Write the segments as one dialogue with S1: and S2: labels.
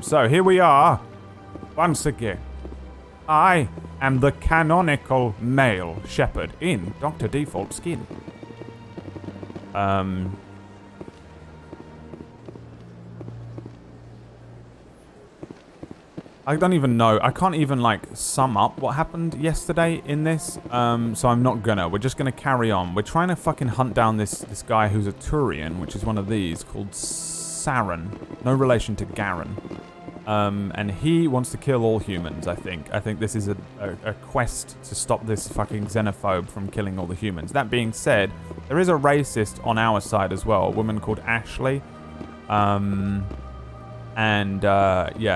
S1: So here we are, once again. I am the canonical male shepherd in Dr. Default skin. I don't even know. I can't even, like, sum up what happened yesterday in this. So I'm not gonna. We're just gonna carry on. We're trying to fucking hunt down this guy who's a Turian, which is one of these, called Saren. No relation to Garen. And he wants to kill all humans, I think. I think this is a quest to stop this fucking xenophobe from killing all the humans. That being said, there is a racist on our side as well. A woman called Ashley. Yeah,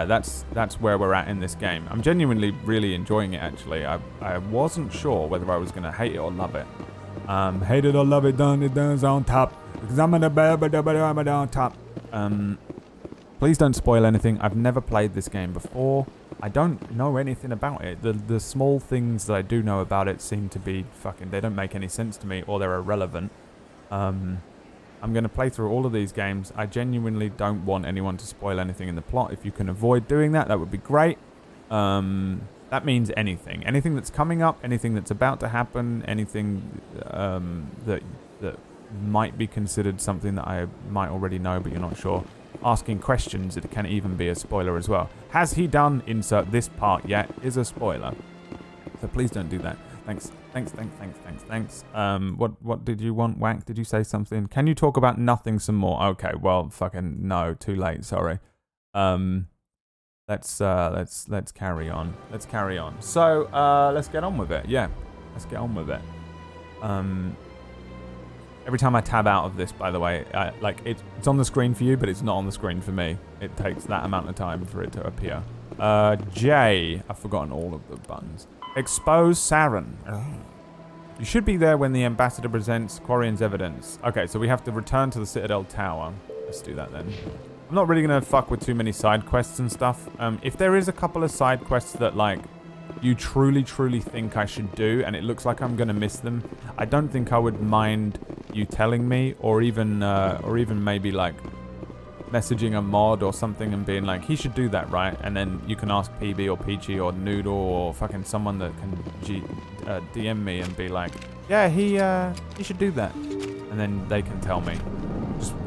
S1: that's where we're at in this game. I'm genuinely really enjoying it, actually. I wasn't sure whether I was going to hate it or love it. Hate it or love it, done it, done's on top. Because I'm on top. Please don't spoil anything. I've never played this game before. I don't know anything about it. The small things that I do know about it seem to be fucking... They don't make any sense to me, or they're irrelevant. I'm going to play through all of these games. I genuinely don't want anyone to spoil anything in the plot. If you can avoid doing that, that would be great. That means anything. Anything that's coming up, anything that's about to happen, anything that might be considered something that I might already know, but you're not sure. Asking questions, it can even be a spoiler as well. Has he done insert this part yet is a spoiler. So please don't do that. Thanks. What did you want, Wank? Did you say something? Can you talk about nothing some more? Okay, well, fucking no, too late, sorry. Let's carry on. So, let's get on with it. Yeah, let's get on with it. Every time I tab out of this, by the way, it's on the screen for you, but it's not on the screen for me. It takes that amount of time for it to appear. J. I've forgotten all of the buttons. Expose Saren. Oh. You should be there when the ambassador presents Quarian's evidence. Okay, so we have to return to the Citadel Tower. Let's do that then. I'm not really going to fuck with too many side quests and stuff. If there is a couple of side quests that, like, you truly think I should do, and it looks like I'm going to miss them, I don't think I would mind you telling me, or even maybe, like, messaging a mod or something and being like, he should do that, right? And then you can ask PB or Peachy or Noodle or fucking someone that can DM me and be like, yeah, he should do that. And then they can tell me.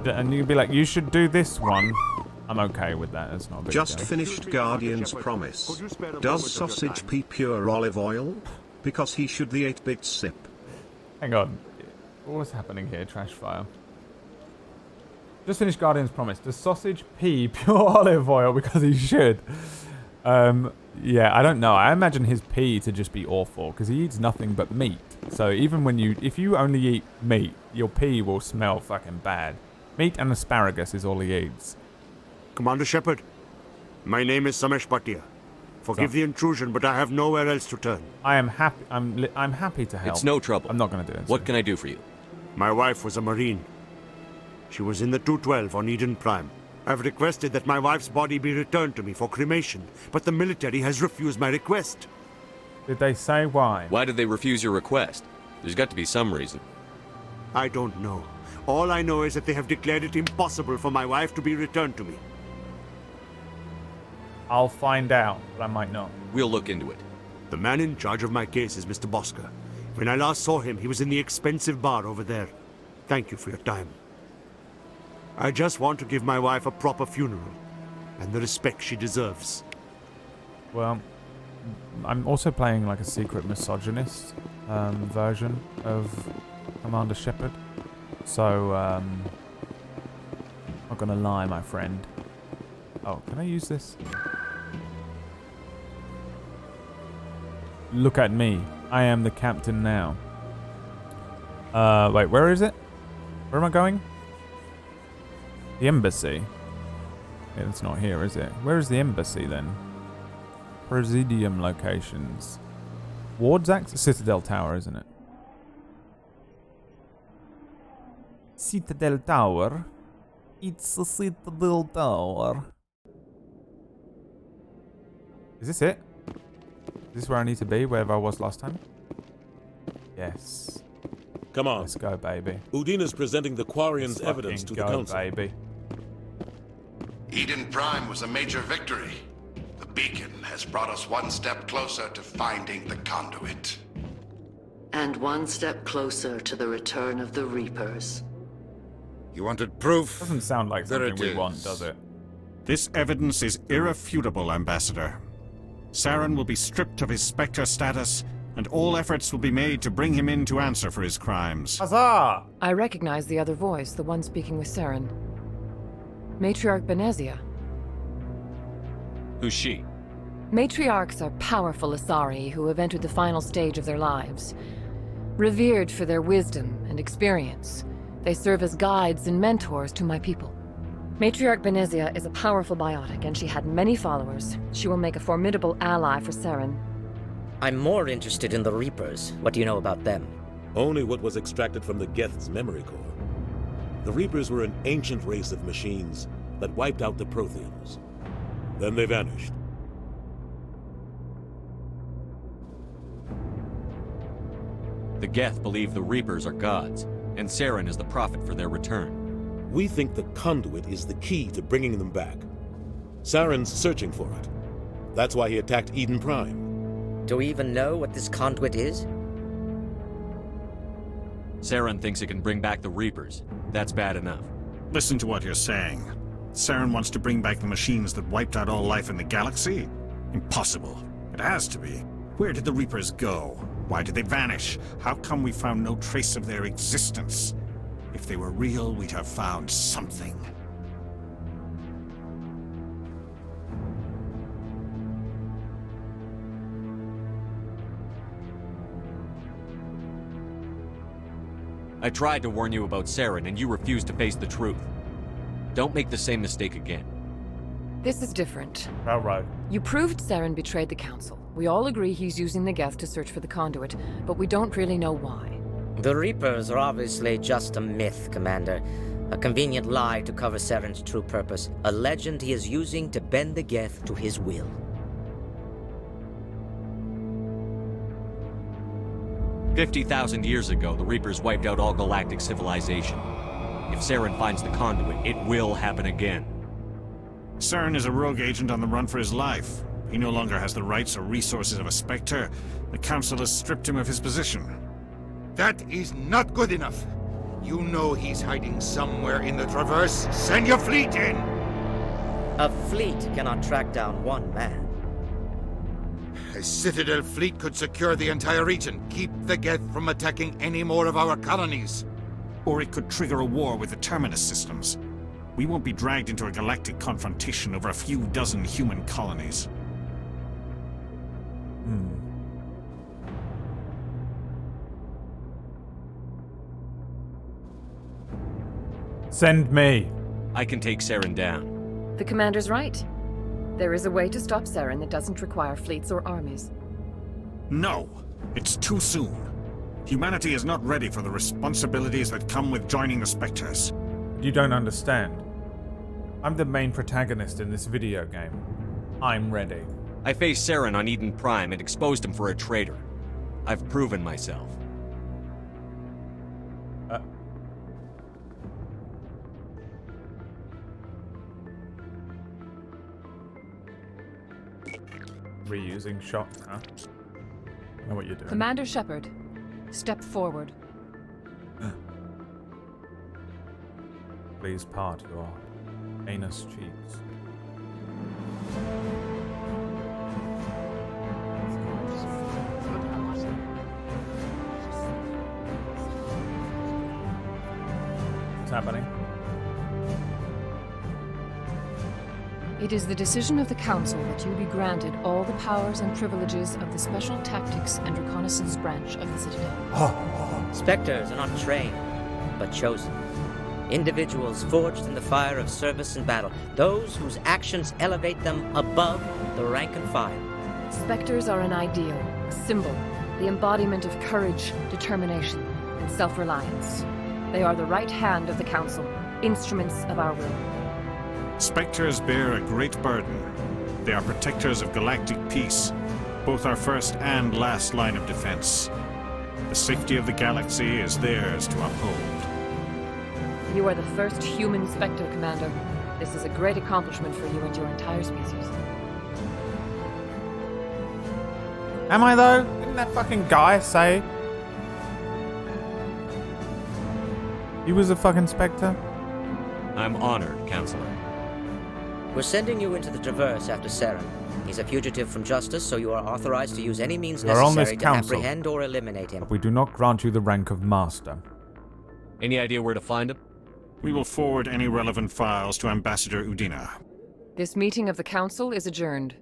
S1: And you can be like, you should do this one. I'm okay with that. It's not a big deal.
S2: Just finished Guardian's Promise. Does Sausage pee pure olive oil? Because he should the 8-bit sip.
S1: Hang on. What's happening here, Trash Fire? Just finished Guardian's Promise. Does Sausage pee pure olive oil? Because he should. Yeah, I don't know. I imagine his pee to just be awful because he eats nothing but meat. So even if you only eat meat, your pee will smell fucking bad. Meat and asparagus is all he eats.
S3: Commander Shepard, my name is Samesh Bhatia. Forgive the intrusion, but I have nowhere else to turn.
S1: I am happy. I'm happy to help.
S4: It's no trouble.
S1: I'm not going to do it.
S4: What can I do for you?
S3: My wife was a Marine. She was in the 212 on Eden Prime. I've requested that my wife's body be returned to me for cremation, but the military has refused my request.
S1: Did they say why?
S4: Why did they refuse your request? There's got to be some reason.
S3: I don't know. All I know is that they have declared it impossible for my wife to be returned to me.
S1: I'll find out, but I might not.
S4: We'll look into it.
S3: The man in charge of my case is Mr. Bosker. When I last saw him, he was in the expensive bar over there. Thank you for your time. I just want to give my wife a proper funeral, and the respect she deserves.
S1: Well, I'm also playing like a secret misogynist version of Commander Shepard. So, not gonna lie, my friend. Oh, can I use this? Look at me. I am the captain now. Wait, where is it? Where am I going? The embassy. Yeah, it's not here, is it? Where is the embassy then? Presidium locations. Ward's Axe? Citadel Tower, isn't it? Citadel Tower. It's a Citadel Tower. Is this it? Is this where I need to be, wherever I was last time? Yes.
S5: Come on.
S1: Let's go, baby.
S5: Udine is presenting the Quarian's evidence to the council.
S1: Baby.
S5: Eden Prime was a major victory. The beacon has brought us one step closer to finding the conduit.
S6: And one step closer to the return of the Reapers.
S7: You wanted proof?
S1: Doesn't sound like
S7: There
S1: something
S7: it
S1: we want,
S7: is.
S1: does it?
S8: This evidence is irrefutable, Ambassador. Saren will be stripped of his Spectre status, and all efforts will be made to bring him in to answer for his crimes.
S1: Huzzah!
S9: I recognize the other voice, the one speaking with Saren. Matriarch Benezia.
S4: Who's she?
S9: Matriarchs are powerful Asari who have entered the final stage of their lives. Revered for their wisdom and experience, they serve as guides and mentors to my people. Matriarch Benezia is a powerful biotic, and she had many followers. She will make a formidable ally for Saren.
S10: I'm more interested in the Reapers. What do you know about them?
S11: Only what was extracted from the Geth's memory core. The Reapers were an ancient race of machines that wiped out the Protheans. Then they vanished.
S4: The Geth believe the Reapers are gods, and Saren is the prophet for their return.
S11: We think the conduit is the key to bringing them back. Saren's searching for it. That's why he attacked Eden Prime.
S10: Do we even know what this conduit is?
S4: Saren thinks it can bring back the Reapers. That's bad enough.
S8: Listen to what you're saying. Saren wants to bring back the machines that wiped out all life in the galaxy? Impossible. It has to be. Where did the Reapers go? Why did they vanish? How come we found no trace of their existence? If they were real, we'd have found something.
S4: I tried to warn you about Saren, and you refused to face the truth. Don't make the same mistake again.
S9: This is different.
S1: Railroad.
S9: You proved Saren betrayed the Council. We all agree he's using the Geth to search for the conduit, but we don't really know why.
S10: The Reapers are obviously just a myth, Commander. A convenient lie to cover Saren's true purpose. A legend he is using to bend the Geth to his will. "50,000 years ago, the Reapers wiped out all galactic civilization. If Saren finds the conduit, it will happen again."
S8: Saren is a rogue agent on the run for his life. He no longer has the rights or resources of a Spectre. The Council has stripped him of his position.
S7: That is not good enough. You know he's hiding somewhere in the Traverse. Send your fleet in!
S10: A fleet cannot track down one man.
S7: A Citadel fleet could secure the entire region, keep the Geth from attacking any more of our colonies.
S8: Or it could trigger a war with the Terminus systems. We won't be dragged into a galactic confrontation over a few dozen human colonies.
S1: Send me.
S4: I can take Saren down.
S9: The Commander's right. There is a way to stop Saren that doesn't require fleets or armies.
S8: No! It's too soon. Humanity is not ready for the responsibilities that come with joining the Spectres.
S1: You don't understand. I'm the main protagonist in this video game. I'm ready.
S4: I faced Saren on Eden Prime and exposed him for a traitor. I've proven myself.
S1: Reusing shot, huh? I know what you're doing.
S9: Commander Shepard, step forward.
S1: Please part your anus cheeks. What's happening?
S9: It is the decision of the Council that you be granted all the powers and privileges of the Special Tactics and Reconnaissance branch of the Citadel.
S10: Spectres are not trained, but chosen. Individuals forged in the fire of service and battle. Those whose actions elevate them above the rank and file.
S9: Spectres are an ideal, a symbol, the embodiment of courage, determination, and self-reliance. They are the right hand of the Council, instruments of our will.
S8: Spectres bear a great burden. They are protectors of galactic peace, both our first and last line of defense. The safety of the galaxy is theirs to uphold.
S9: You are the first human Spectre, Commander. This is a great accomplishment for you and your entire species.
S1: Am I though? Didn't that fucking guy say he was a fucking Spectre?
S4: I'm honored, Counselor.
S10: We're sending you into the Traverse after Saren. He's a fugitive from justice, so you are authorized to use any means
S1: You are on
S10: necessary
S1: this
S10: to
S1: council.
S10: apprehend or eliminate him.
S1: We do not grant you the rank of Master.
S4: Any idea where to find him?
S8: We will forward any relevant files to Ambassador Udina.
S9: This meeting of the Council is adjourned.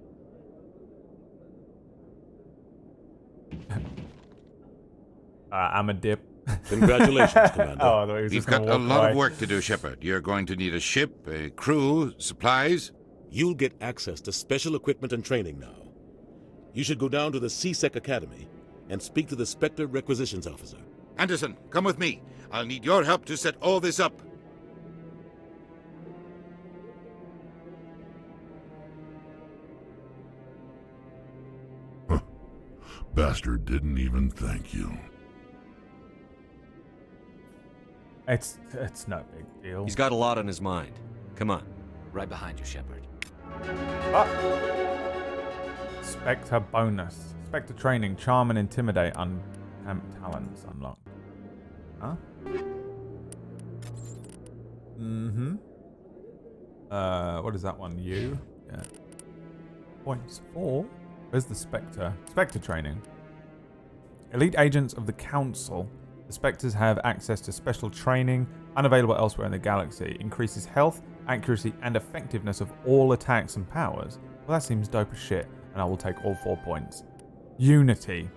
S1: I'm a dip.
S11: Congratulations, Commander.
S1: Oh, I thought he was
S7: We've
S1: just gonna
S7: got a
S1: walk
S7: lot
S1: away.
S7: of work to do, Shepard. You're going to need a ship, a crew, supplies.
S11: You'll get access to special equipment and training now. You should go down to the CSEC Academy and speak to the Spectre Requisitions Officer.
S7: Anderson, come with me. I'll need your help to set all this up.
S5: Bastard didn't even thank you.
S1: It's no big deal.
S4: He's got a lot on his mind. Come on.
S12: Right behind you, Shepard.
S1: Spectre bonus. Spectre training, charm and intimidate talents unlocked. Huh? Mm-hmm. What is that one? You? Yeah. Points 4. Where's the Spectre? Spectre training. Elite agents of the Council. The Spectres have access to special training unavailable elsewhere in the galaxy. Increases health, accuracy, and effectiveness of all attacks and powers. Well, that seems dope as shit, and I will take all 4 points. Unity.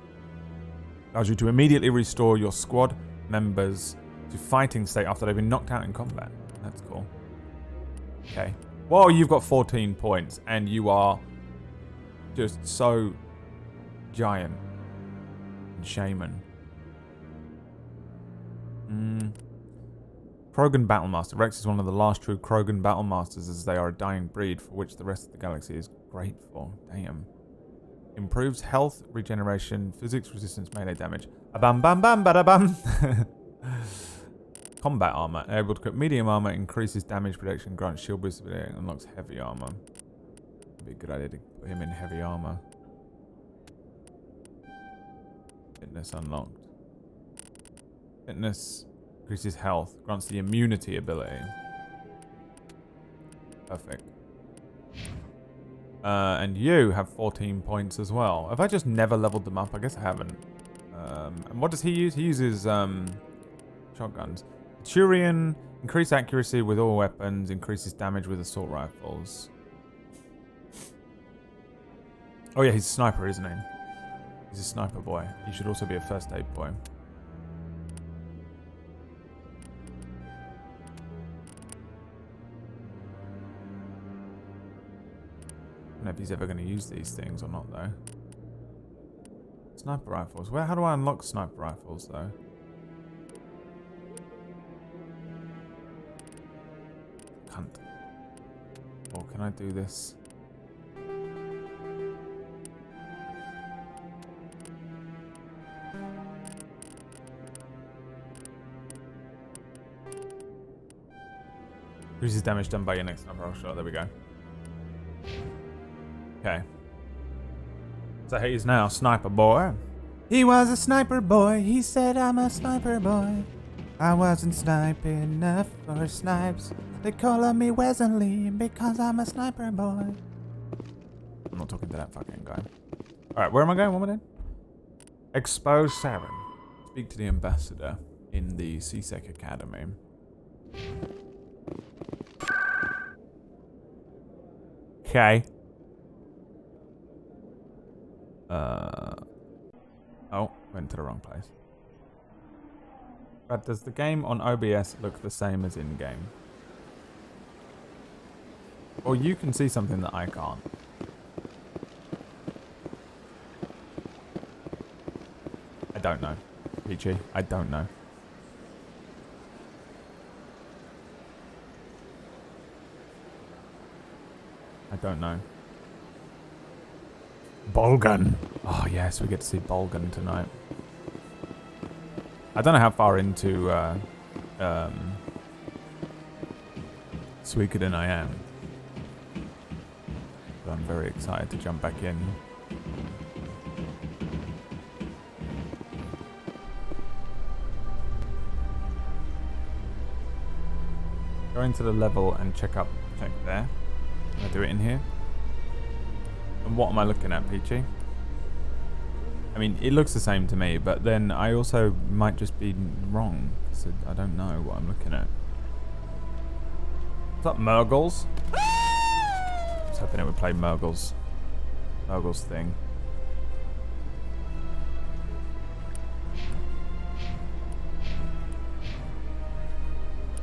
S1: Allows you to immediately restore your squad members to fighting state after they've been knocked out in combat. That's cool. Okay. Well, you've got 14 points, and you are just so giant and shaman. Krogan Battlemaster. Rex is one of the last true Krogan Battlemasters, as they are a dying breed for which the rest of the galaxy is grateful. Damn. Improves health, regeneration, physics, resistance, melee damage. Bam bam bam bada bam. Combat armor. Able to equip medium armor, increases damage protection, grants shield boost, unlocks heavy armor. It'd be a good idea to put him in heavy armor. Fitness unlocked. Fitness increases health, grants the immunity ability. Perfect. And you have 14 points as well. Have I just never leveled them up? I guess I haven't. And what does he use? He uses shotguns. Turian, increase accuracy with all weapons, increases damage with assault rifles. Oh yeah, he's a sniper, isn't he? He's a sniper boy. He should also be a first aid boy. I don't know if he's ever going to use these things or not, though. Sniper rifles. How do I unlock sniper rifles, though? Cunt. Or can I do this? Increases damage done by your next sniper shot. There we go. Okay. So he's now Sniper Boy. He was a sniper boy. He said, I'm a sniper boy. I wasn't sniping enough for snipes. They call me Wesley because I'm a sniper boy. I'm not talking to that fucking guy. Alright, where am I going? What am I doing? Expose Saren. Speak to the ambassador in the CSEC Academy. Okay. Oh, went to the wrong place. But does the game on OBS look the same as in-game? Or you can see something that I can't. I don't know. Peachy, I don't know. I don't know. Bolgan. Oh yes, we get to see Bolgan tonight. I don't know how far into Suikoden I am. But I'm very excited to jump back in. Go into the level and check there. Can I do it in here? And what am I looking at, Peachy? I mean, it looks the same to me, but then I also might just be wrong. So I don't know what I'm looking at. What's up, Murgles? I was hoping it would play Murgles thing.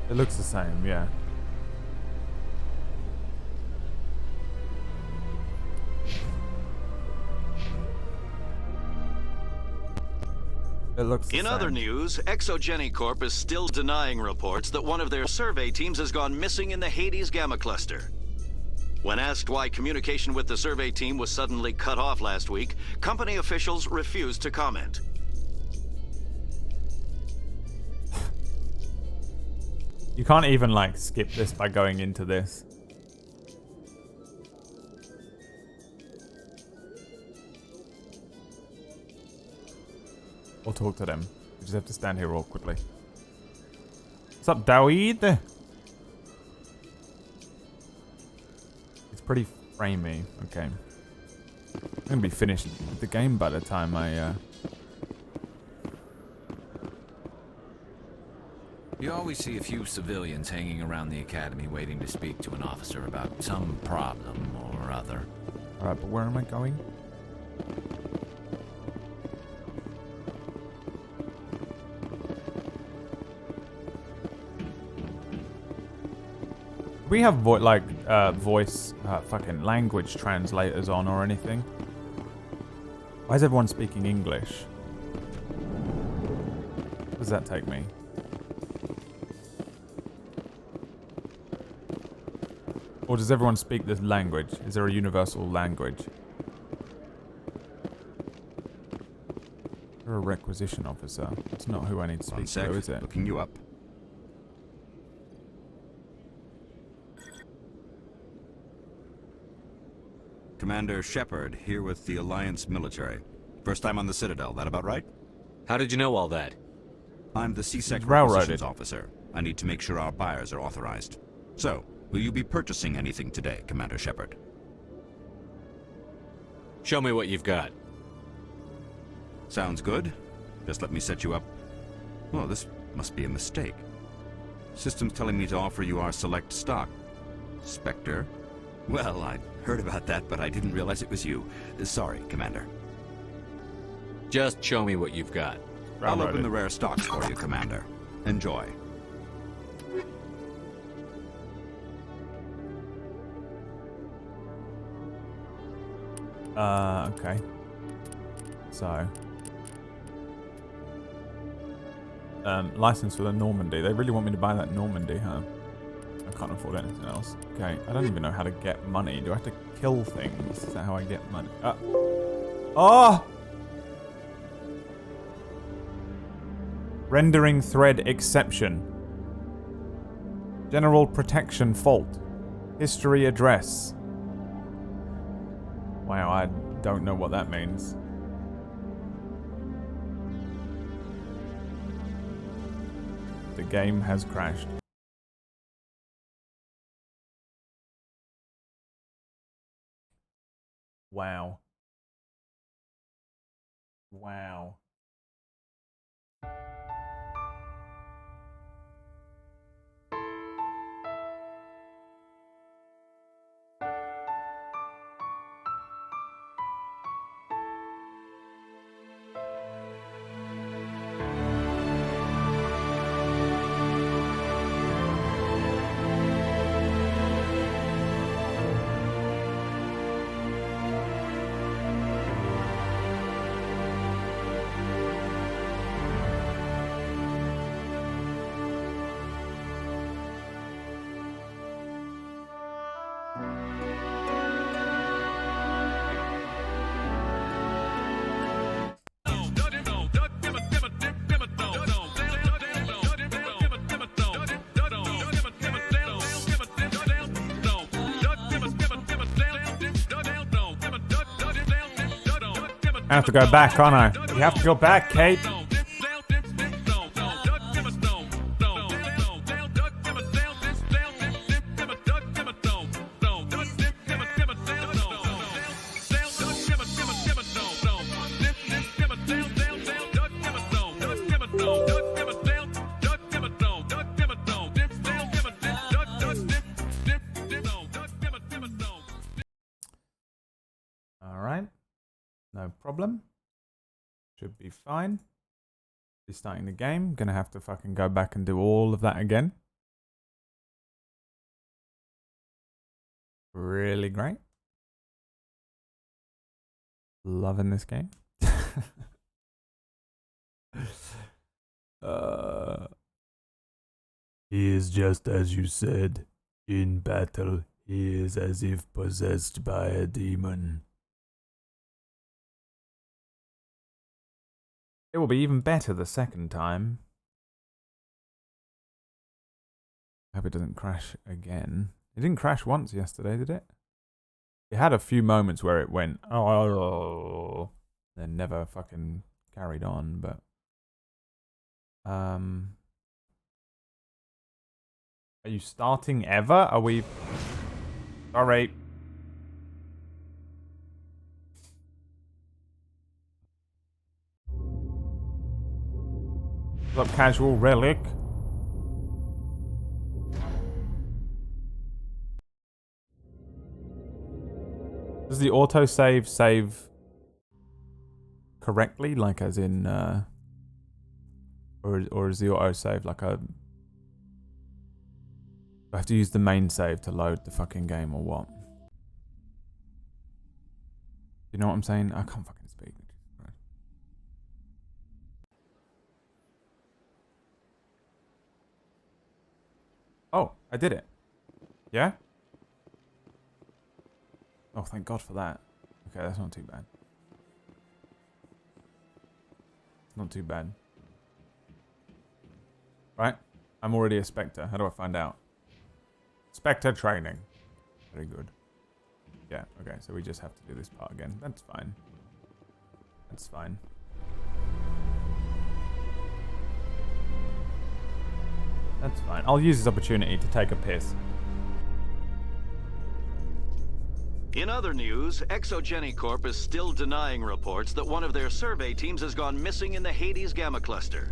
S1: It looks the same, yeah. It looks the
S12: In
S1: same.
S12: other news, Exogeny Corp is still denying reports that one of their survey teams has gone missing in the Hades Gamma Cluster. When asked why communication with the survey team was suddenly cut off last week, company officials refused to comment.
S1: You can't even like skip this by going into this. Or talk to them. You just have to stand here awkwardly. What's up, Dawid? It's pretty framey. Okay. I'm gonna be finished with the game by the time I
S13: You always see a few civilians hanging around the academy waiting to speak to an officer about some problem or other.
S1: Alright, but where am I going? Do we have voice fucking language translators on or anything? Why is everyone speaking English? Where does that take me? Or does everyone speak this language? Is there a universal language? You're a requisition officer. That's not who I need to speak to, is it?
S14: Looking you up. Commander Shepard, here with the Alliance military. First time on the Citadel, that about right?
S4: How did you know all that?
S14: I'm the C-Sec
S1: railroaded.
S14: requisitions officer. I need to make sure our buyers are authorized. So, will you be purchasing anything today, Commander Shepard?
S4: Show me what you've got.
S14: Sounds good. Just let me set you up. Oh, this must be a mistake. System's telling me to offer you our select stock. Spectre? Well, I heard about that, but I didn't realize it was you. Sorry, Commander.
S4: Just show me what you've got.
S14: I'll open the rare stocks for you, Commander. Enjoy.
S1: Okay. So. License for the Normandy. They really want me to buy that Normandy, huh? I can't afford anything else. Okay, I don't even know how to get money. Do I have to kill things? Is that how I get money? Oh! Rendering thread exception. General protection fault. History address. Wow, I don't know what that means. The game has crashed. Wow. Wow. I have to go back, aren't I? You have to go back, Kate. No problem. Should be fine. Restarting the game. Gonna have to fucking go back and do all of that again. Really great. Loving this game. He is just as you said. In battle, he is as if possessed by a demon. It will be even better the second time. I hope it doesn't crash again. It didn't crash once yesterday, did it? It had a few moments where it went, oh, then never fucking carried on, but... Are you starting ever? Are we... Sorry. What's up, Casual Relic? Does the autosave save correctly? Like as in, or is the autosave like a... I have to use the main save to load the fucking game or what? You know what I'm saying? I can't fucking speak. Oh, I did it. Yeah? Oh, thank God for that. Okay, that's not too bad. Not too bad. Right? I'm already a Spectre. How do I find out? Spectre training. Very good. Yeah, okay, so we just have to do this part again. That's fine. That's fine. That's fine. I'll use this opportunity to take a piss.
S12: In other news, Exogeny Corp is still denying reports that one of their survey teams has gone missing in the Hades Gamma Cluster.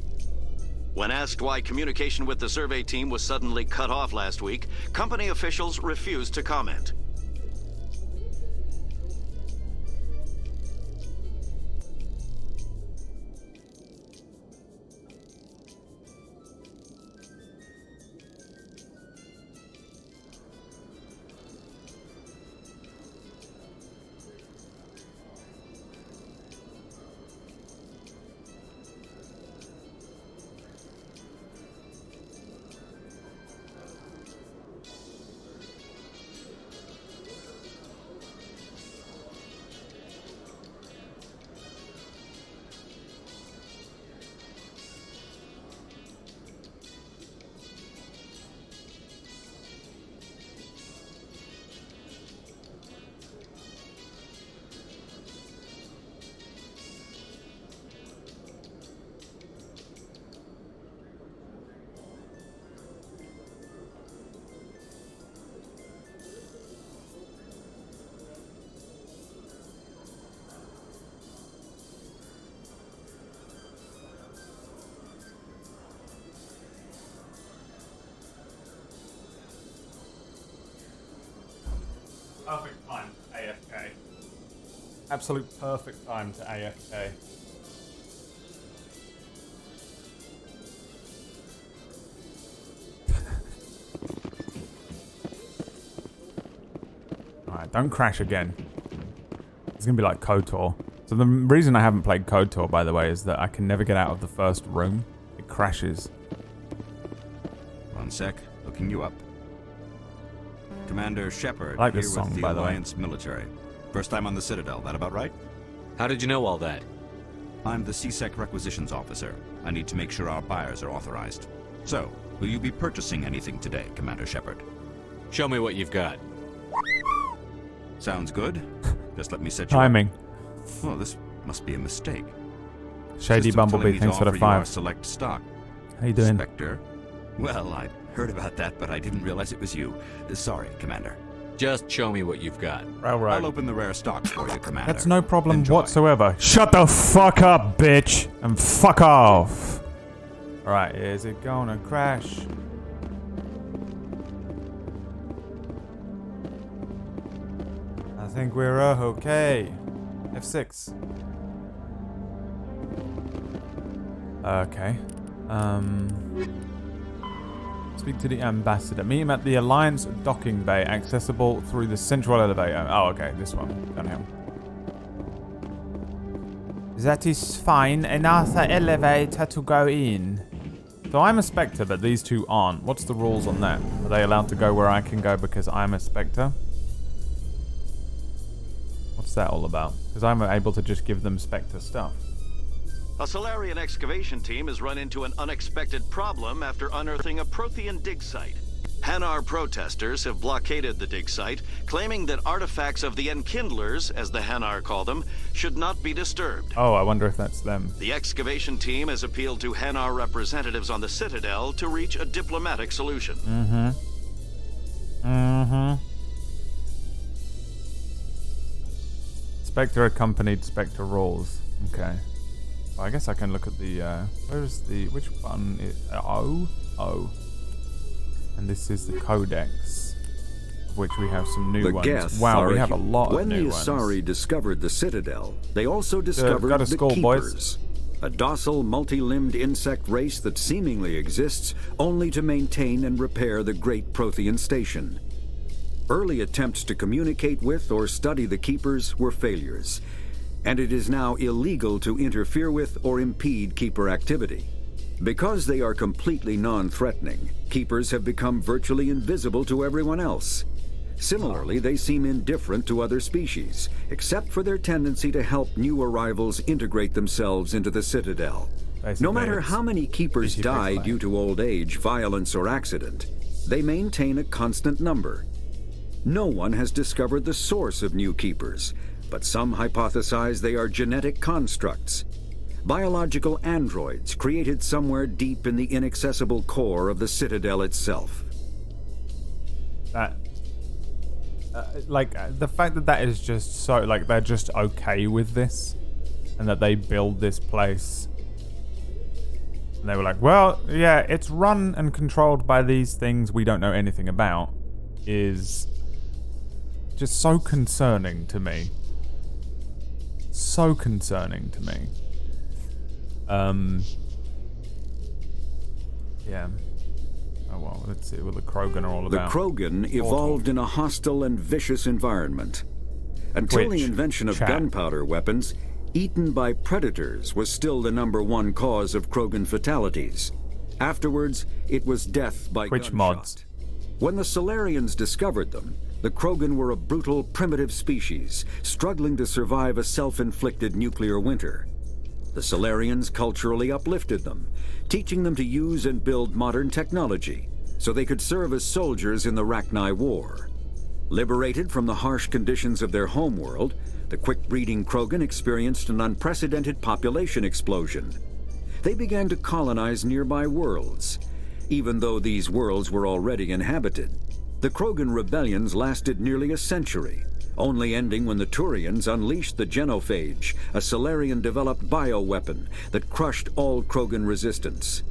S12: When asked why communication with the survey team was suddenly cut off last week, company officials refused to comment. Perfect time to AFK. Absolute perfect time to AFK. Alright, don't crash again. It's gonna be like KOTOR. So the reason I haven't played KOTOR, by the way, is that I can never get out of the first room. It crashes.
S14: One sec, looking you up. Commander Shepard,
S1: like
S14: here
S1: this song,
S14: with the
S1: by the way.
S14: Alliance military. First time on the Citadel, that about right?
S4: How did you know all that?
S14: I'm the CSEC requisitions officer. I need to make sure our buyers are authorized. So, will you be purchasing anything today, Commander Shepard?
S4: Show me what you've got.
S14: Sounds good. Just let me set you
S1: Timing.
S14: up. Well, this Must be a mistake.
S1: Shady
S14: System's
S1: Bumblebee,
S14: telling me
S1: thanks
S14: to
S1: for the
S14: offer you our
S1: 5.
S14: select stock.
S1: How you doing?
S14: Spectre? Well, I'd heard about that, but I didn't realize it was you. Sorry, Commander.
S4: Just show me what you've got.
S1: Railroad.
S14: I'll open the rare stock for you, Commander.
S1: That's no problem
S14: Enjoy.
S1: whatsoever. Shut the fuck up, bitch! And fuck off! Alright, is it gonna crash? I think we're okay. F6. Okay. Speak to the ambassador. Meet him at the Alliance docking bay, accessible through the central elevator. Oh, okay, this one. Downhill. That is fine. Another elevator to go in. So I'm a Spectre, but these two aren't. What's the rules on that? Are they allowed to go where I can go because I'm a Spectre? What's that all about? Because I'm able to just give them Spectre stuff.
S12: A Solarian excavation team has run into an unexpected problem after unearthing a Prothean dig site. Hanar protesters have blockaded the dig site, claiming that artifacts of the Enkindlers, as the Hanar call them, should not be disturbed.
S1: Oh, I wonder if that's them.
S12: The excavation team has appealed to Hanar representatives on the Citadel to reach a diplomatic solution.
S1: Spectre accompanied Spectre rules. Okay. Well, I guess I can look at the, which button is, O? O. And this is the Codex, of which we have some new ones. Wow, we have a lot of new ones.
S15: When the Asari discovered the Citadel, they also discovered the Keepers.
S1: Boys.
S15: A docile, multi-limbed insect race that seemingly exists only to maintain and repair the Great Prothean Station. Early attempts to communicate with or study the Keepers were failures, and it is now illegal to interfere with or impede Keeper activity. Because they are completely non-threatening, Keepers have become virtually invisible to everyone else. Similarly, they seem indifferent to other species, except for their tendency to help new arrivals integrate themselves into the Citadel. No matter how many Keepers die due to old age, violence, or accident, they maintain a constant number. No one has discovered the source of new Keepers, but some hypothesize they are genetic constructs. Biological androids created somewhere deep in the inaccessible core of the Citadel itself.
S1: The fact that that is just so, they're just okay with this, and that they build this place. And they were like, well, yeah, it's run and controlled by these things we don't know anything about, is just so concerning to me. So concerning to me. Yeah. Oh well, let's see what the Krogan are all about.
S15: The Krogan evolved in a hostile and vicious environment. Until the invention of gunpowder weapons, eaten by predators was still the #1 cause of Krogan fatalities. Afterwards, it was death by gunshot.
S1: Mods.
S15: When the Solarians discovered them, the Krogan were a brutal, primitive species, struggling to survive a self-inflicted nuclear winter. The Solarians culturally uplifted them, teaching them to use and build modern technology, so they could serve as soldiers in the Rachni War. Liberated from the harsh conditions of their homeworld, the quick-breeding Krogan experienced an unprecedented population explosion. They began to colonize nearby worlds. Even though these worlds were already inhabited, the Krogan rebellions lasted nearly a century, only ending when the Turians unleashed the Genophage, a Solarian-developed bioweapon that crushed all Krogan resistance.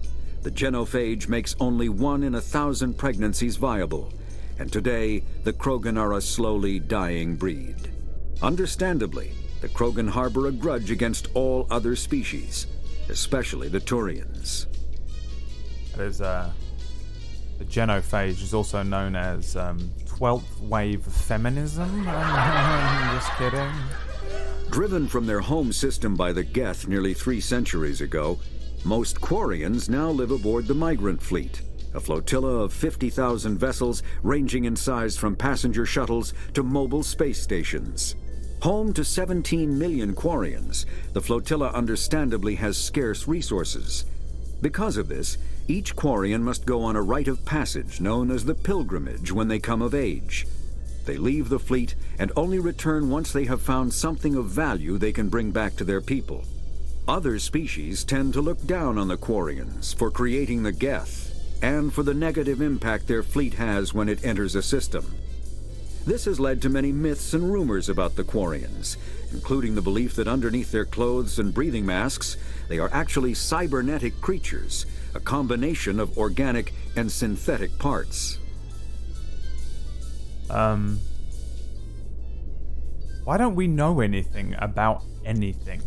S15: The Genophage makes only 1 in 1,000 pregnancies viable, and today the Krogan are a slowly dying breed. Understandably, the Krogan harbor a grudge against all other species, especially the Turians.
S1: There's the Genophage is also known as 12th wave feminism. Just kidding.
S15: Driven from their home system by the Geth nearly 3 centuries ago, most Quarians now live aboard the Migrant Fleet, a flotilla of 50,000 vessels ranging in size from passenger shuttles to mobile space stations. Home to 17 million Quarians, the flotilla understandably has scarce resources. Because of this, each Quarian must go on a rite of passage known as the Pilgrimage when they come of age. They leave the fleet and only return once they have found something of value they can bring back to their people. Other species tend to look down on the Quarians for creating the Geth and for the negative impact their fleet has when it enters a system. This has led to many myths and rumors about the Quarians, including the belief that underneath their clothes and breathing masks, they are actually cybernetic creatures, a combination of organic and synthetic parts.
S1: Why don't we know anything about anything?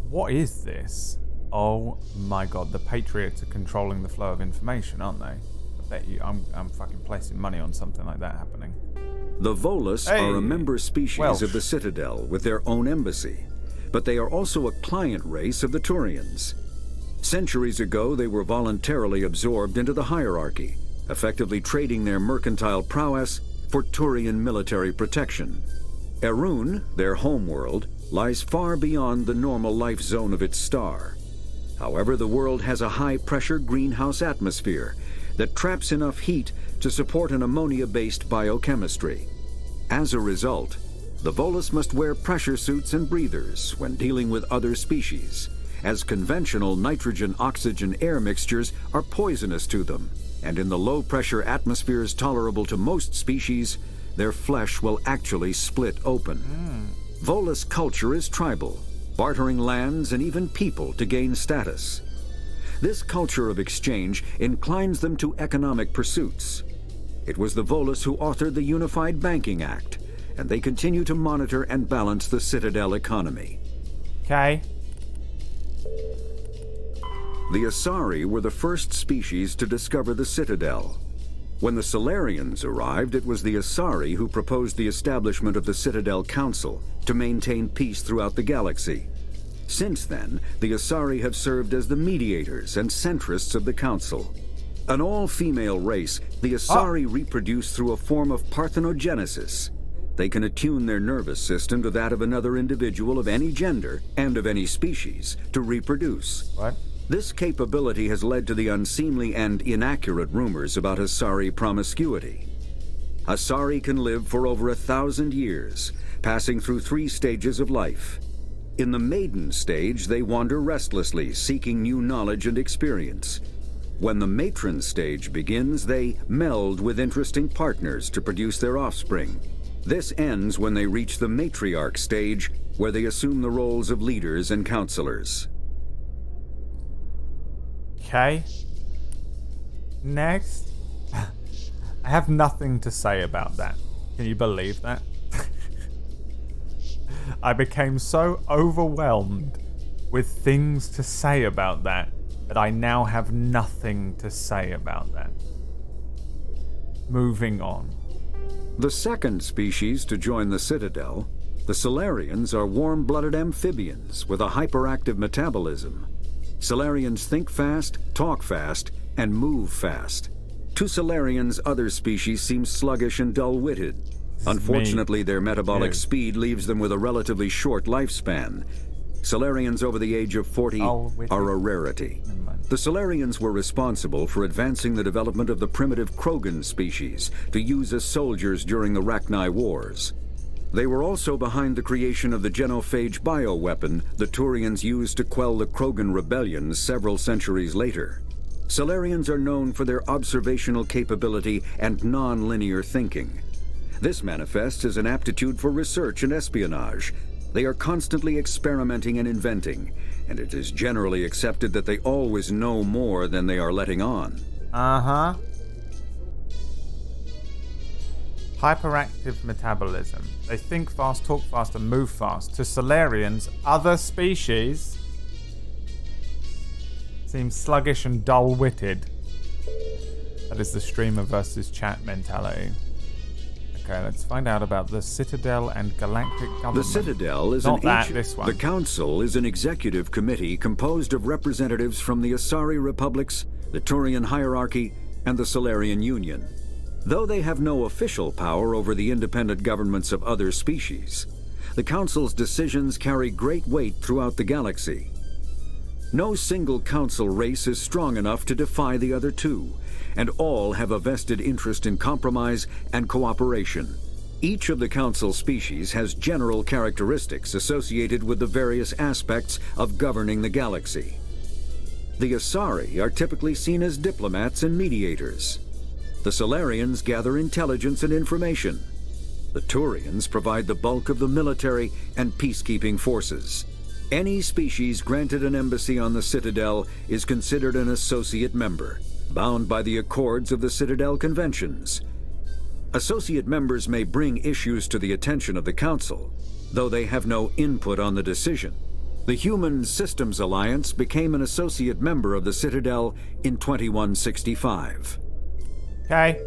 S1: What is this? Oh my god, the Patriots are controlling the flow of information, aren't they? I bet you, I'm fucking placing money on something like that happening.
S15: The Volus are a member species of the Citadel with their own embassy, but they are also a client race of the Turians. Centuries ago, they were voluntarily absorbed into the hierarchy, effectively trading their mercantile prowess for Turian military protection. Erun, their homeworld, lies far beyond the normal life zone of its star. However, the world has a high-pressure greenhouse atmosphere that traps enough heat to support an ammonia-based biochemistry. As a result, the Volus must wear pressure suits and breathers when dealing with other species, as conventional nitrogen-oxygen air mixtures are poisonous to them, and in the low-pressure atmospheres tolerable to most species, their flesh will actually split open. Volus culture is tribal, bartering lands and even people to gain status. This culture of exchange inclines them to economic pursuits. It was the Volus who authored the Unified Banking Act, and they continue to monitor and balance the Citadel economy.
S1: Okay.
S15: The Asari were the first species to discover the Citadel. When the Salarians arrived, it was the Asari who proposed the establishment of the Citadel Council to maintain peace throughout the galaxy. Since then, the Asari have served as the mediators and centrists of the Council. An all-female race, the Asari reproduce through a form of parthenogenesis. They can attune their nervous system to that of another individual of any gender and of any species to reproduce.
S1: What?
S15: This capability has led to the unseemly and inaccurate rumors about Asari promiscuity. Asari can live for over 1,000 years, passing through 3 stages of life. In the maiden stage, they wander restlessly, seeking new knowledge and experience. When the matron stage begins, they meld with interesting partners to produce their offspring. This ends when they reach the matriarch stage, where they assume the roles of leaders and counselors.
S1: Okay. Next. I have nothing to say about that. Can you believe that? I became so overwhelmed with things to say about that I now have nothing to say about that. Moving on.
S15: The second species to join the Citadel, the Salarians, are warm-blooded amphibians with a hyperactive metabolism. Salarians think fast, talk fast, and move fast. To Salarians, other species seem sluggish and dull-witted. Unfortunately, their metabolic speed leaves them with a relatively short lifespan. Salarians over the age of 40 are a rarity. The Salarians were responsible for advancing the development of the primitive Krogan species to use as soldiers during the Rachni Wars. They were also behind the creation of the genophage bioweapon the Turians used to quell the Krogan rebellions several centuries later. Salarians are known for their observational capability and non-linear thinking. This manifests as an aptitude for research and espionage. They are constantly experimenting and inventing, and it is generally accepted that they always know more than they are letting on.
S1: Uh-huh. Hyperactive metabolism. They think fast, talk fast, and move fast. To Salarians, other species seem sluggish and dull-witted. That is the streamer versus chat mentality. Okay, let's find out about the Citadel and Galactic Government.
S15: The Citadel is The Council is an executive committee composed of representatives from the Asari Republics, the Turian Hierarchy, and the Salarian Union. Though they have no official power over the independent governments of other species, the Council's decisions carry great weight throughout the galaxy. No single Council race is strong enough to defy the other two, and all have a vested interest in compromise and cooperation. Each of the Council species has general characteristics associated with the various aspects of governing the galaxy. The Asari are typically seen as diplomats and mediators. The Solarians gather intelligence and information. The Turians provide the bulk of the military and peacekeeping forces. Any species granted an embassy on the Citadel is considered an associate member, bound by the accords of the Citadel Conventions. Associate members may bring issues to the attention of the Council, though they have no input on the decision. The Human Systems Alliance became an associate member of the Citadel in 2165.
S1: Okay.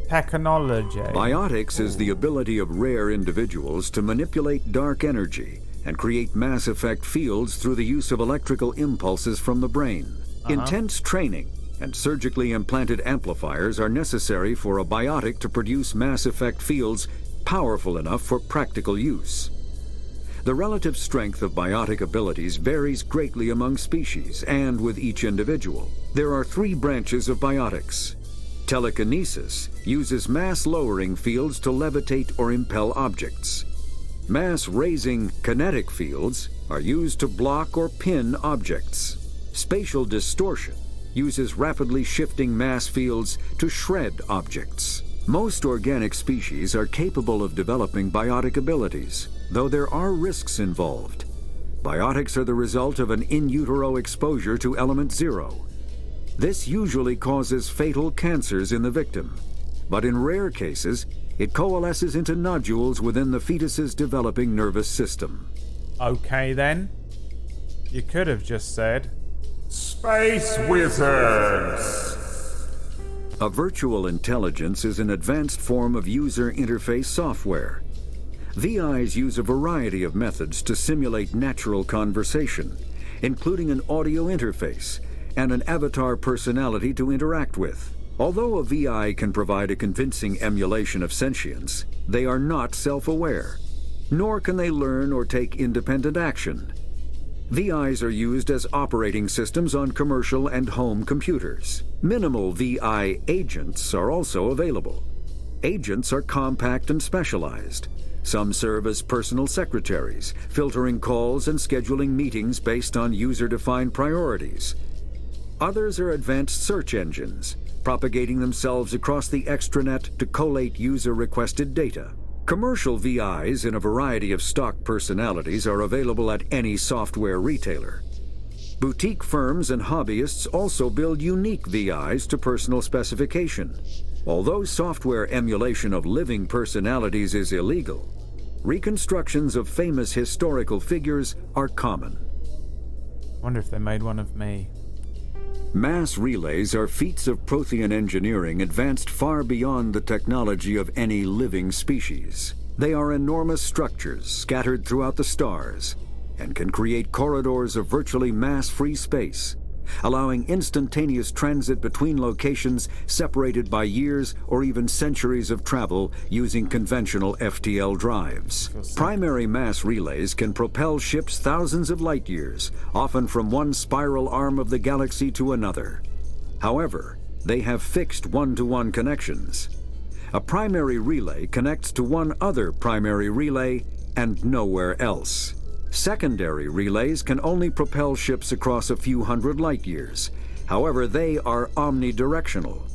S1: Technology.
S15: Biotics is the ability of rare individuals to manipulate dark energy and create mass effect fields through the use of electrical impulses from the brain. Intense training and surgically implanted amplifiers are necessary for a biotic to produce mass effect fields powerful enough for practical use. The relative strength of biotic abilities varies greatly among species and with each individual. There are 3 branches of biotics. Telekinesis uses mass-lowering fields to levitate or impel objects. Mass-raising kinetic fields are used to block or pin objects. Spatial distortion uses rapidly shifting mass fields to shred objects. Most organic species are capable of developing biotic abilities, though there are risks involved. Biotics are the result of an in utero exposure to element 0. This usually causes fatal cancers in the victim, but in rare cases, it coalesces into nodules within the fetus's developing nervous system.
S1: Okay then. You could have just said, Space Wizards!
S15: A virtual intelligence is an advanced form of user interface software. VIs use a variety of methods to simulate natural conversation, including an audio interface and an avatar personality to interact with. Although a VI can provide a convincing emulation of sentience, they are not self-aware, nor can they learn or take independent action. VIs are used as operating systems on commercial and home computers. Minimal VI agents are also available. Agents are compact and specialized. Some serve as personal secretaries, filtering calls and scheduling meetings based on user-defined priorities. Others are advanced search engines, propagating themselves across the extranet to collate user-requested data. Commercial VIs in a variety of stock personalities are available at any software retailer. Boutique firms and hobbyists also build unique VIs to personal specification. Although software emulation of living personalities is illegal, reconstructions of famous historical figures are common.
S1: I wonder if they made one of me.
S15: Mass relays are feats of Prothean engineering advanced far beyond the technology of any living species. They are enormous structures scattered throughout the stars and can create corridors of virtually mass-free space, allowing instantaneous transit between locations separated by years or even centuries of travel using conventional FTL drives. Primary mass relays can propel ships thousands of light years, often from one spiral arm of the galaxy to another. However, they have fixed one-to-one connections. A primary relay connects to one other primary relay and nowhere else. Secondary relays can only propel ships across a few hundred light years. However, they are omnidirectional.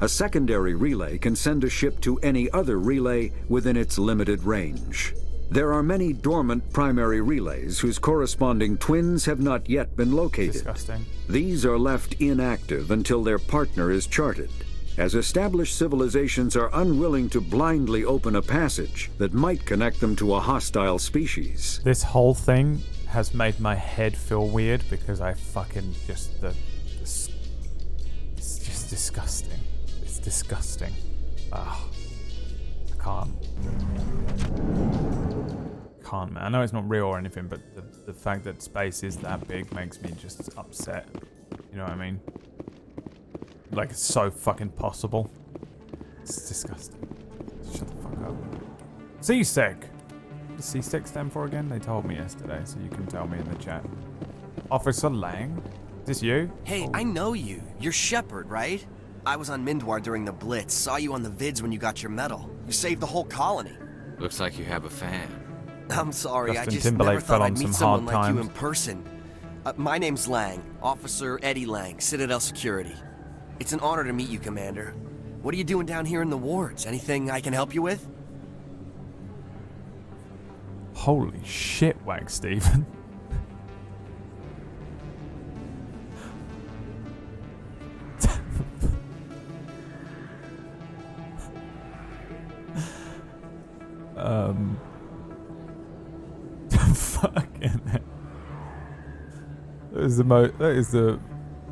S15: A secondary relay can send a ship to any other relay within its limited range. There are many dormant primary relays whose corresponding twins have not yet been located.
S1: Disgusting.
S15: These are left inactive until their partner is charted, as established civilizations are unwilling to blindly open a passage that might connect them to a hostile species.
S1: This whole thing has made my head feel weird because I fucking just... it's just disgusting. It's disgusting. Oh, I can't, man. I know it's not real or anything, but the fact that space is that big makes me just upset. You know what I mean? Like, it's so fucking possible. It's disgusting. Shut the fuck up. Seasick. What does Seasick stand for again? They told me yesterday, so you can tell me in the chat. Officer Lang? Is this you?
S16: Hey, I know you. You're Shepard, right? I was on Mindwar during the Blitz. Saw you on the vids when you got your medal. You saved the whole colony.
S13: Looks like you have a fan.
S16: I'm sorry,
S1: Justin
S16: I just
S1: Timberlake
S16: never thought
S1: fell
S16: I'd
S1: on
S16: meet
S1: some hard
S16: someone like you
S1: times.
S16: in person. My name's Lang, Officer Eddie Lang, Citadel Security. It's an honor to meet you, Commander. What are you doing down here in the wards? Anything I can help you with?
S1: Holy shit, Wag Stephen. Fucking hell. That is the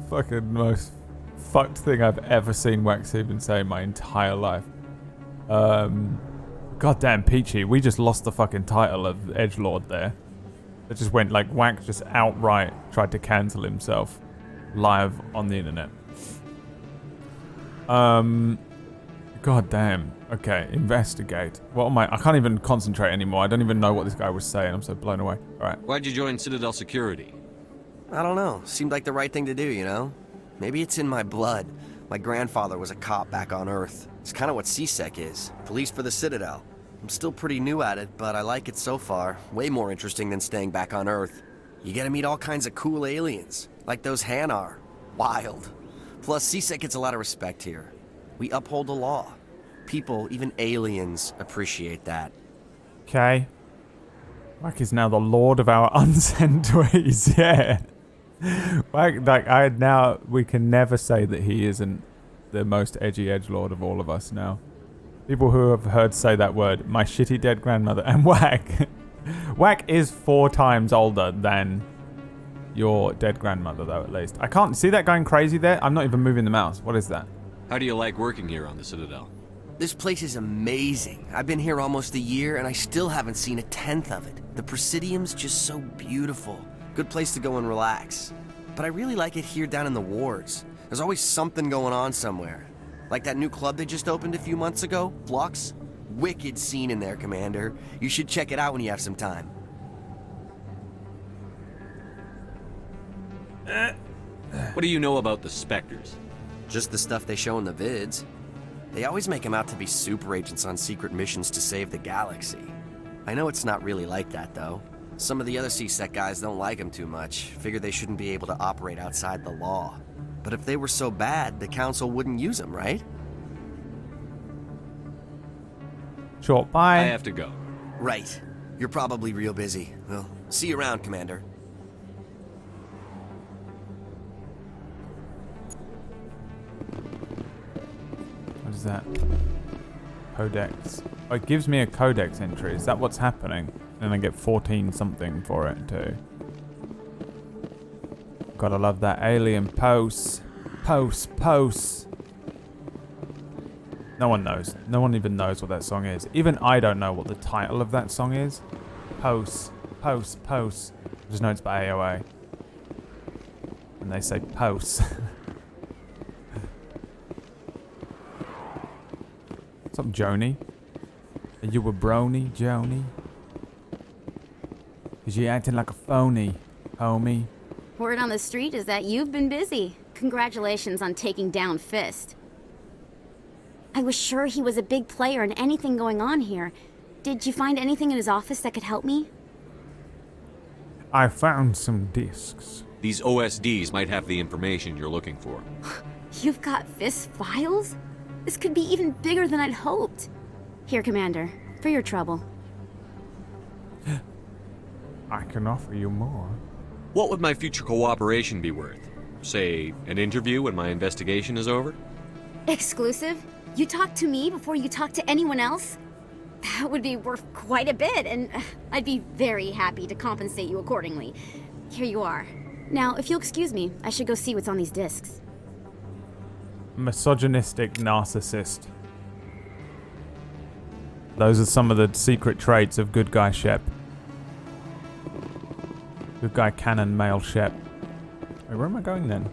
S1: fucking most fucked thing I've ever seen Wax Stephen say in my entire life. Goddamn Peachy, we just lost the fucking title of Edgelord there. It just went like Wax just outright tried to cancel himself live on the internet. God damn. Okay, investigate. What am I can't even concentrate anymore. I don't even know what this guy was saying. I'm so blown away. Alright.
S4: Why'd you join Citadel Security?
S16: I don't know. Seemed like the right thing to do, you know? Maybe it's in my blood. My grandfather was a cop back on Earth. It's kind of what CSEC is. Police for the Citadel. I'm still pretty new at it, but I like it so far. Way more interesting than staying back on Earth. You get to meet all kinds of cool aliens, like those Hanar. Wild. Plus, CSEC gets a lot of respect here. We uphold the law. People, even aliens, appreciate that.
S1: Okay. Wack is now the lord of our unsent ways, yeah. Wack, we can never say that he isn't the most edgy edgelord of all of us now. People who have heard say that word, my shitty dead grandmother, and Wack. Wack is 4 times older than your dead grandmother, though, at least. I can't see that going crazy there. I'm not even moving the mouse. What is that?
S4: How do you like working here on the Citadel?
S16: This place is amazing. I've been here almost a year, and I still haven't seen a 1/10 of it. The Presidium's just so beautiful. Good place to go and relax. But I really like it here down in the wards. There's always something going on somewhere. Like that new club they just opened a few months ago, Flux. Wicked scene in there, Commander. You should check it out when you have some time.
S4: What do you know about the Spectres?
S16: Just the stuff they show in the vids. They always make them out to be super agents on secret missions to save the galaxy. I know it's not really like that, though. Some of the other CSEC guys don't like them too much, figure they shouldn't be able to operate outside the law. But if they were so bad, the Council wouldn't use them, right?
S1: Sure, bye.
S4: I have to go.
S16: Right. You're probably real busy. Well, see you around, Commander.
S1: What is that? Codex. Oh, it gives me a codex entry. Is that what's happening? And I get 14 something for it too. Gotta love that alien pose. Pose. No one knows. No one even knows what that song is. Even I don't know what the title of that song is. Pose. I just know it's by AOA. And they say pose. What's up, Joni? Are you a brony, Joni? Cause you acting like a phony, homie.
S17: Word on the street is that you've been busy. Congratulations on taking down Fist. I was sure he was a big player in anything going on here. Did you find anything in his office that could help me?
S1: I found some discs.
S4: These OSDs might have the information you're looking for.
S17: You've got Fist files? This could be even bigger than I'd hoped. Here, Commander, for your trouble.
S1: I can offer you more.
S4: What would my future cooperation be worth? Say, an interview when my investigation is over?
S17: Exclusive? You talk to me before you talk to anyone else? That would be worth quite a bit, and I'd be very happy to compensate you accordingly. Here you are. Now, if you'll excuse me, I should go see what's on these discs.
S1: Misogynistic narcissist. Those are some of the secret traits of good guy Shep. Good guy canon male Shep. Wait, where am I going then?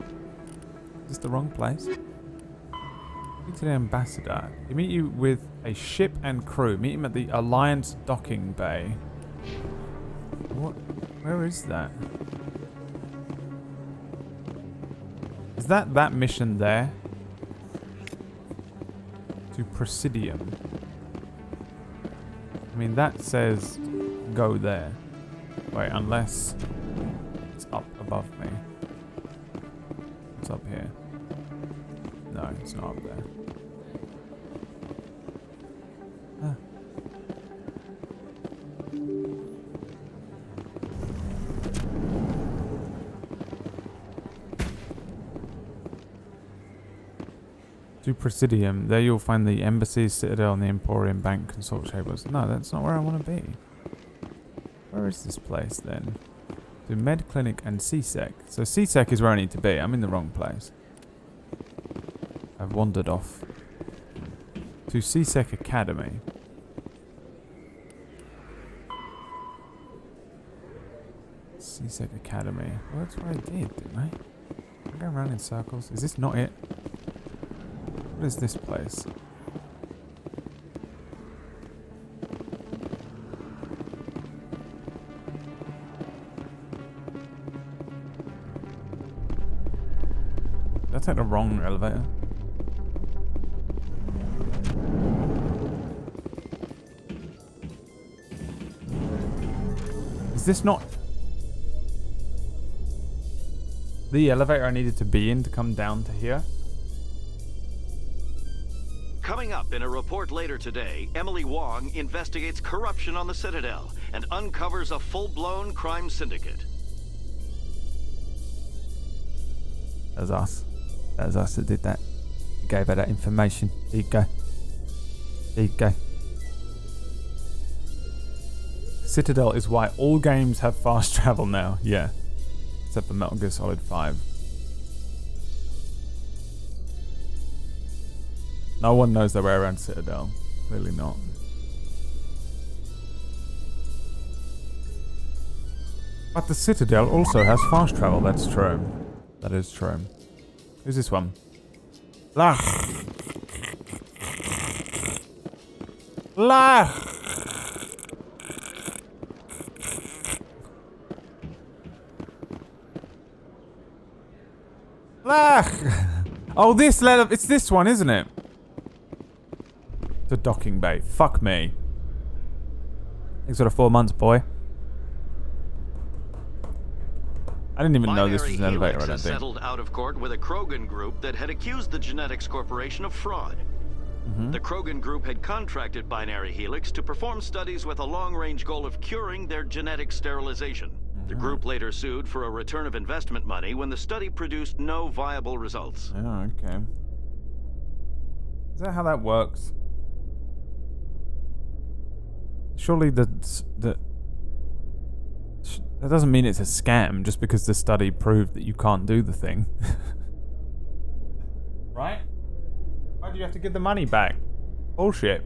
S1: Is this the wrong place? Meet the ambassador. You meet you with a ship and crew. Meet him at the Alliance docking bay. What? Where is that? Is that mission there? Presidium. I mean, that says go there. Wait, unless it's up above me. It's up here. No, it's not up there. Ah. To Presidium. There you'll find the Embassy, Citadel, and the Emporium Bank. Consult Chambers. No, that's not where I want to be. Where is this place then? To Med Clinic and CSEC. So CSEC is where I need to be. I'm in the wrong place. I've wandered off. To CSEC Academy. CSEC Academy. Well, that's what I did, didn't I? I'm going around in circles. Is this not it? What is this place? Did I take the wrong elevator? Is this not the elevator I needed to be in to come down to here?
S12: Coming up in a report later today, Emily Wong investigates corruption on the Citadel and uncovers a full-blown crime syndicate.
S1: That was us. That was us that did that. We gave her that information. There you go. There you go. Citadel is why all games have fast travel now. Yeah. Except for Metal Gear Solid 5. No one knows their way around Citadel. Clearly not. But the Citadel also has fast travel. That's true. That is true. Who's this one? Lach. Lach. Lach. Oh, this letter. It's this one, isn't it? The docking bay. Fuck me. Thanks for the 4 months, boy. I didn't even know this was an elevator, I don't think.
S12: Settled out of court with a Krogan group that had accused the Genetics Corporation of fraud. The Krogan group had contracted Binary Helix to perform studies with a long-range goal of curing their genetic sterilization. The group later sued for a return of investment money when the study produced no viable results.
S1: Oh, okay. Is that how that works? Surely that doesn't mean it's a scam just because the study proved that you can't do the thing. Right? Why do you have to give the money back? Bullshit.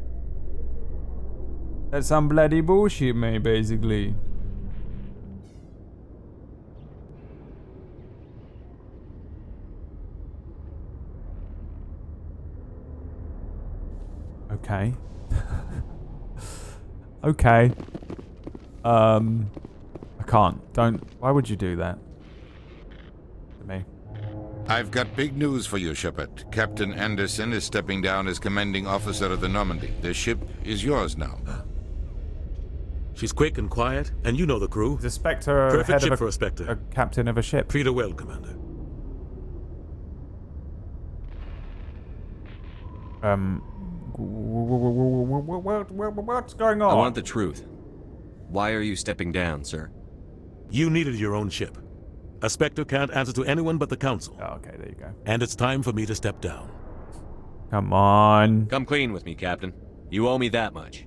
S1: That's some bloody bullshit, mate, basically. Okay. Okay. I can't. Don't. Why would you do that to me?
S7: I've got big news for you, Shepard. Captain Anderson is stepping down as commanding officer of the Normandy. The ship is yours now.
S11: She's quick and quiet, and you know the crew.
S1: The Spectre.
S11: Perfect ship for a Spectre.
S1: A captain of a ship.
S11: Treat her well, Commander.
S1: What's going on?
S4: I want the truth. Why are you stepping down, sir?
S11: You needed your own ship. A Spectre can't answer to anyone but the Council.
S1: Oh, okay, there you go.
S11: And it's time for me to step down.
S1: Come on.
S4: Come clean with me, Captain. You owe me that much.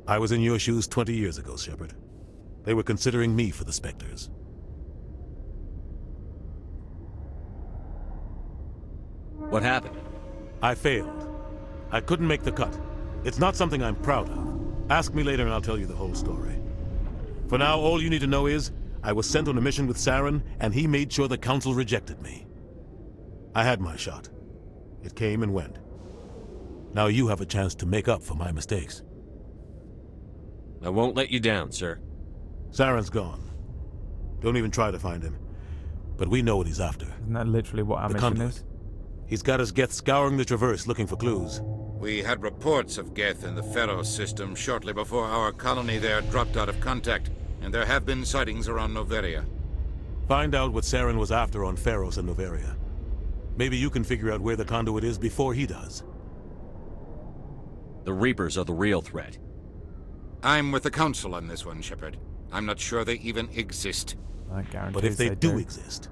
S11: I was in your shoes 20 years ago, Shepard. They were considering me for the Spectres.
S4: What happened?
S11: I failed. I couldn't make the cut. It's not something I'm proud of. Ask me later and I'll tell you the whole story. For now, all you need to know is, I was sent on a mission with Saren, and he made sure the Council rejected me. I had my shot. It came and went. Now you have a chance to make up for my mistakes.
S4: I won't let you down, sir.
S11: Saren's gone. Don't even try to find him. But we know what he's after.
S1: Isn't that literally what our mission is?
S11: He's got his Geth scouring the Traverse looking for clues.
S7: We had reports of Geth in the Pharos system shortly before our colony there dropped out of contact, and there have been sightings around Noveria.
S11: Find out what Saren was after on Pharos and Noveria. Maybe you can figure out where the conduit is before he does.
S4: The Reapers are the real threat.
S7: I'm with the Council on this one, Shepard. I'm not sure they even exist.
S11: But if they do exist,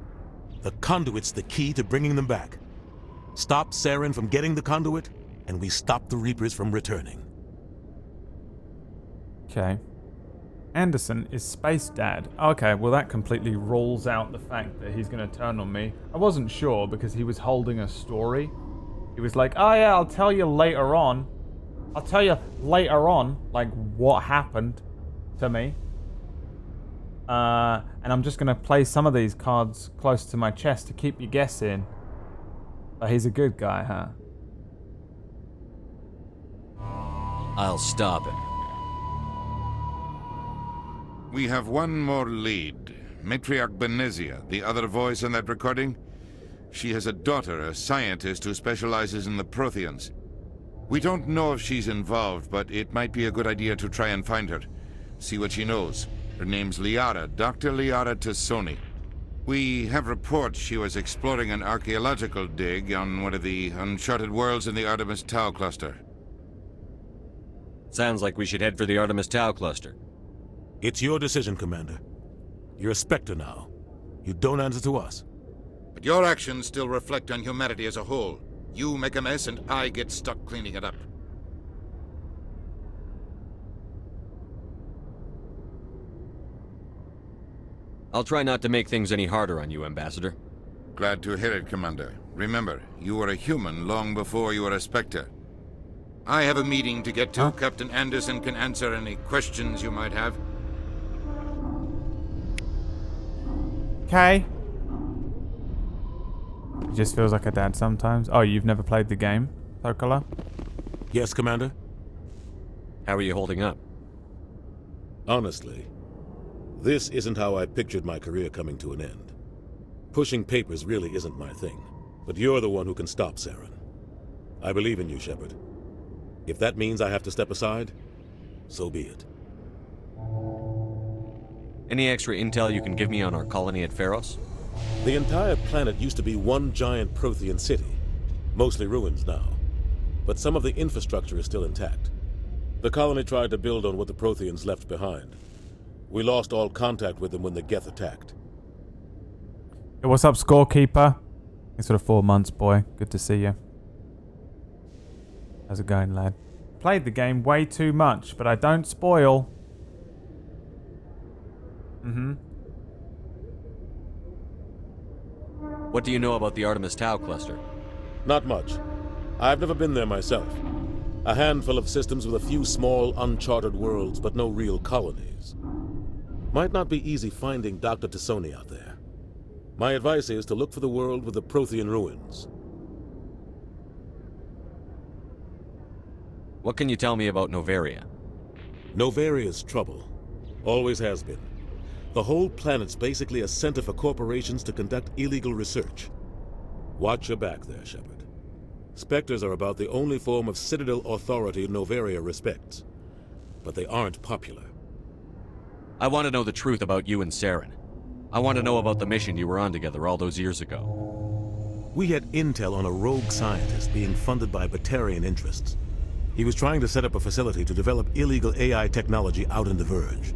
S11: the conduit's the key to bringing them back. Stop Saren from getting the conduit, and we stop the Reapers from returning.
S1: Okay. Anderson is Space Dad. Okay, well that completely rules out the fact that he's going to turn on me. I wasn't sure because he was holding a story. He was like, oh yeah, I'll tell you later on. I'll tell you later on, like, what happened to me. And I'm just going to play some of these cards close to my chest to keep you guessing. But he's a good guy, huh?
S4: I'll stop him.
S7: We have one more lead. Matriarch Benezia, the other voice in that recording. She has a daughter, a scientist who specializes in the Protheans. We don't know if she's involved, but it might be a good idea to try and find her. See what she knows. Her name's Liara, Dr. Liara Tassoni. We have reports she was exploring an archaeological dig on one of the uncharted worlds in the Artemis Tau cluster.
S4: Sounds like we should head for the Artemis Tau cluster.
S11: It's your decision, Commander. You're a Spectre now. You don't answer to us.
S7: But your actions still reflect on humanity as a whole. You make a mess and I get stuck cleaning it up.
S4: I'll try not to make things any harder on you, Ambassador.
S7: Glad to hear it, Commander. Remember, you were a human long before you were a Spectre. I have a meeting to get to. Captain Anderson can answer any questions you might have.
S1: Okay. He just feels like a dad sometimes. Oh, you've never played the game, Sokola?
S11: Yes, Commander?
S4: How are you holding up?
S11: Honestly, this isn't how I pictured my career coming to an end. Pushing papers really isn't my thing, but you're the one who can stop Saren. I believe in you, Shepard. If that means I have to step aside, so be it.
S4: Any extra intel you can give me on our colony at Pharos?
S11: The entire planet used to be one giant Prothean city, mostly ruins now. But some of the infrastructure is still intact. The colony tried to build on what the Protheans left behind. We lost all contact with them when the Geth attacked.
S1: Hey, what's up, scorekeeper? Thanks for the 4 months, boy. Good to see you. How's it going, lad? Played the game way too much, but I don't spoil.
S4: What do you know about the Artemis Tau cluster?
S11: Not much. I've never been there myself. A handful of systems with a few small, uncharted worlds, but no real colonies. Might not be easy finding Dr. Tassoni out there. My advice is to look for the world with the Prothean ruins.
S4: What can you tell me about Noveria?
S11: Noveria's trouble. Always has been. The whole planet's basically a center for corporations to conduct illegal research. Watch your back there, Shepard. Spectres are about the only form of Citadel authority Noveria respects. But they aren't popular.
S4: I want to know the truth about you and Saren. I want to know about the mission you were on together all those years ago.
S11: We had intel on a rogue scientist being funded by Batarian interests. He was trying to set up a facility to develop illegal AI technology out in the Verge.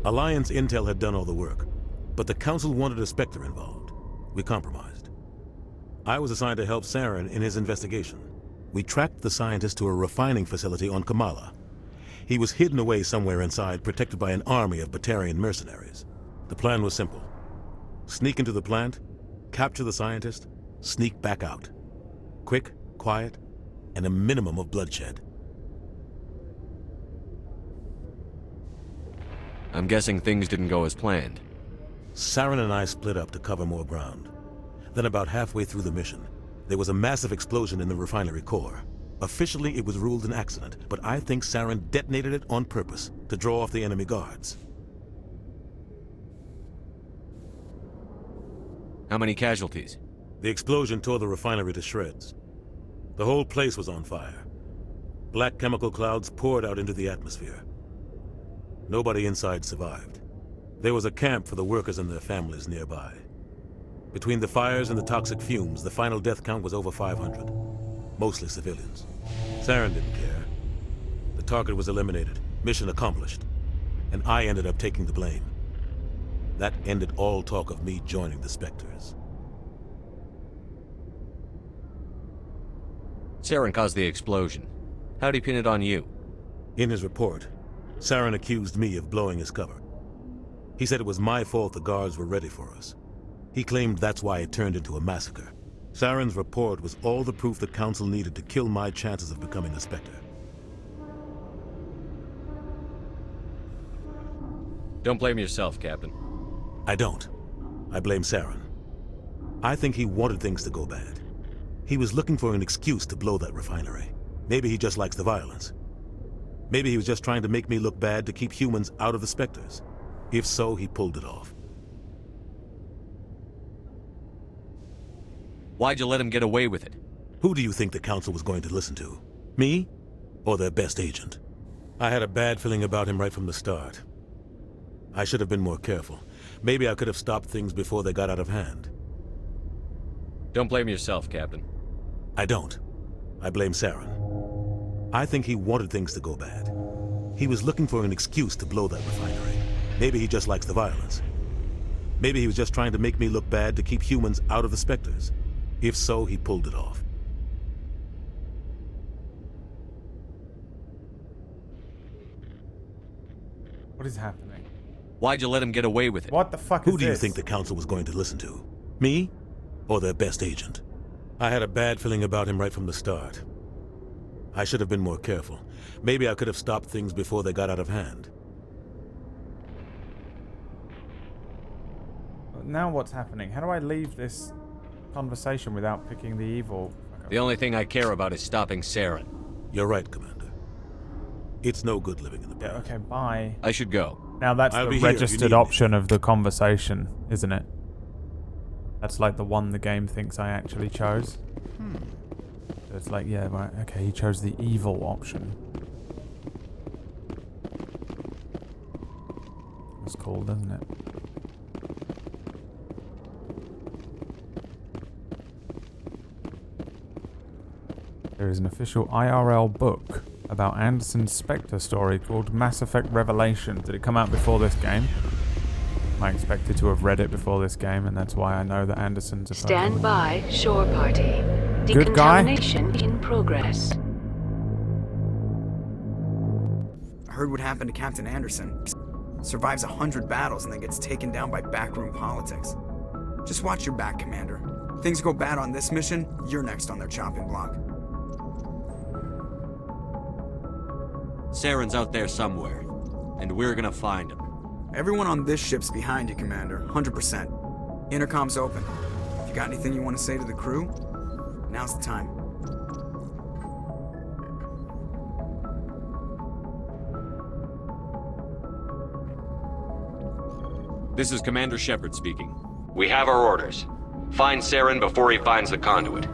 S11: Alliance intel had done all the work, but the Council wanted a Spectre involved. We compromised. I was assigned to help Saren in his investigation. We tracked the scientist to a refining facility on Kamala. He was hidden away somewhere inside, protected by an army of Batarian mercenaries. The plan was simple. Sneak into the plant, capture the scientist, sneak back out. Quick, quiet, and a minimum of bloodshed.
S4: I'm guessing things didn't go as planned.
S11: Saren and I split up to cover more ground. Then about halfway through the mission, there was a massive explosion in the refinery core. Officially, it was ruled an accident, but I think Saren detonated it on purpose to draw off the enemy guards.
S4: How many casualties?
S11: The explosion tore the refinery to shreds. The whole place was on fire. Black chemical clouds poured out into the atmosphere. Nobody inside survived. There was a camp for the workers and their families nearby. Between the fires and the toxic fumes, the final death count was over 500. Mostly civilians. Saren didn't care. The target was eliminated, mission accomplished, and I ended up taking the blame. That ended all talk of me joining the Spectres.
S4: Saren caused the explosion. How'd he pin it on you?
S11: In his report, Saren accused me of blowing his cover. He said it was my fault the guards were ready for us. He claimed that's why it turned into a massacre. Saren's report was all the proof the Council needed to kill my chances of becoming a Spectre.
S4: Don't blame yourself, Captain.
S11: I don't. I blame Saren. I think he wanted things to go bad. He was looking for an excuse to blow that refinery. Maybe he just likes the violence. Maybe he was just trying to make me look bad to keep humans out of the Spectres. If so, he pulled it off.
S4: Why'd you let him get away with it?
S11: Who do you think the Council was going to listen to? Me? Or their best agent? I had a bad feeling about him right from the start. I should have been more careful. Maybe I could have stopped things before they got out of hand.
S4: Don't blame yourself, Captain.
S11: I don't. I blame Saren. I think he wanted things to go bad. He was looking for an excuse to blow that refinery. Maybe he just likes the violence. Maybe he was just trying to make me look bad to keep humans out of the Spectres. If so, he pulled it off.
S1: What is happening?
S4: Why'd you let him get away with it?
S1: What the fuck is this?
S11: Who do you think the Council was going to listen to? Me? Or their best agent? I had a bad feeling about him right from the start. I should have been more careful. Maybe I could have stopped things before they got out of hand.
S1: Now what's happening? How do I leave this conversation without picking the evil?
S4: The only thing I care about is stopping Saren.
S11: You're right, Commander. It's no good living in the past.
S1: Yeah, okay, bye.
S4: I should go.
S1: Now that's the registered option of the conversation, isn't it? That's like the one the game thinks I actually chose. So it's like, yeah, right, okay, he chose the evil option. That's cool, doesn't it? There is an official IRL book about Anderson's Spectre story called Mass Effect Revelation. Did it come out before this game? I expected to have read it before this game, and that's why I know that Anderson's a
S6: Stand by, shore party.
S1: Good guy?
S6: Decontamination in progress.
S18: I heard what happened to Captain Anderson. Survives 100 battles and then gets taken down by backroom politics. Just watch your back, Commander. Things go bad on this mission, you're next on their chopping block.
S4: Saren's out there somewhere, and we're gonna find him.
S18: Everyone on this ship's behind you, Commander, 100%. Intercom's open. If you got anything you want to say to the crew, now's the time.
S4: This is Commander Shepard speaking. We have our orders. Find Saren before he finds the conduit.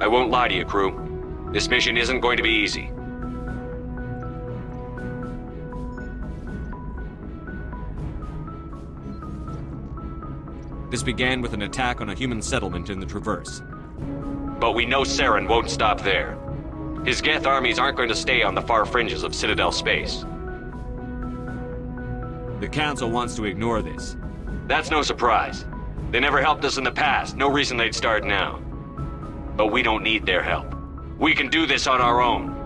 S4: I won't lie to you, crew. This mission isn't going to be easy. This began with an attack on a human settlement in the Traverse. But we know Saren won't stop there. His Geth armies aren't going to stay on the far fringes of Citadel space. The Council wants to ignore this. That's no surprise. They never helped us in the past, no reason they'd start now. But we don't need their help. We can do this on our own.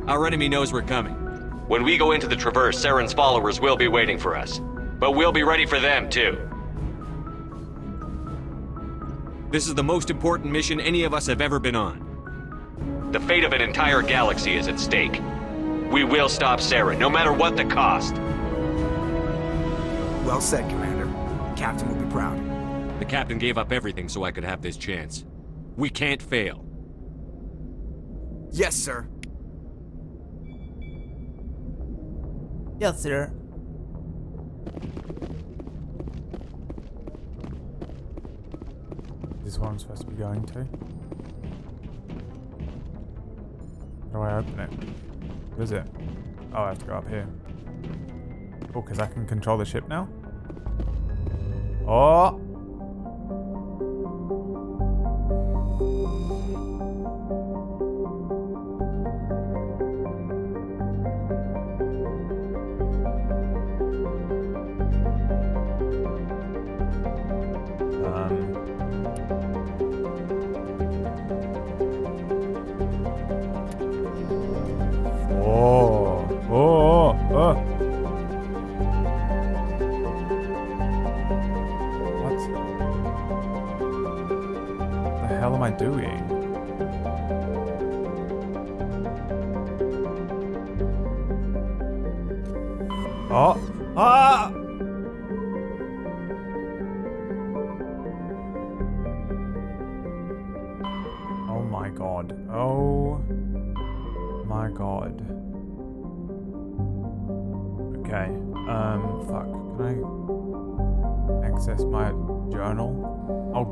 S4: Our enemy knows we're coming. When we go into the Traverse, Saren's followers will be waiting for us. But we'll be ready for them, too. This is the most important mission any of us have ever been on. The fate of an entire galaxy is at stake. We will stop Saren, no matter what the cost.
S18: Well said, Commander. Captain will be proud.
S4: The Captain gave up everything so I could have this chance. We can't fail.
S18: Yes, sir.
S19: Yes, sir.
S1: This what I'm supposed to be going to. How do I open it? What is it? Oh, I have to go up here. Cool, because I can control the ship now. Oh!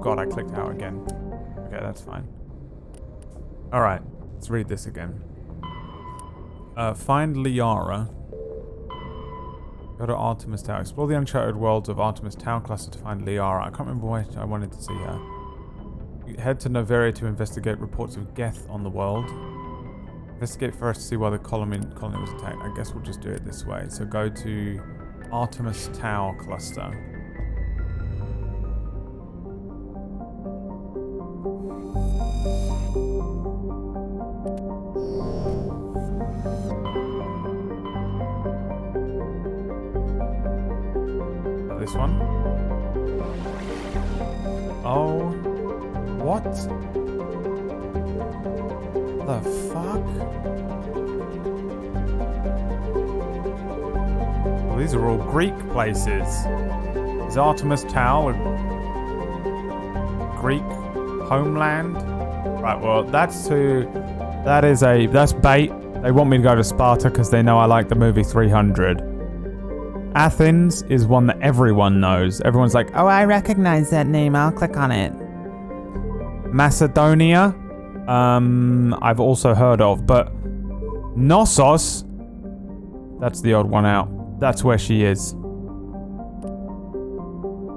S1: God, I clicked out again. Okay, that's fine. Alright, let's read this again. Find Liara. Go to Artemis Tower. Explore the uncharted worlds of Artemis Tower Cluster to find Liara. I can't remember why I wanted to see her. Head to Noveria to investigate reports of Geth on the world. Investigate first to see why the colony was attacked. I guess we'll just do it this way. So go to Artemis Tower Cluster. This one. Oh. What? The fuck? Well, these are all Greek places. Is Artemis Tower a Greek homeland? Right, well, that's bait. They want me to go to Sparta because they know I like the movie 300. Athens is one that everyone knows. Everyone's like, oh, I recognize that name. I'll click on it. Macedonia, I've also heard of, but Knossos, that's the odd one out. That's where she is.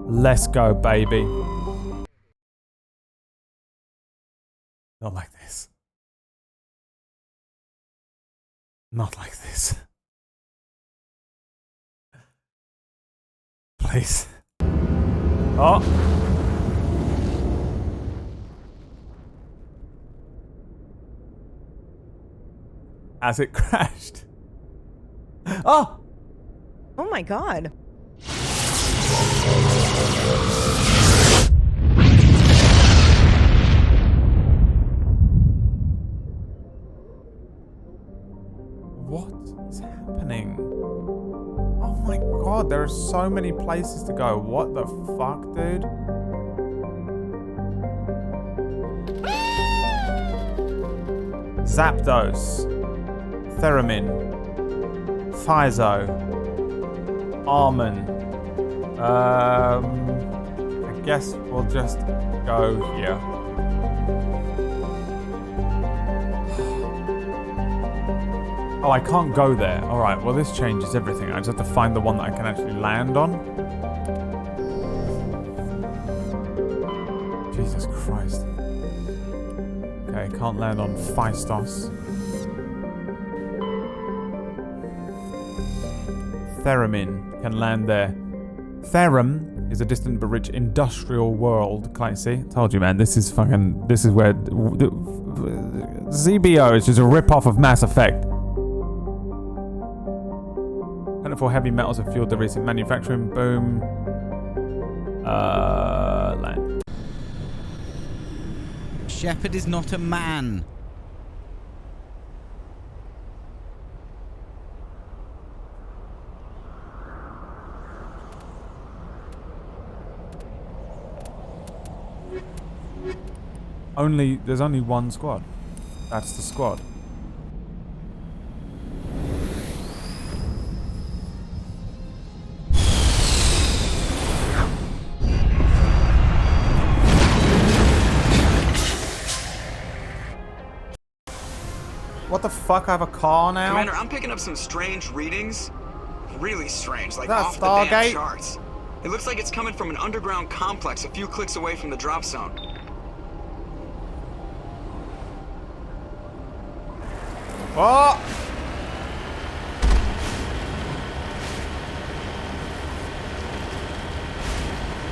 S1: Let's go, baby. Not like this. Not like this. Please. Oh. As it crashed. Oh!
S20: Oh my god.
S1: What is happening? Oh my god, there are so many places to go. What the fuck, dude? Zapdos. Theremin. Phyzo. Armen. I guess we'll just go here. Oh, I can't go there. Alright, well this changes everything. I just have to find the one that I can actually land on. Jesus Christ. Okay, can't land on Phaistos. Theremin can land there. Therum is a distant but rich industrial world. Can I see? Told you, man. This is where ZBO is just a rip-off of Mass Effect. Plentiful heavy metals have fueled the recent manufacturing boom. Land.
S21: Shepard is not a man.
S1: There's only one squad. That's the squad. fuck? I have a car now?
S18: Commander, I'm picking up some strange readings. Really strange, like
S1: That's
S18: off the band
S1: Stargate?
S18: charts. It looks like it's coming from an underground complex a few clicks away from the drop zone.
S1: What?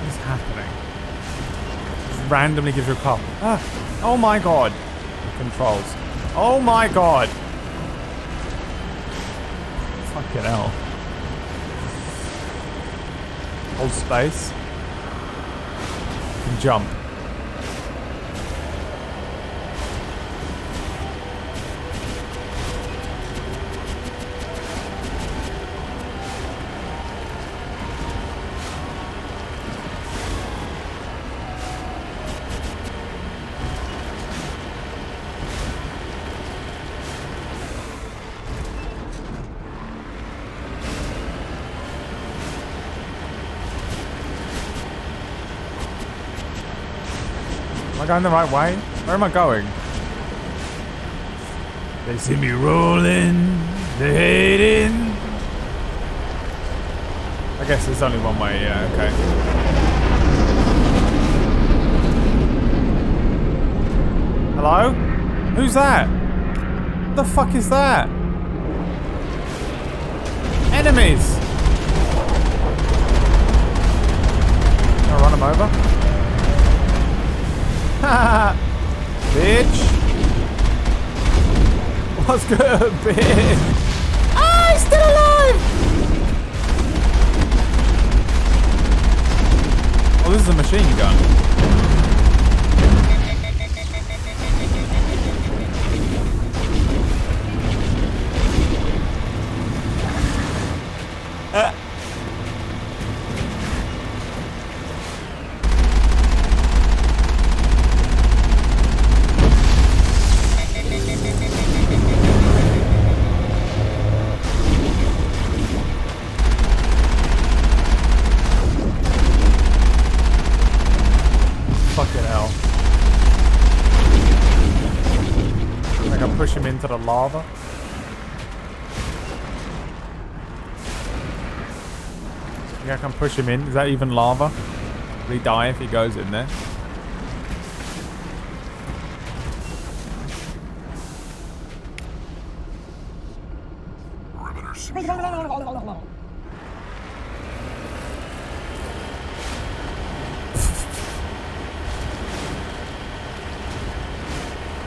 S1: What's happening? Just randomly gives you a call. Ah. Oh my god. Controls. Oh my god. Fucking hell. Hold space. And jump. Am I going the right way? Where am I going? They see me rolling, they hating. I guess there's only one way, yeah, okay. Hello? Who's that? What the fuck is that? Enemies! Can I run them over? Haha! Bitch! What's good, bitch? Ah, he's still alive! Oh, this is a machine gun. Fucking hell. I can push him into the lava. Yeah, I can push him in. Is that even lava? Will he die if he goes in there?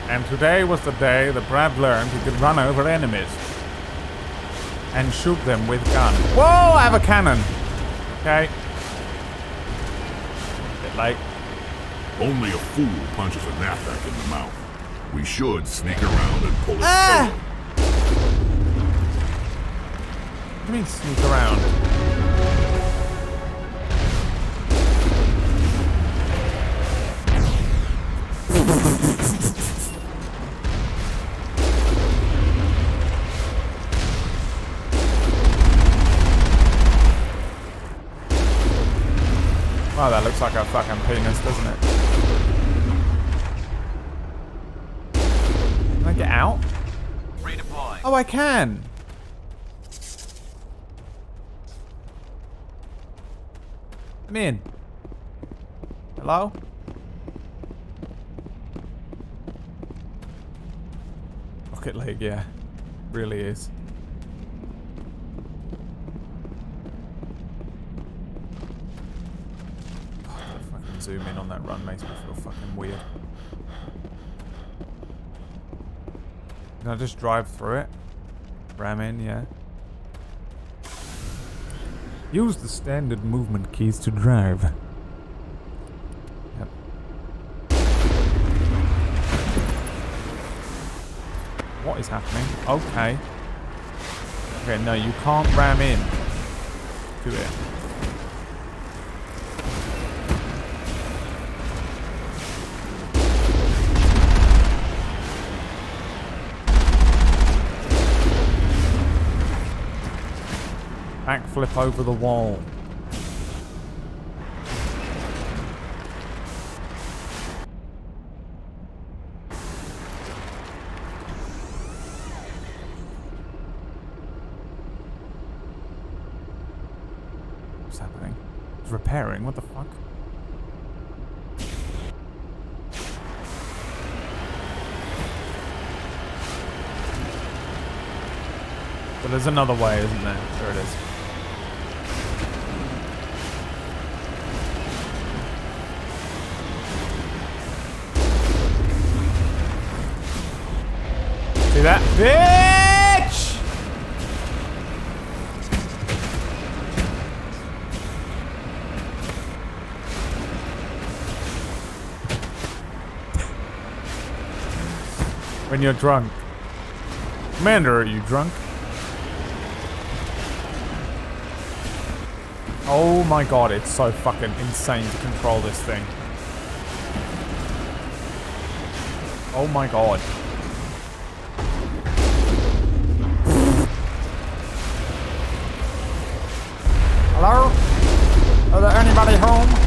S1: And today was the day that Brad learned he could run over enemies and shoot them with gun. Whoa, I have a cannon. Okay. Bit late.
S2: Only a fool punches a knapsack in the mouth. We should sneak around and pull his
S1: Ah!
S2: tail.
S1: What do you mean sneak around? Oh, that looks like a fucking penis, doesn't it? Can I get out?
S12: Redeploy.
S1: Oh, I can. I'm in. Hello? Rocket League, yeah. Really is. Zoom in on that run makes me feel fucking weird. Can I just drive through it? Ram in, yeah. Use the standard movement keys to drive. Yep. What is happening? Okay. Okay, no, you can't ram in to it. Backflip over the wall. What's happening? It's repairing. What the fuck? But there's another way, isn't there? There it is. See that? Bitch! When you're drunk. Commander, are you drunk? Oh my god, it's so fucking insane to control this thing. Oh my god. Hello? Is there anybody home?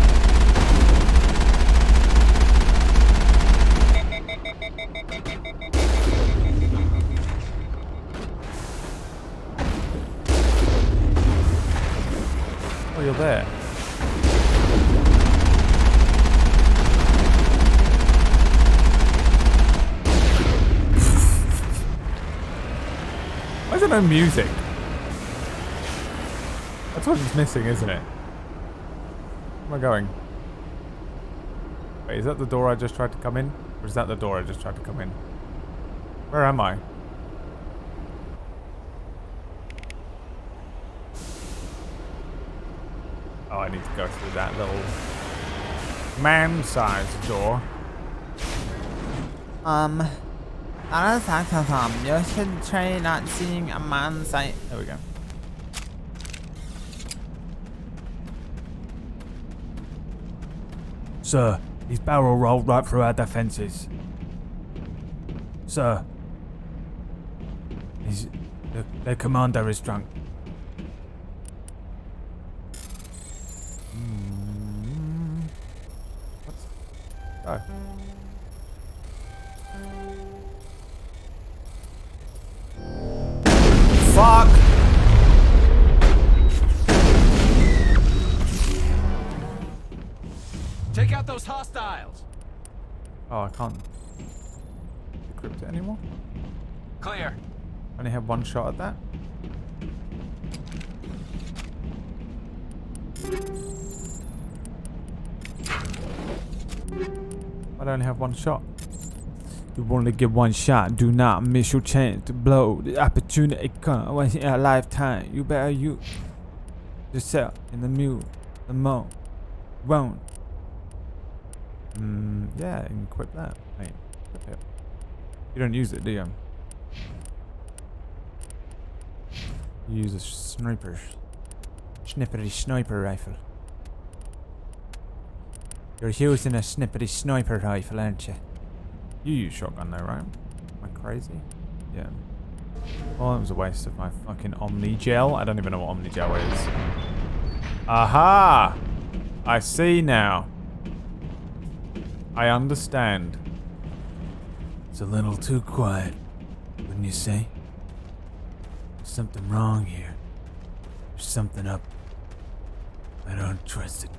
S1: Oh, you're there. Why is there no music? That's what it's missing, isn't it? Where am I going? Wait, is that the door I just tried to come in? Or is that the door I just tried to come in? Where am I? Oh, I need to go through that little man-sized door.
S19: You should try not seeing a man-sized.
S1: There we go. Sir, he's barrel rolled right through our defenses. Sir, the commander is drunk. Let's go. Fuck!
S13: Take out those hostiles.
S1: Oh, I can't decrypt it anymore.
S13: Clear.
S1: Only have one shot at that. I only have one shot. You only get one shot. Do not miss your chance to blow. The opportunity comes once in a lifetime. You better use yourself in the mule, the mo, won't. Yeah, you can equip that. Wait, equip it. You don't use it, do you? You use a snipper's sniper rifle. You're using a snippety sniper rifle, aren't you? You use shotgun though, right? Am I crazy? Yeah. Well, that was a waste of my fucking Omni Gel. I don't even know what Omni Gel is. Aha! I see now. I understand. It's a little too quiet, wouldn't you say? There's something wrong here. There's something up. I don't trust it.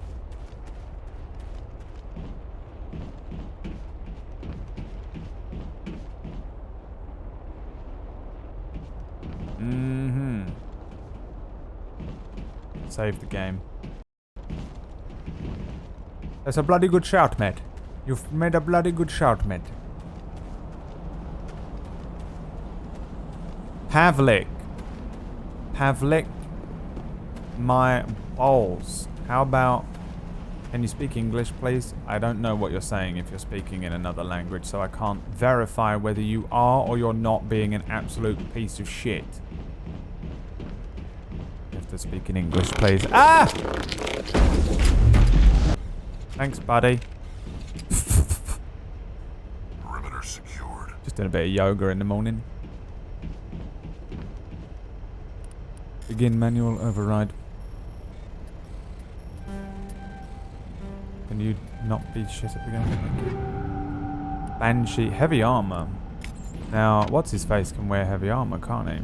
S1: Save the game. That's a bloody good shout, mate. You've made a bloody good shout, mate. Pavlik. Pavlik. My balls. How about... Can you speak English, please? I don't know what you're saying if you're speaking in another language, so I can't verify whether you are or you're not being an absolute piece of shit. You have to speak in English, please. Ah! Thanks, buddy.
S2: Perimeter secured.
S1: Just doing a bit of yoga in the morning. Begin manual override. Can you not be shit at the game? Thank you. Banshee. Heavy armor. Now, what's his face can wear heavy armor, can't he?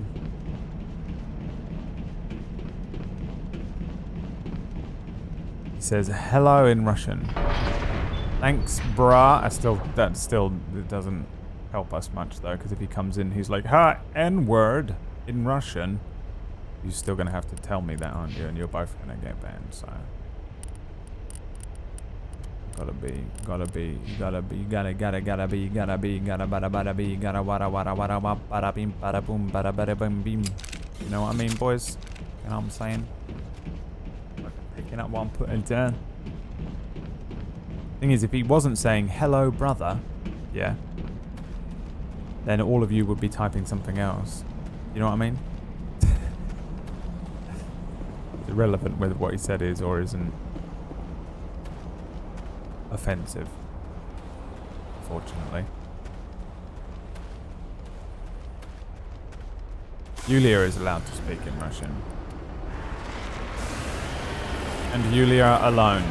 S1: says hello in Russian. Thanks, brah. That still it doesn't help us much though, because if he comes in, he's like, "Ha, N-word" in Russian. You're still gonna have to tell me that, aren't you? And you're both gonna get banned. So gotta be, wada beam, bada boom, bada boom beam. You know what I mean, boys? You know what I'm saying? Picking up what I'm putting down. Thing is, if he wasn't saying hello, brother, yeah, then all of you would be typing something else. You know what I mean? It's irrelevant whether what he said is or isn't offensive, unfortunately. Yulia is allowed to speak in Russian. And Yulia alone.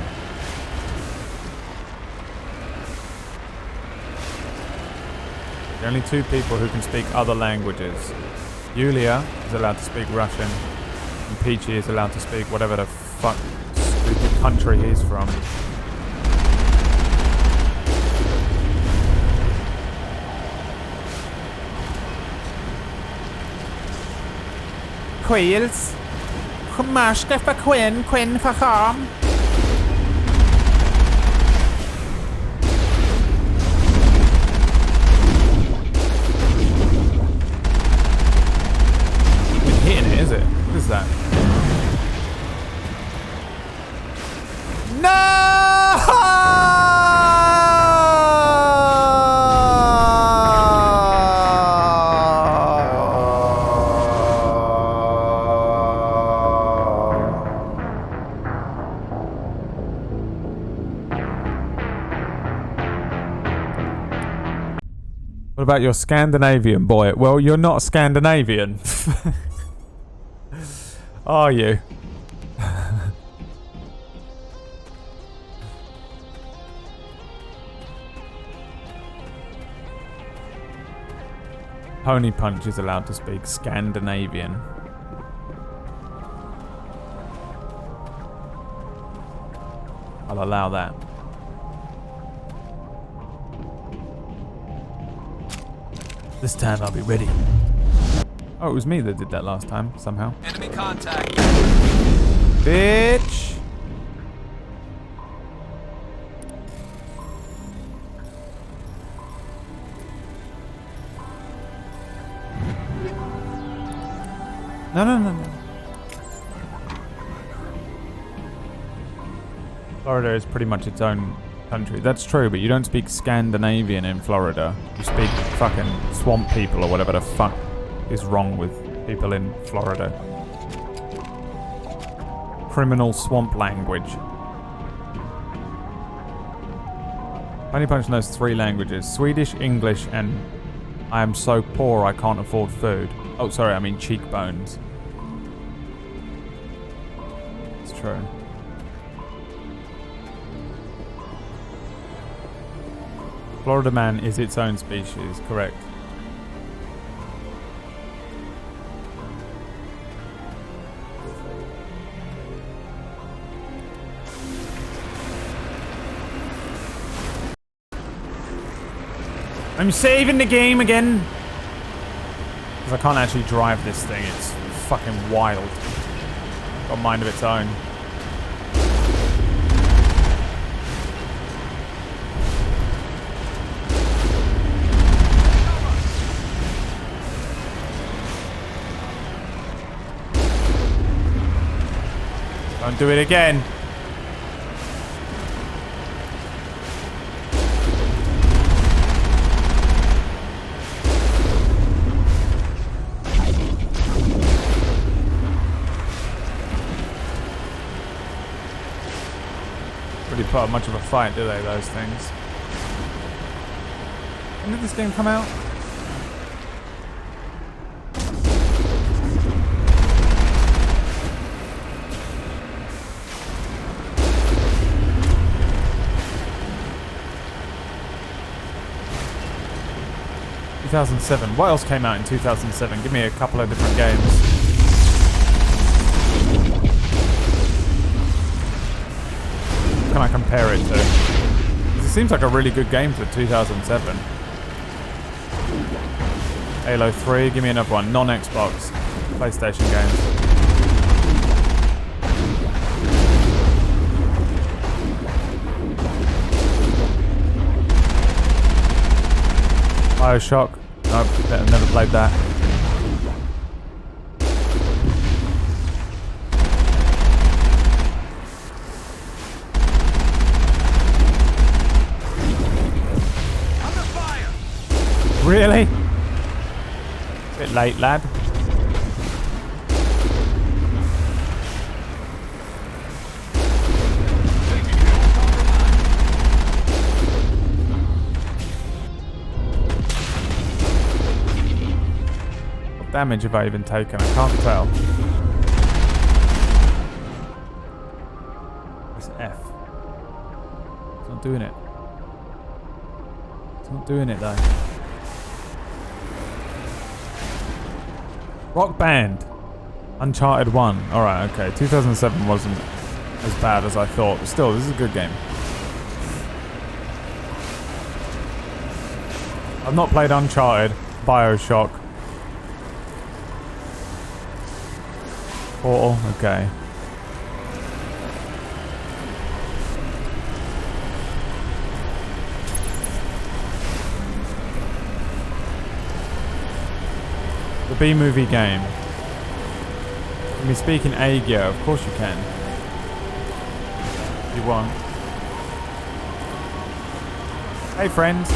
S1: The only two people who can speak other languages. Yulia is allowed to speak Russian, and Peachy is allowed to speak whatever the fuck stupid country he's from.
S19: Quails. Mashka for Quinn for harm.
S1: Hitting it, is it? What is that? What about your Scandinavian boy? Well, you're not Scandinavian. Are you? Pony Punch is allowed to speak Scandinavian. I'll allow that. This time I'll be ready. Oh, it was me that did that last time, somehow.
S3: Enemy contact.
S1: Bitch! No. Florida is pretty much its own country. That's true, but you don't speak Scandinavian in Florida. You speak fucking swamp people or whatever the fuck is wrong with people in Florida. Criminal swamp language. Pony Punch knows 3 languages. Swedish, English, and I am so poor I can't afford food. Oh, sorry, I mean cheekbones. It's true. Florida man is its own species, correct. I'm saving the game again. Because I can't actually drive this thing. It's fucking wild. Got a mind of its own. Don't do it again. Really put up much of a fight, do they, those things? When did this game come out? – 2007. What else came out in 2007? Give me a couple of different games. can I compare it to? 'Cause it seems like a really good game for 2007. Halo 3, give me another one. Non-Xbox. PlayStation games. BioShock. Nope, I've never played that. Really? Bit late, lad. What damage have I even taken? I can't tell. It's F. It's not doing it. It's not doing it though. Rock Band. Uncharted 1. Alright, okay. 2007 wasn't as bad as I thought. But still, this is a good game. I've not played Uncharted, BioShock. Portal, okay. The B-movie game. Can we speak in Aegir? Of course you can. If you want. Hey friends.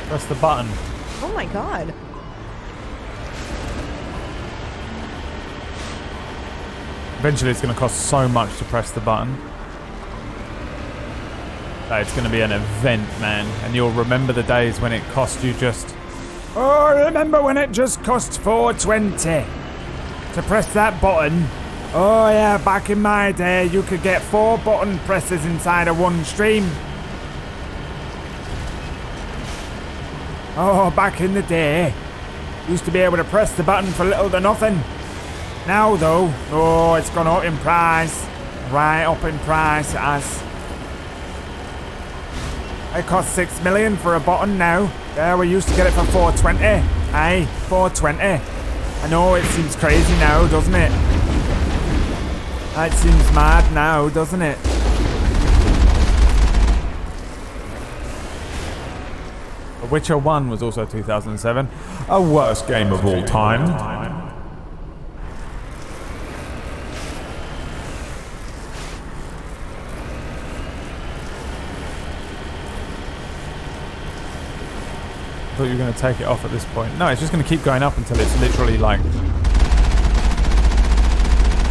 S1: Press the button.
S20: Oh my god.
S1: Eventually it's going to cost so much to press the button. That it's going to be an event, man. And you'll remember the days when it cost you just... Oh, I remember when it just cost $4.20 to press that button. Oh yeah, back in my day you could get 4 button presses inside of one stream. Oh, back in the day. Used to be able to press the button for little to nothing. Now though, oh, it's gone up in price. Right up in price it has. It costs 6 million for a button now. Yeah, we used to get it for 420. Aye, 420. I know it seems crazy now, doesn't it? It seems mad now, doesn't it? The Witcher 1 was also 2007. A worst game of all time. I thought you were going to take it off at this point. No, it's just going to keep going up until it's literally like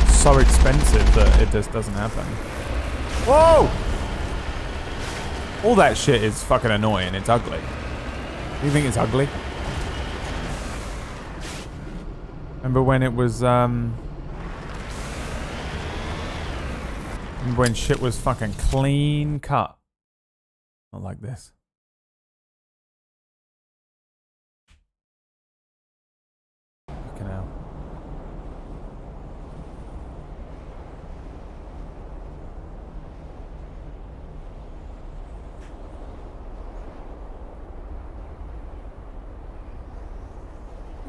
S1: so expensive that it just doesn't happen. Whoa! All that shit is fucking annoying. It's ugly. Do you think it's ugly? Remember when it was when shit was fucking clean cut? Not like this. Fucking hell.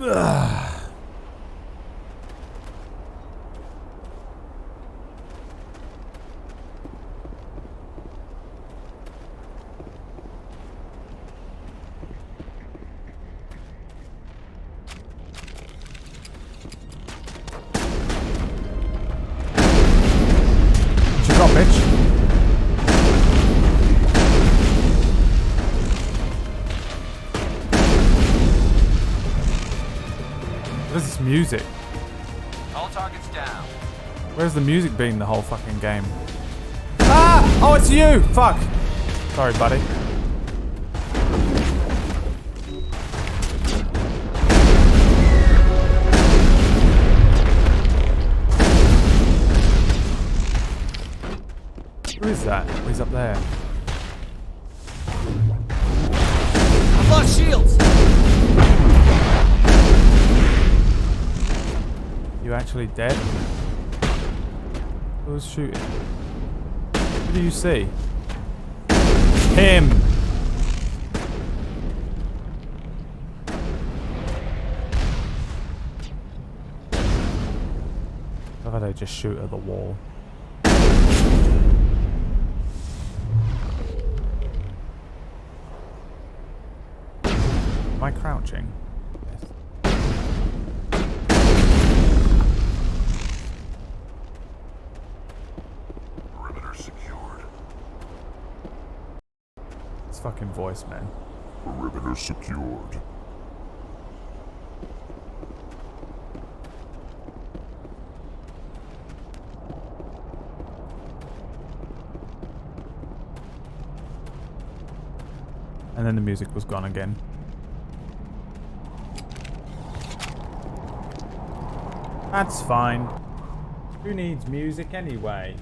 S1: Ugh. Music.
S3: All targets down.
S1: Where's the music been the whole fucking game? Ah! Oh, it's you! Fuck! Sorry, buddy. Who is that? Oh, he's up there.
S16: lost shields!
S1: You actually dead? Who's shooting? Who do you see? Him! How about they just shoot at the wall? Am I crouching? Yes.
S2: Perimeter secured.
S1: It's fucking voice, man.
S2: Perimeter secured.
S1: And then the music was gone again. That's fine. Who needs music anyway?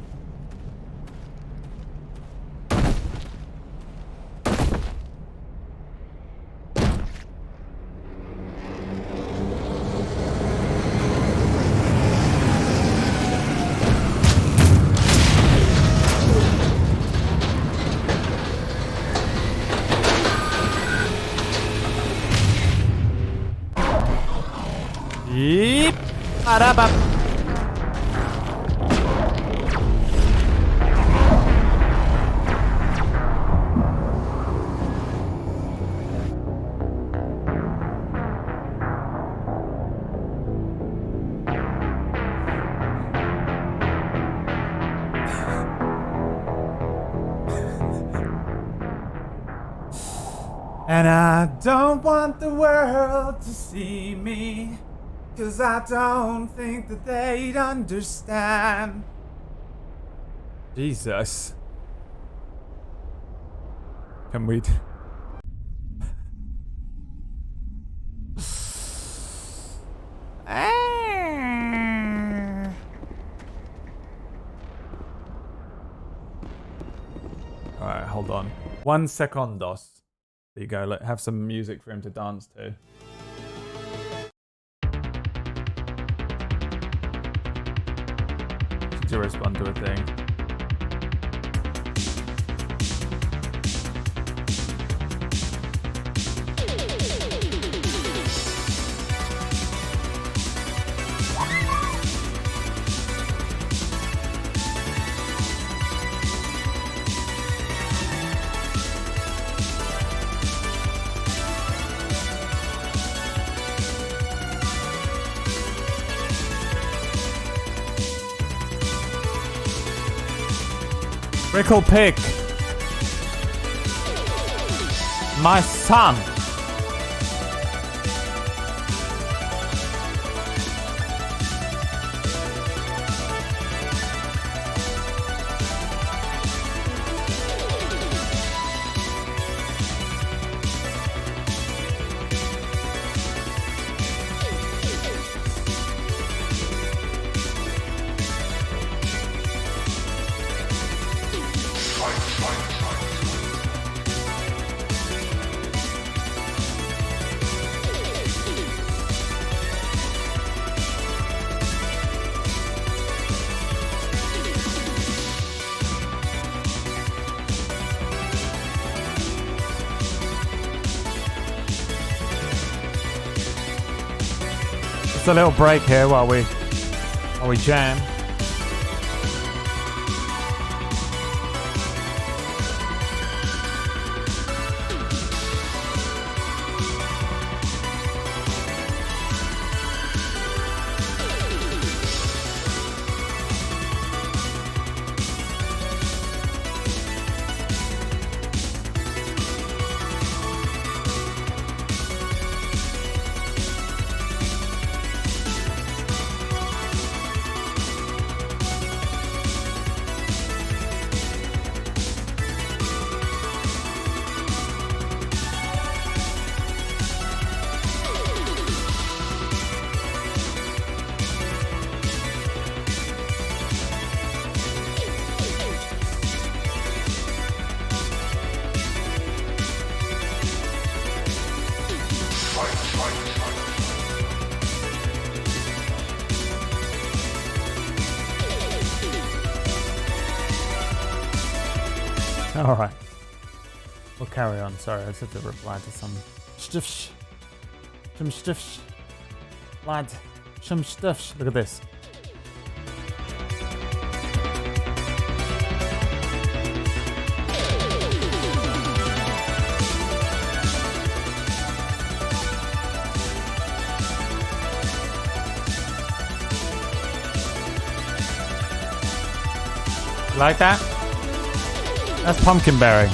S1: Yeep. Arabap. And I don't want the world to see me, 'cause I don't think that they'd understand. Jesus. Can we... Alright, hold on. 1 secondos. There you go, let have some music for him to dance to. To respond to a thing. Rickle Pick. My son. Just a little break here while we jam. Alright. We'll carry on. Sorry, I just have to reply to some stuffs. Some stuffs. Lad. Some stuffs. Look at this. Like that? That's Pumpkinberry.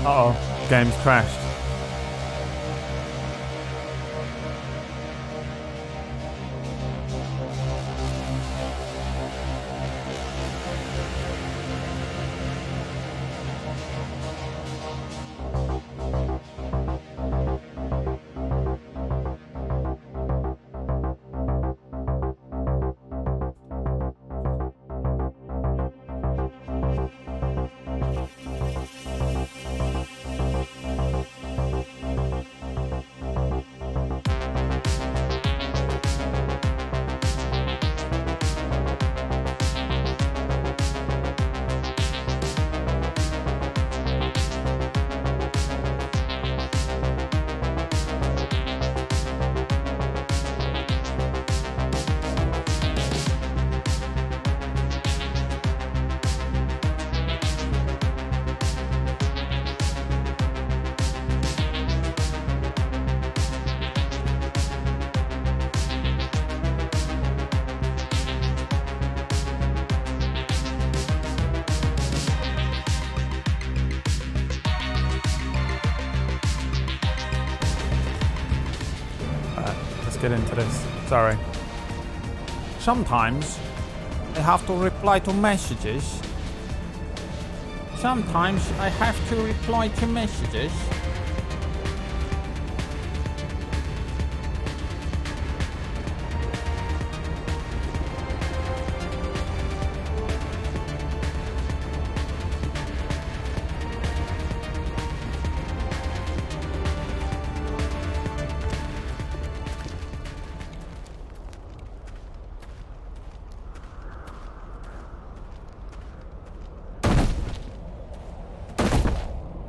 S1: Uh-oh, game's crashed. Get into this. Sorry. Sometimes I have to reply to messages. Sometimes I have to reply to messages.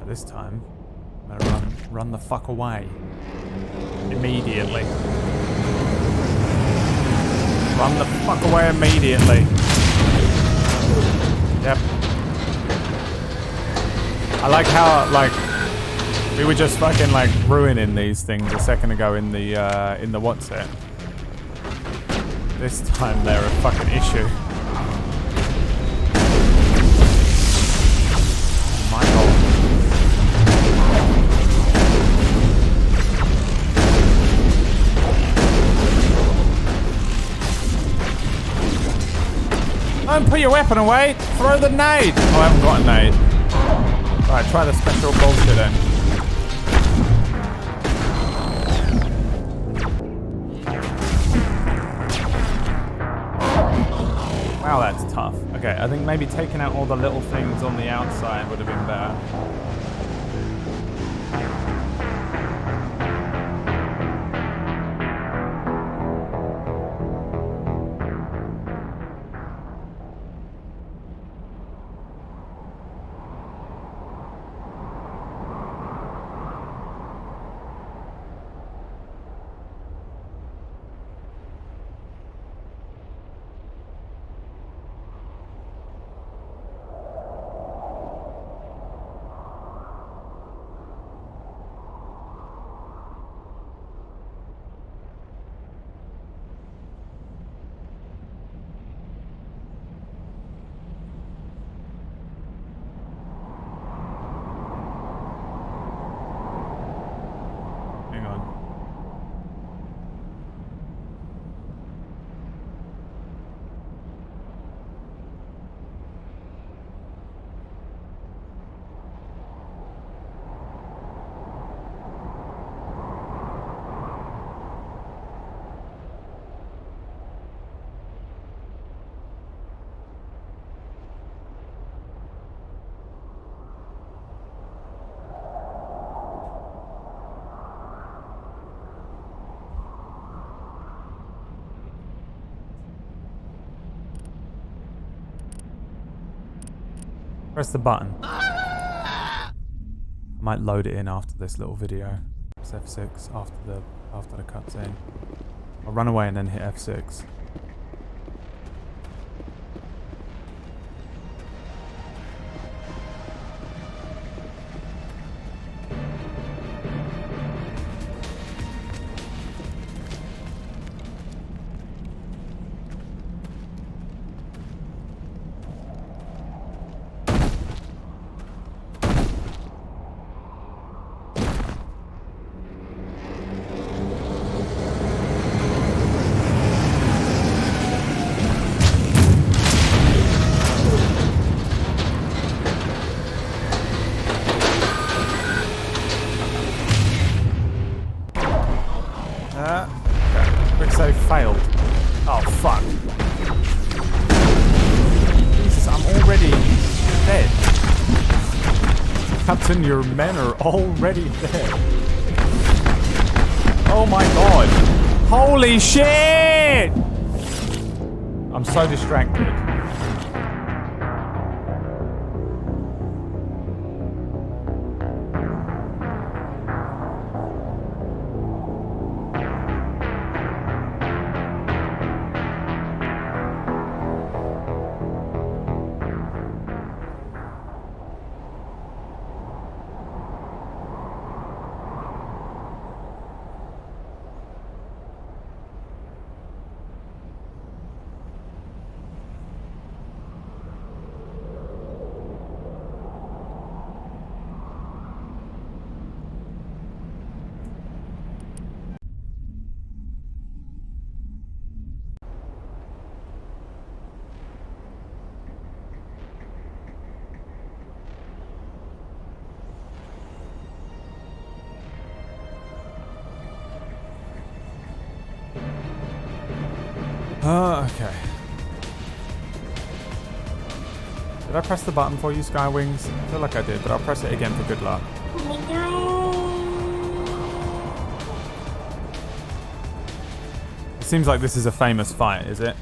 S1: This time, I'm gonna run the fuck away. Immediately. Run the fuck away immediately. Yep. I like how, like, we were just fucking, like, ruining these things a second ago in the what's it. This time they're a fucking issue. My God. Don't put your weapon away! Throw the nade! Oh, I haven't got a nade. Alright, try the special bullshit then. Wow, that's tough. Okay, I think maybe taking out all the little things on the outside would have been better. Press the button. I might load it in after this little video. Press F6 after the cutscene. I'll run away and then hit F6. Quicksave failed. Oh, fuck. Jesus, I'm already dead. Captain, your men are already dead. Oh my god. Holy shit! I'm so distracted. Okay. Did I press the button for you, Skywings? I feel like I did, but I'll press it again for good luck. It seems like this is a famous fight, is it?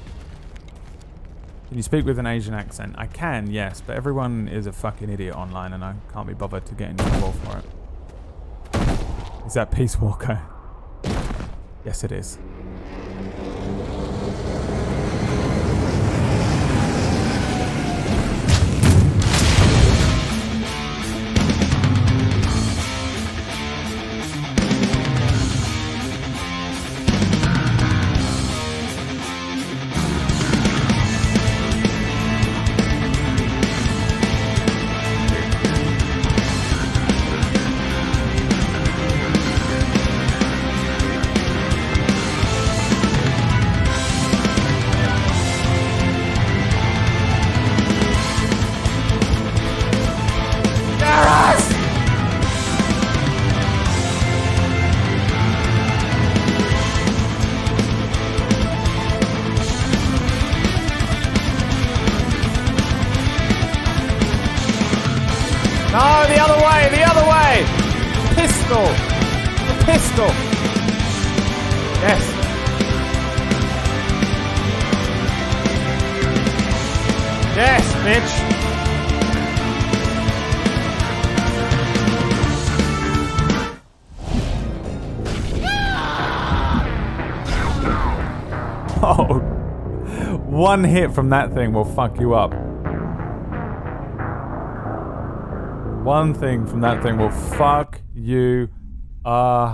S1: Can you speak with an Asian accent? I can, yes, but everyone is a fucking idiot online and I can't be bothered to get into trouble for it. Is that Peace Walker? Yes, it is. No, the other way, the other way! Pistol! The pistol! Yes. Yes, bitch! Oh, one hit from that thing will fuck you up. One thing from that thing will fuck you up.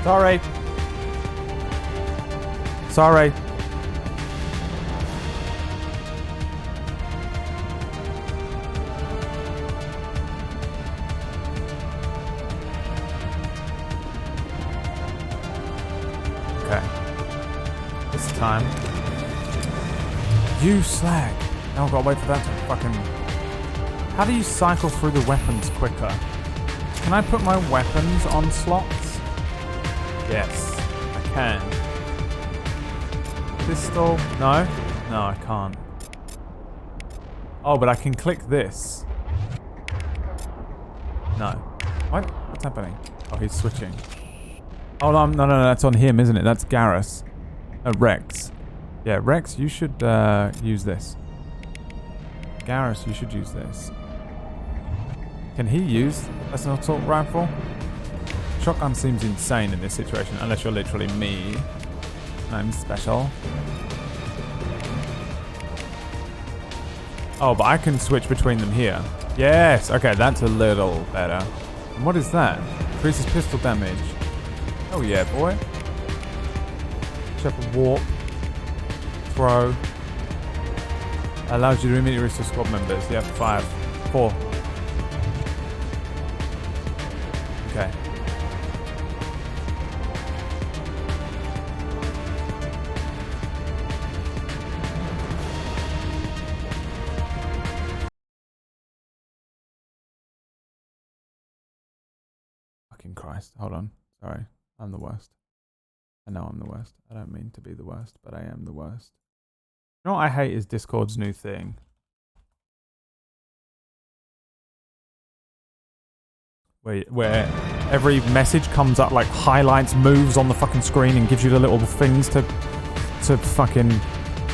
S1: Sorry. Sorry. Okay. This time. You slag. Now I've got to wait for that to fucking... How do you cycle through the weapons quicker? Can I put my weapons on slots? Yes, I can. Pistol? No? No, I can't. Oh, but I can click this. No. What? What's happening? Oh, he's switching. Oh, no, that's on him, isn't it? That's Garrus. Rex. Yeah, Rex, you should use this. Garrus, you should use this. Can he use an assault rifle? Shotgun seems insane in this situation, unless you're literally me. I'm special. Oh, but I can switch between them here. Yes! Okay, that's a little better. And what is that? Increases pistol damage. Oh yeah, boy. Shepherd warp. Throw. Allows you to immediately restore squad members. Yeah, 5. 4. Okay. Fucking Christ. Hold on. Sorry. I'm the worst. I know I'm the worst. I don't mean to be the worst, but I am the worst. You know what I hate is Discord's new thing. Where every message comes up, like highlights, moves on the fucking screen and gives you the little things to fucking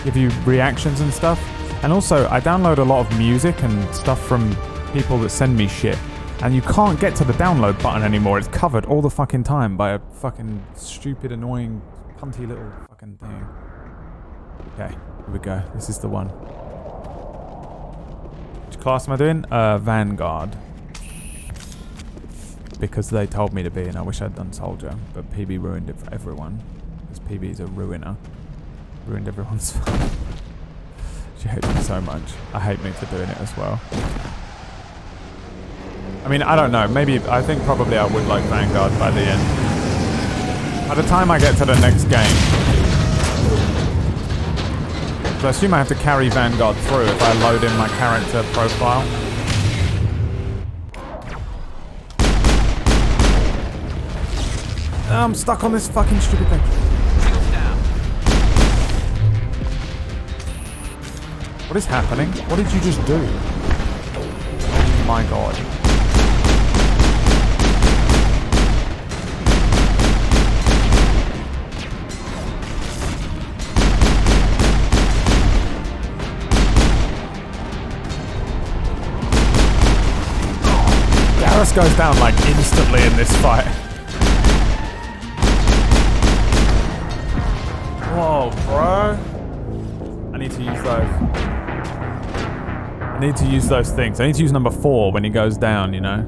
S1: give you reactions and stuff. And also, I download a lot of music and stuff from people that send me shit. And you can't get to the download button anymore. It's covered all the fucking time by a fucking stupid, annoying, punty little fucking thing. Okay, here we go. This is the one. Which class am I doing? Vanguard. Because they told me to be, and I wish I'd done Soldier. But PB ruined it for everyone. Because PB is a ruiner. Ruined everyone's fun. She hates me so much. I hate me for doing it as well. I mean, I don't know. Maybe, I think probably I would like Vanguard by the end. By the time I get to the next game. So I assume I have to carry Vanguard through if I load in my character profile. I'm stuck on this fucking stupid thing. What is happening? What did you just do? Oh my god. Garrus goes down like instantly in this fight. Whoa, bro. I need to use those. I need to use those things. I need to use number 4 when he goes down, you know?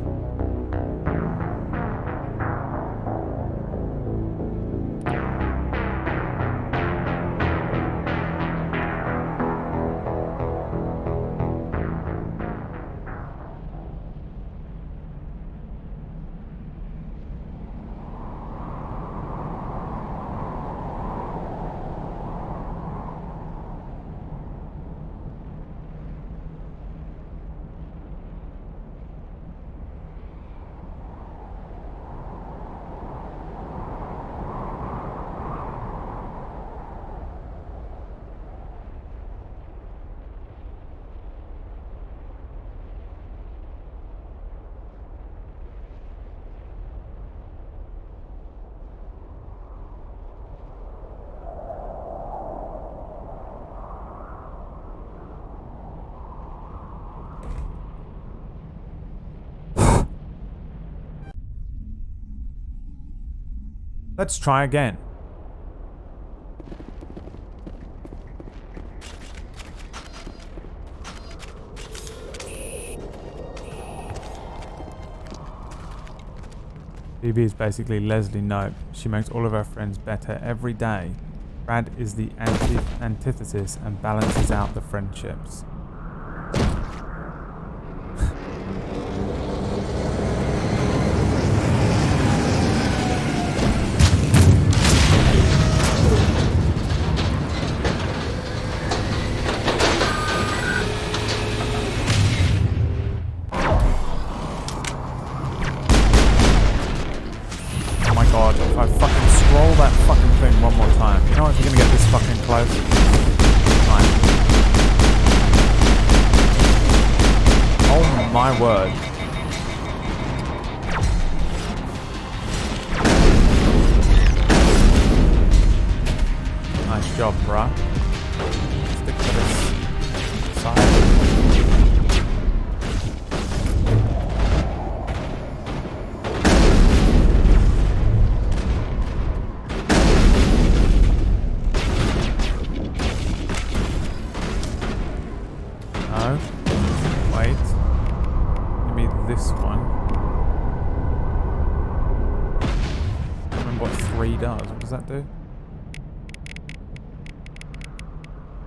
S1: Let's try again. Phoebe is basically Leslie Knope. She makes all of her friends better every day. Brad is the antithesis and balances out the friendships. If I fucking scroll that fucking thing one more time. You know what, if you're gonna get this fucking close? Fine. Oh my word. Nice job, bruh. Stick to this side. What does that do?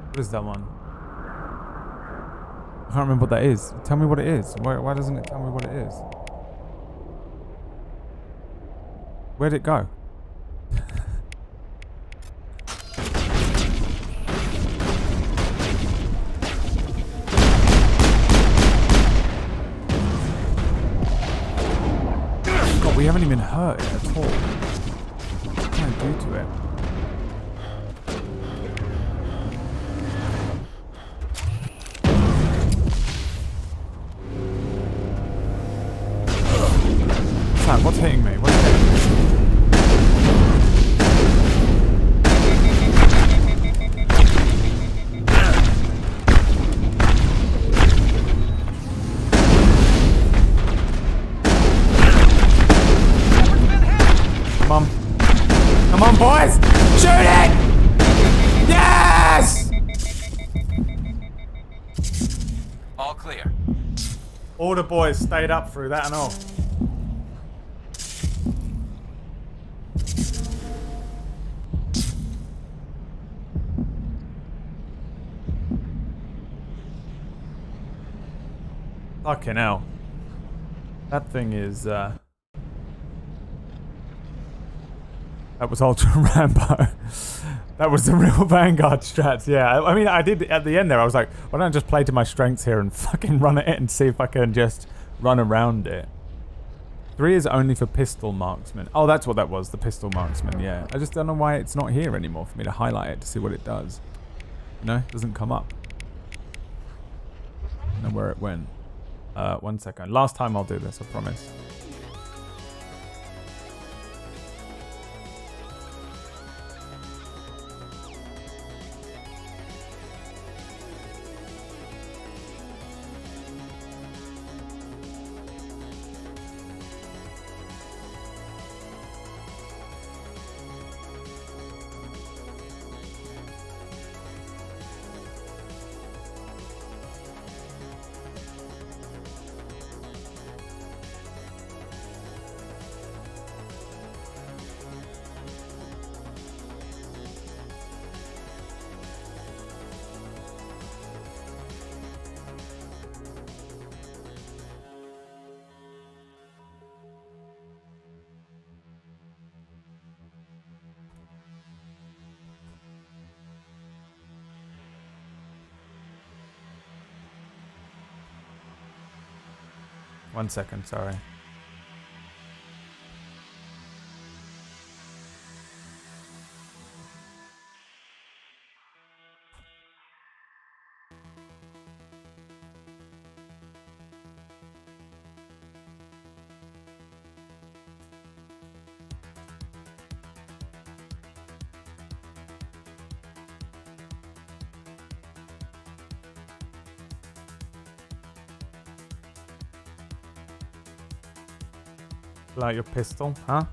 S1: What is that one? I can't remember what that is. Tell me what it is. Why doesn't it tell me what it is? Where'd it go? God, we haven't even hurt it at all. What can I do to it? What's hitting me? What's hitting me? Come on. Come on, boys! Shoot it! Yes!
S3: All clear.
S1: All the boys stayed up through that and all. Fucking hell. That thing is, that was Ultra Rambo. That was the real Vanguard strats, yeah. I mean, I did, at the end there, I was like, why don't I just play to my strengths here and fucking run at it and see if I can just run around it. 3 is only for pistol marksman. Oh, that's what that was, the pistol marksman, yeah. I just don't know why it's not here anymore for me to highlight it to see what it does. No, it doesn't come up. I don't know where it went. 1 second. Last time I'll do this, I promise. One second, sorry. Pull out your pistol, huh?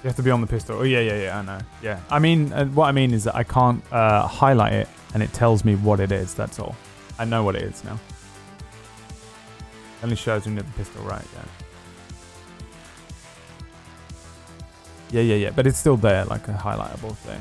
S1: You have to be on the pistol. Oh, yeah, I know. Yeah. I mean, what I mean is that I can't highlight it and it tells me what it is, that's all. I know what it is now. Only shows when you have the pistol, right? Yeah. But it's still there, like a highlightable thing.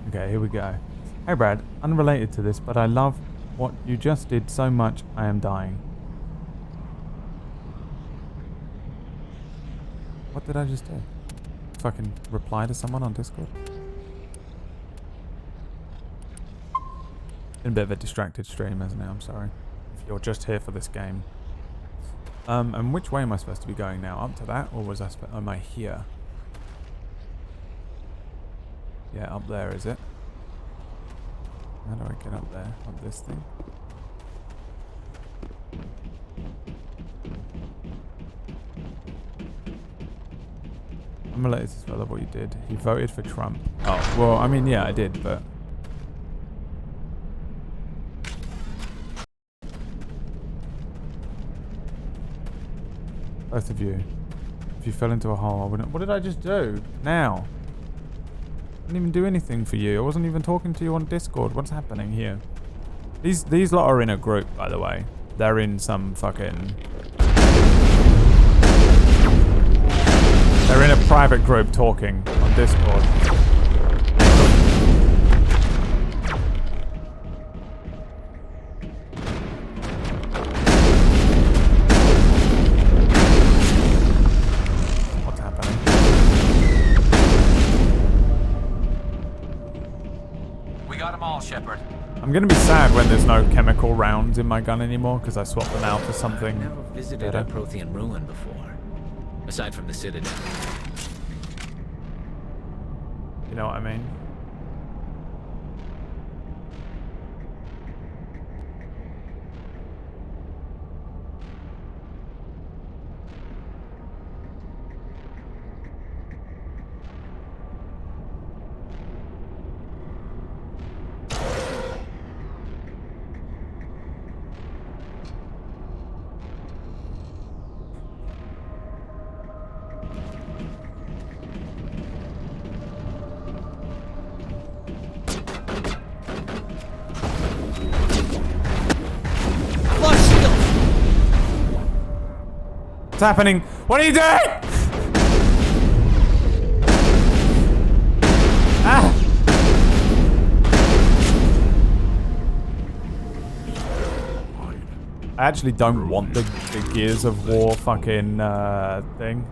S1: Okay, here we go. Hey Brad, unrelated to this, but I love what you just did so much, I am dying. What did I just do? Fucking reply to someone on Discord? Been a bit of a distracted stream, hasn't it? I'm sorry. If you're just here for this game. And which way am I supposed to be going now? Up to that, or was I am I here? Yeah, up there, is it? How do I get up there? Up this thing? I'm related to this fella, what you did. He voted for Trump. Oh, well, I mean, yeah, I did, but... Both of you. If you fell into a hole, I wouldn't... What did I just do? Now? I didn't even do anything for you. I wasn't even talking to you on Discord. What's happening here? These lot are in a group, by the way. They're in some fucking... They're in a private group talking on Discord. What's happening?
S3: We got them all, Shepard.
S1: I'm gonna be sad when there's no chemical rounds in my gun anymore because I swapped them out for something.
S13: I've never visited
S1: better.
S13: a Prothean ruin before, aside from the Citadel.
S1: You know what I mean? What's happening? What are you doing? Ah! I actually don't want the Gears of War fucking thing.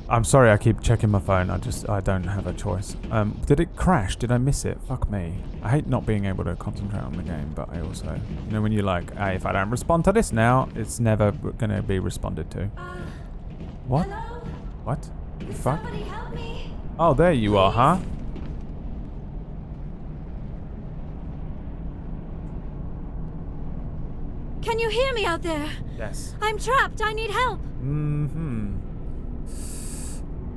S1: I'm sorry I keep checking my phone, I don't have a choice. Did it crash? Did I miss it? Fuck me. I hate not being able to concentrate on the game, but I also... You know when you're like, hey, if I don't respond to this now, it's never gonna be responded to. What?
S10: Hello?
S1: What? The
S10: Can
S1: fuck?
S10: somebody help me?
S1: Oh, there you are, huh?
S10: Can you hear me out there?
S1: Yes.
S10: I'm trapped. I need help.
S1: Mm-hmm.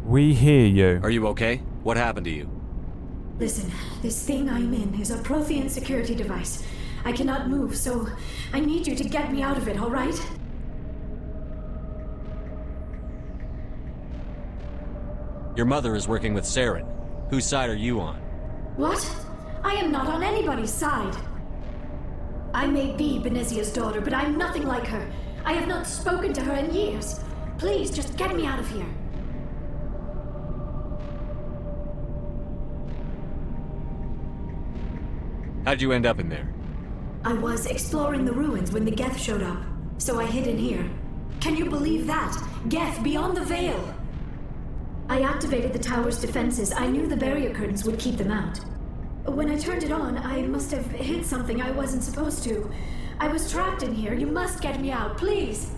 S1: We hear you.
S12: Are you okay? What happened to you?
S10: Listen, this thing I'm in is a Prothean security device. I cannot move, so I need you to get me out of it, all right?
S12: Your mother is working with Saren. Whose side are you on?
S10: What? I am not on anybody's side. I may be Benezia's daughter, but I'm nothing like her. I have not spoken to her in years. Please, just get me out of here.
S12: How'd you end up in there?
S10: I was exploring the ruins when the Geth showed up, so I hid in here. Can you believe that? Geth beyond the veil! I activated the tower's defenses. I knew the barrier curtains would keep them out. When I turned it on, I must have hit something I wasn't supposed to. I was trapped in here. You must get me out, please!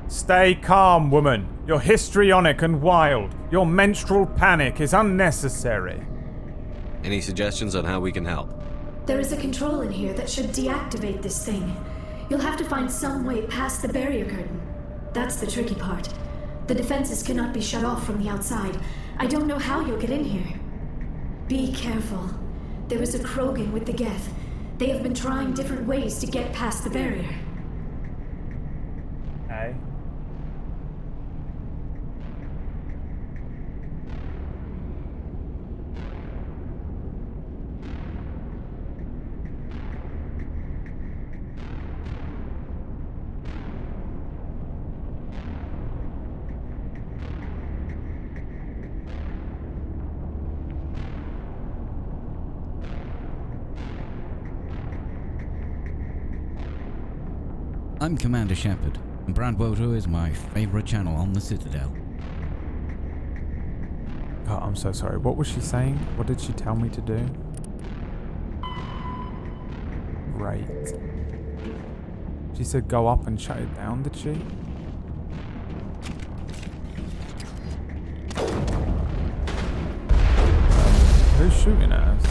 S1: Stay calm, woman. You're histrionic and wild. Your menstrual panic is unnecessary.
S8: Any suggestions on how we can help?
S10: There is a control in here that should deactivate this thing. You'll have to find some way past the barrier curtain. That's the tricky part. The defenses cannot be shut off from the outside. I don't know how you'll get in here. Be careful. There is a Krogan with the Geth. They have been trying different ways to get past the barrier.
S1: Okay.
S21: I'm Commander Shepard, and Brandwoto is my favorite channel on the Citadel.
S1: God, I'm so sorry. What was she saying? What did she tell me to do? Right. She said go up and shut it down, did she? Who's shooting at us?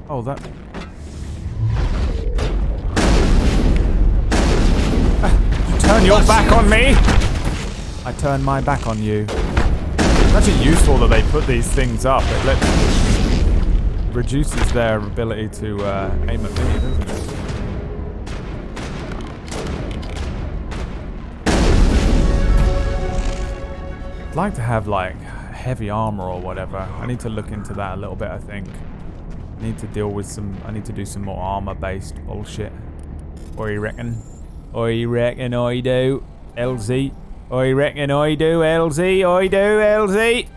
S1: Oh, that... Turn your back on me! I turn my back on you. It's actually useful that they put these things up. It reduces their ability to aim at me, doesn't it? I'd like to have like heavy armor or whatever. I need to look into that a little bit, I think. I need to deal with some... I need to do some more armor-based bullshit. What do you reckon? I reckon I do, LZ. I reckon I do, LZ. I do, LZ.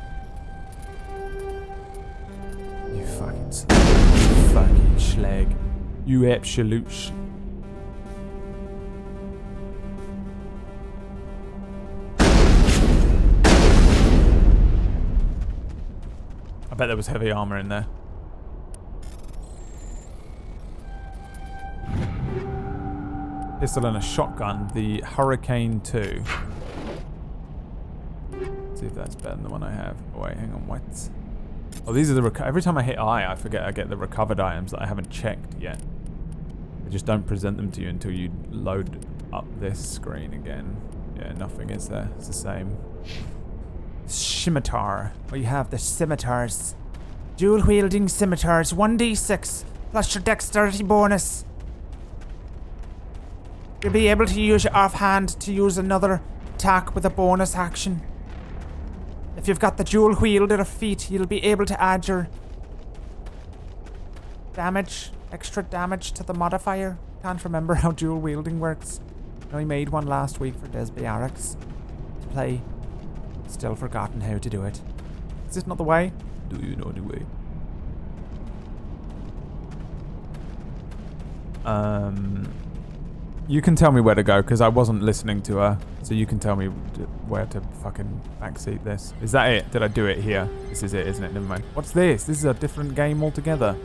S1: You fucking schlag. You absolute I bet there was heavy armor in there. Pistol and a shotgun, the Hurricane 2. Let's see if that's better than the one I have. Oh wait, hang on, what? Oh, these are the every time I hit I forget I get the recovered items that I haven't checked yet. They just don't present them to you until you load up this screen again. Yeah, nothing is there. It's the same. Scimitar. Oh, you have the scimitars. Dual wielding scimitars. 1d6 plus your dexterity bonus. You'll be able to use your offhand to use another attack with a bonus action. If you've got the dual wielder feat, you'll be able to add your damage, extra damage to the modifier. Can't remember how dual wielding works. I only made one last week for Desbiarix to play. Still forgotten how to do it. Is this not the way? Do you know the way? You can tell me where to go, because I wasn't listening to her. So you can tell me where to fucking backseat this. Is that it? Did I do it here? This is it, isn't it? Never mind. What's this? This is a different game altogether.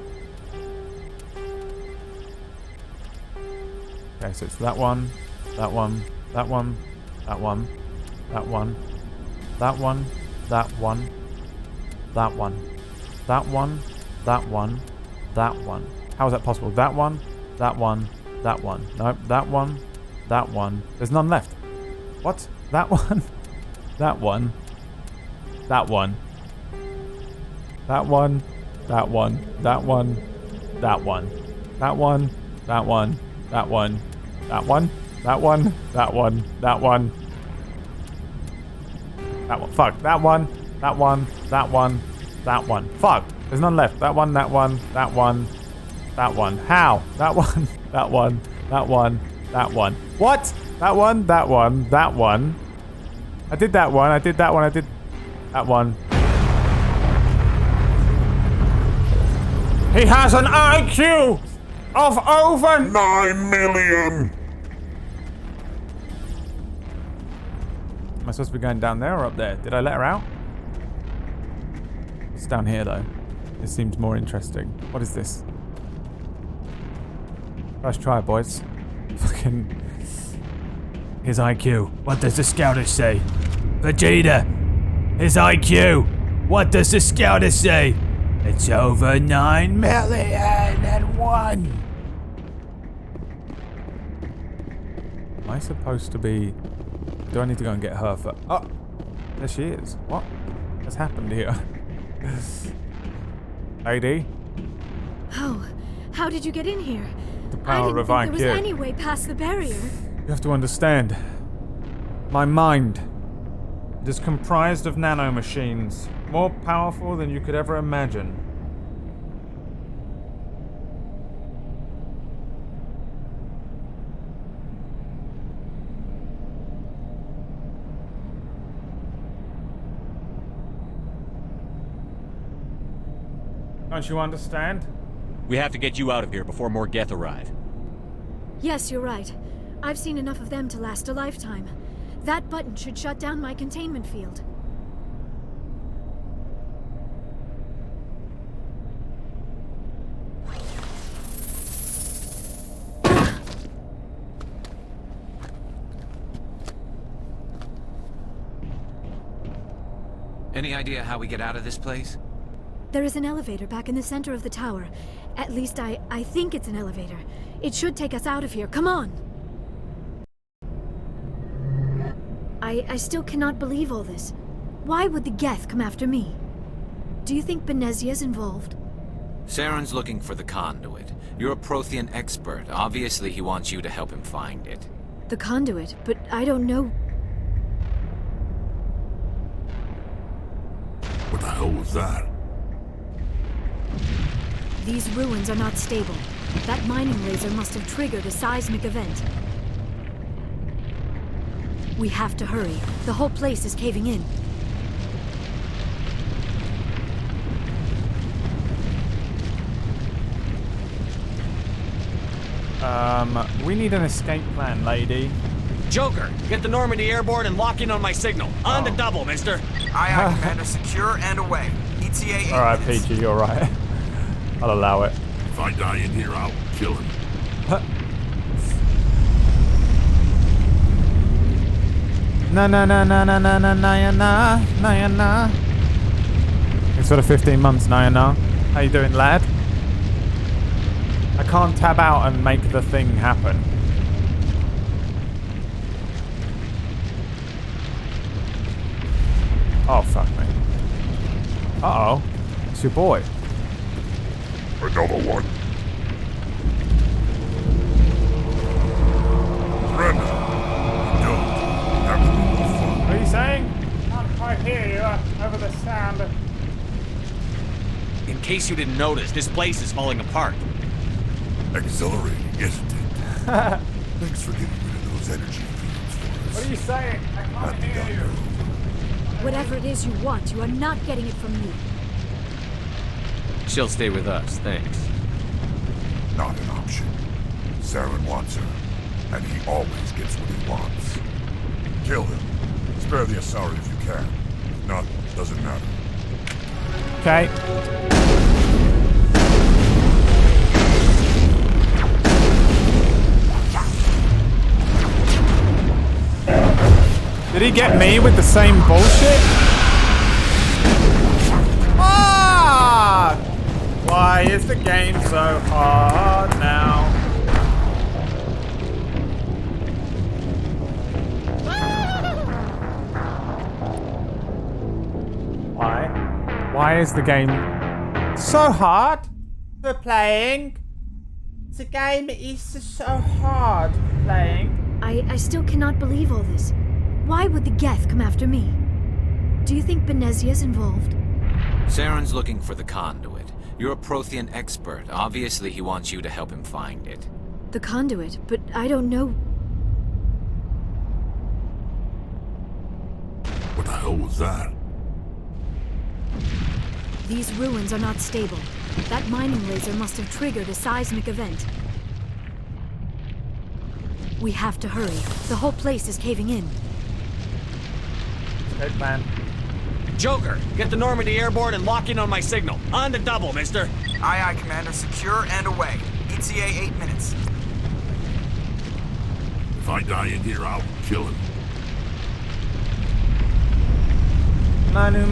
S1: Okay, so it's that one, that one, that one, that one, that one, that one, that one, that one, that one, that one, that one. How is that possible? That one, that one, that one. Nope, that one, that one. There's none left. What? That one, that one, that one, that one, that one, that one, that one, that one, that one, that one, that one, that one, that one, that one, that one. Fuck. That one, that one, that one, that one. Fuck. There's none left. That one, that one, that one, that one. How? That one, that one, that one, that one. What? That one, that one, that one. I did that one, I did that one, I did that one. He has an IQ of over
S2: 9 million!
S1: Am I supposed to be going down there or up there? Did I let her out? It's down here though. This seems more interesting. What is this? First try, boys. Fucking... His IQ. What does the scouter say? Vegeta! His IQ! What does the scouter say? It's over 9,000,001! Am I supposed to be... Do I need to go and get her for... Oh! There she is. What has happened here? Lady?
S10: How did you get in here?
S1: The power of IQ.
S10: I didn't think there was any way past the barrier.
S1: You have to understand. My mind. It is comprised of nanomachines. More powerful than you could ever imagine. Don't you understand?
S9: We have to get you out of here before more Geth arrive.
S10: Yes, you're right. I've seen enough of them to last a lifetime. That button should shut down my containment field.
S13: Any idea how we get out of this place?
S10: There is an elevator back in the center of the tower. At least I think it's an elevator. It should take us out of here. Come on! I still cannot believe all this. Why would the Geth come after me? Do you think Benezia's involved?
S13: Saren's looking for the conduit. You're a Prothean expert. Obviously, he wants you to help him find it.
S10: The conduit, but I don't know.
S2: What the hell was that?
S10: These ruins are not stable. That mining laser must have triggered a seismic event. We have to hurry. The whole place is caving in.
S1: We need an escape plan, lady.
S9: Joker, get the Normandy airborne and lock in on my signal. On the double, mister.
S18: Aye, Commander. Secure and away. ETA 8
S1: Alright,
S18: minutes.
S1: Peachy, you're right. I'll allow it.
S2: If I die in here, I'll kill him.
S1: Na na na na na na na na na na na. It's sort of 15 months, Nayana. How you doing, lad? I can't tab out and make the thing happen. Oh, fuck me. Uh-oh. It's your boy.
S2: Another one. Brenda, don't have to do more fun.
S1: What are you saying? Can't quite hear you over the sound.
S9: In case you didn't notice, this place is falling apart.
S2: Exhilarating, isn't it? Thanks for getting rid of those energy fields for us.
S1: What are you saying? I can't hear you.
S10: Whatever it is you want, you are not getting it from me.
S9: She'll stay with us, thanks.
S2: Not an option. Saren wants her, and he always gets what he wants. Kill him. Spare the Asari if you can. If not, doesn't matter.
S1: Okay. Did he get me with the same bullshit? Ah! Why is the game so hard now? Why? Why is the game so hard for playing? The game is so hard playing.
S10: I still cannot believe all this. Why would the Geth come after me? Do you think Benezia's involved?
S13: Saren's looking for the conduit. You're a Prothean expert. Obviously, he wants you to help him find it.
S10: The conduit, but I don't know.
S2: What the hell was that?
S10: These ruins are not stable. That mining laser must have triggered a seismic event. We have to hurry. The whole place is caving in.
S1: Good plan.
S9: Joker, get the Normandy airborne and lock in on my signal. On the double, mister.
S18: Aye, aye, Commander. Secure and away. ETA 8 minutes.
S2: If I die in here, I'll kill him.
S1: Manu.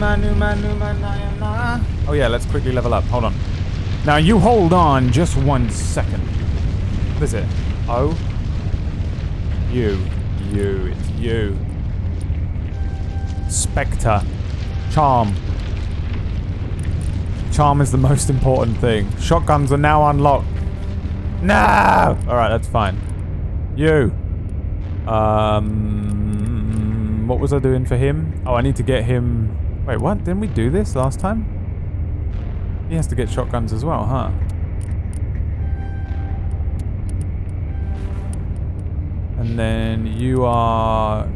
S1: Oh yeah, let's quickly level up. Hold on. Now you hold on just 1 second. What is it? Oh? You. It's you. Spectre. Charm. Charm is the most important thing. Shotguns are now unlocked. No! Alright, that's fine. You. What was I doing for him? Oh, I need to get him... Wait, what? Didn't we do this last time? He has to get shotguns as well, huh? And then you are...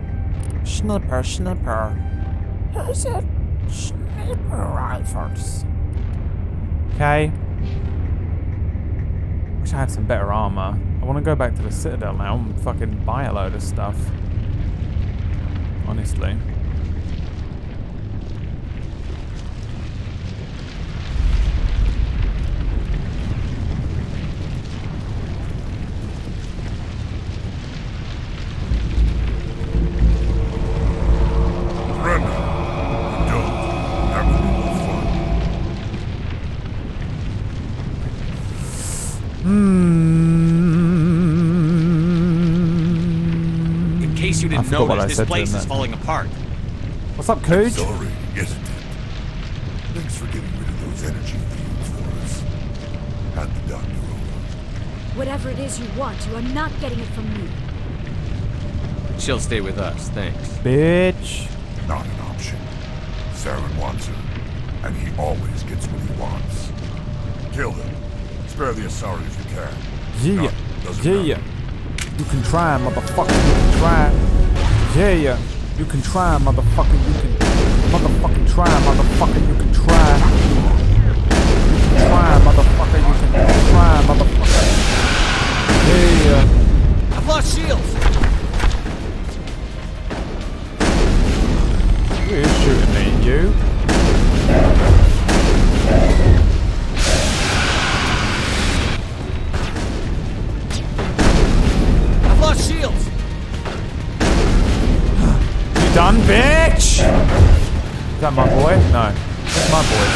S1: Sniper. Who's it? Sniper rifles. Okay. Wish I had some better armor. I want to go back to the Citadel now and fucking buy a load of stuff. Honestly.
S9: In case you didn't notice, this place is falling apart.
S1: What's up, Cooch?
S2: Sorry, isn't it? Thanks for getting rid of those energy fields for us. Hand the doctor over.
S10: Whatever it is you want, you are not getting it from me.
S8: She'll stay with us, thanks.
S1: Bitch.
S2: Not an option. Saren wants her, and he always gets what he wants. Kill him. Spare the Asari if you can.
S1: Yeah.
S2: Doesn't
S1: Yeah. You can try, motherfucker. You can try. Yeah. You can try, motherfucker. You can motherfucking try, motherfucker. You can try. You can try, motherfucker. You can try, motherfucker. Yeah.
S9: I've lost shields.
S1: Who is shooting me? You?
S9: I've lost shields.
S1: You done, bitch? Is that my boy? No. That's my boys.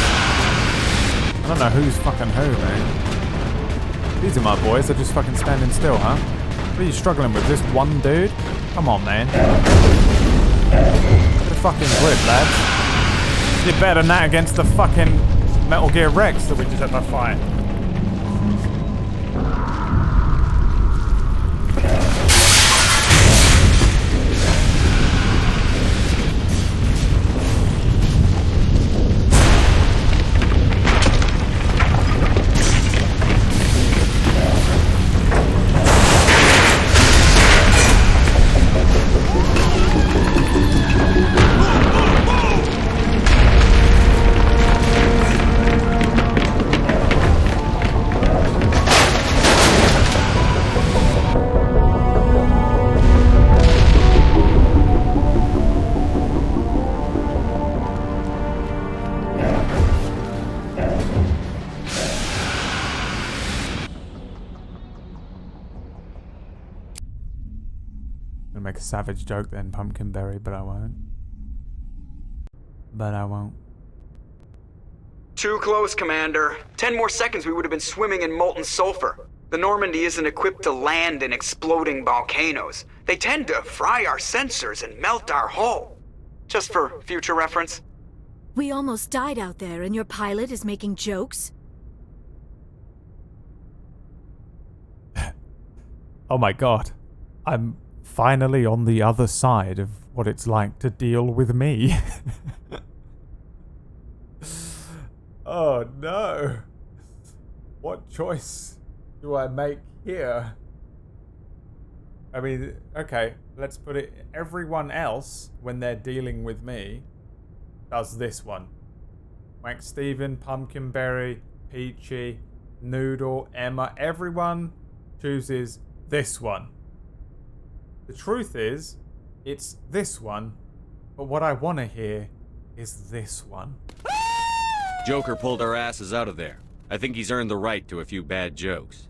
S1: I don't know who's fucking who, man. These are my boys. They're just fucking standing still, huh? What are you struggling with? This one dude? Come on, man. Get a fucking grip, lads. You did better than that against the fucking Metal Gear Rex that we just had to fight. Make a savage joke then, Pumpkinberry, but I won't.
S18: Too close, Commander. 10 more seconds we would have been swimming in molten sulfur. The Normandy isn't equipped to land in exploding volcanoes. They tend to fry our sensors and melt our hull. Just for future reference.
S10: We almost died out there and your pilot is making jokes?
S1: Oh my god. I'm finally on the other side of what it's like to deal with me. Oh no. What choice do I make here? I mean, okay, let's put it, everyone else, when they're dealing with me, does this one. Wank Steven, Pumpkinberry, Peachy, Noodle, Emma, everyone chooses this one. The truth is, it's this one, but what I want to hear is this one.
S4: Joker pulled our asses out of there. I think he's earned the right to a few bad jokes.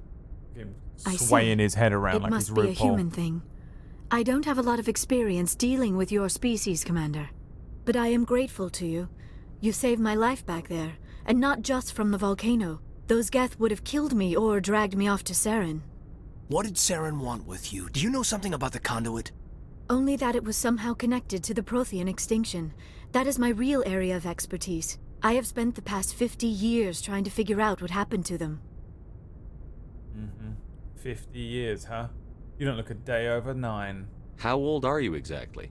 S1: Swaying his head around like he's
S5: It must be a
S1: RuPaul.
S5: human thing. I don't have a lot of experience dealing with your species, Commander. But I am grateful to you. You saved my life back there, and not just from the volcano. Those Geth would have killed me or dragged me off to Saren.
S22: What did Saren want with you? Do you know something about the conduit?
S5: Only that it was somehow connected to the Prothean extinction. That is my real area of expertise. I have spent the past 50 years trying to figure out what happened to them.
S1: 50 years, huh? You don't look a day over 9.
S4: How old are you exactly?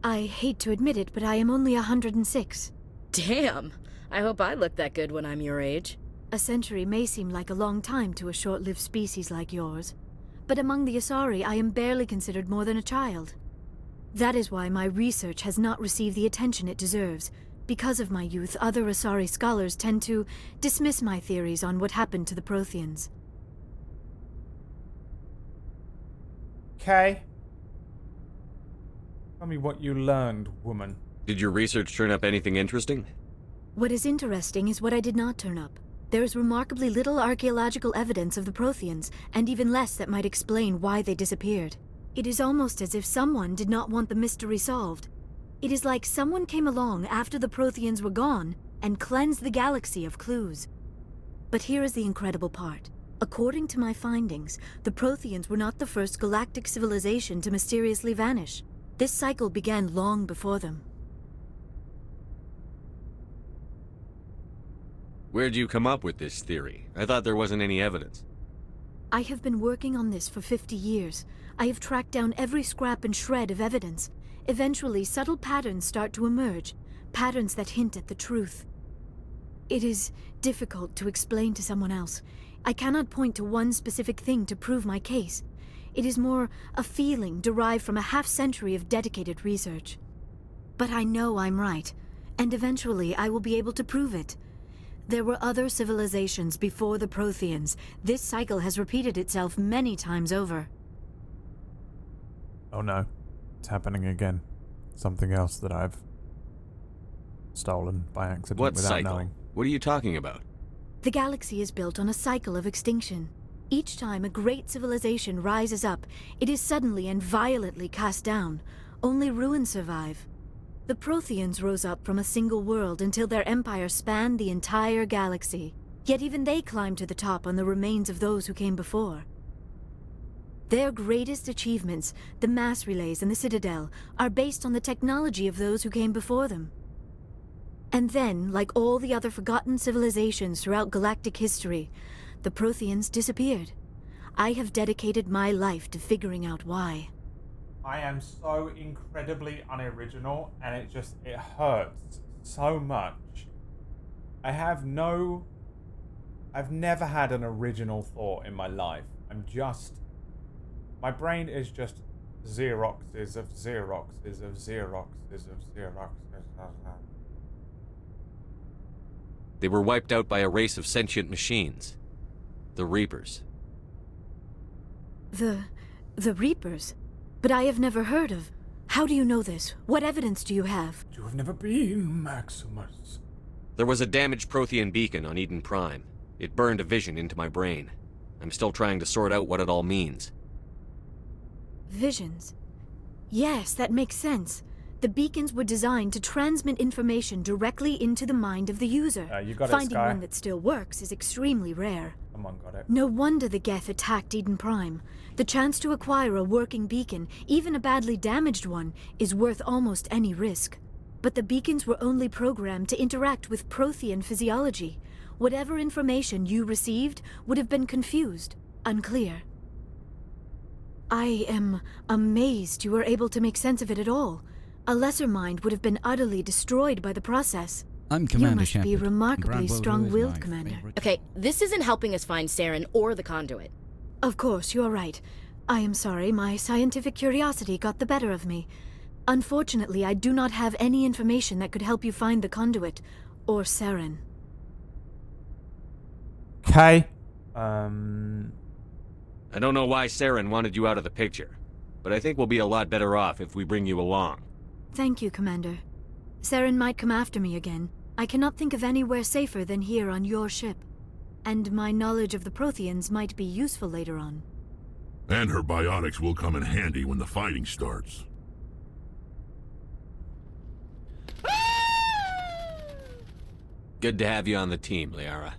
S5: I hate to admit it, but I am only 106.
S23: Damn! I hope I look that good when I'm your age.
S5: A century may seem like a long time to a short-lived species like yours, but among the Asari I am barely considered more than a child. That is why my research has not received the attention it deserves. Because of my youth, other Asari scholars tend to dismiss my theories on what happened to the Protheans.
S1: Okay. Tell me what you learned, woman.
S4: Did your research turn up anything interesting?
S5: What is interesting is what I did not turn up. There is remarkably little archaeological evidence of the Protheans, and even less that might explain why they disappeared. It is almost as if someone did not want the mystery solved. It is like someone came along after the Protheans were gone and cleansed the galaxy of clues. But here is the incredible part. According to my findings, the Protheans were not the first galactic civilization to mysteriously vanish. This cycle began long before them.
S4: Where'd you come up with this theory? I thought there wasn't any evidence.
S5: I have been working on this for 50 years. I have tracked down every scrap and shred of evidence. Eventually, subtle patterns start to emerge, patterns that hint at the truth. It is difficult to explain to someone else. I cannot point to one specific thing to prove my case. It is more a feeling derived from a half-century of dedicated research. But I know I'm right, and eventually I will be able to prove it. There were other civilizations before the Protheans. This cycle has repeated itself many times over.
S1: Oh no. It's happening again. Something else that I've stolen by accident
S4: What
S1: without
S4: cycle?
S1: knowing.
S4: What are you talking about?
S5: The galaxy is built on a cycle of extinction. Each time a great civilization rises up, it is suddenly and violently cast down. Only ruins survive. The Protheans rose up from a single world until their empire spanned the entire galaxy. Yet even they climbed to the top on the remains of those who came before. Their greatest achievements, the mass relays and the Citadel, are based on the technology of those who came before them. And then, like all the other forgotten civilizations throughout galactic history, the Protheans disappeared. I have dedicated my life to figuring out why.
S1: I am so incredibly unoriginal, and it hurts so much. I've never had an original thought in my life. My brain is just Xeroxes of Xeroxes of Xeroxes of Xeroxes.
S4: They were wiped out by a race of sentient machines. The Reapers.
S5: The Reapers? But I have never heard of. How do you know this? What evidence do you have?
S1: You have never been, Maximus.
S4: There was a damaged Prothean beacon on Eden Prime. It burned a vision into my brain. I'm still trying to sort out what it all means.
S5: Visions. Yes, that makes sense. The beacons were designed to transmit information directly into the mind of the user.
S1: You got it,
S5: Finding
S1: Sky.
S5: one that still works is extremely rare.
S1: Someone got it.
S5: No wonder the Geth attacked Eden Prime. The chance to acquire a working beacon, even a badly damaged one, is worth almost any risk. But the beacons were only programmed to interact with Prothean physiology. Whatever information you received would have been confused, unclear. I am amazed you were able to make sense of it at all. A lesser mind would have been utterly destroyed by the process.
S21: I'm Commander Shepard.
S5: You must be remarkably
S21: Brad Bodo is
S5: strong-willed,
S21: my
S5: Commander.
S21: favorite.
S23: Okay, this isn't helping us find Saren or the conduit.
S5: Of course, you are right. I am sorry, my scientific curiosity got the better of me. Unfortunately, I do not have any information that could help you find the conduit, or Saren.
S1: Okay.
S4: I don't know why Saren wanted you out of the picture, but I think we'll be a lot better off if we bring you along.
S5: Thank you, Commander. Saren might come after me again. I cannot think of anywhere safer than here on your ship. And my knowledge of the Protheans might be useful later on.
S2: And her biotics will come in handy when the fighting starts.
S4: Good to have you on the team, Liara.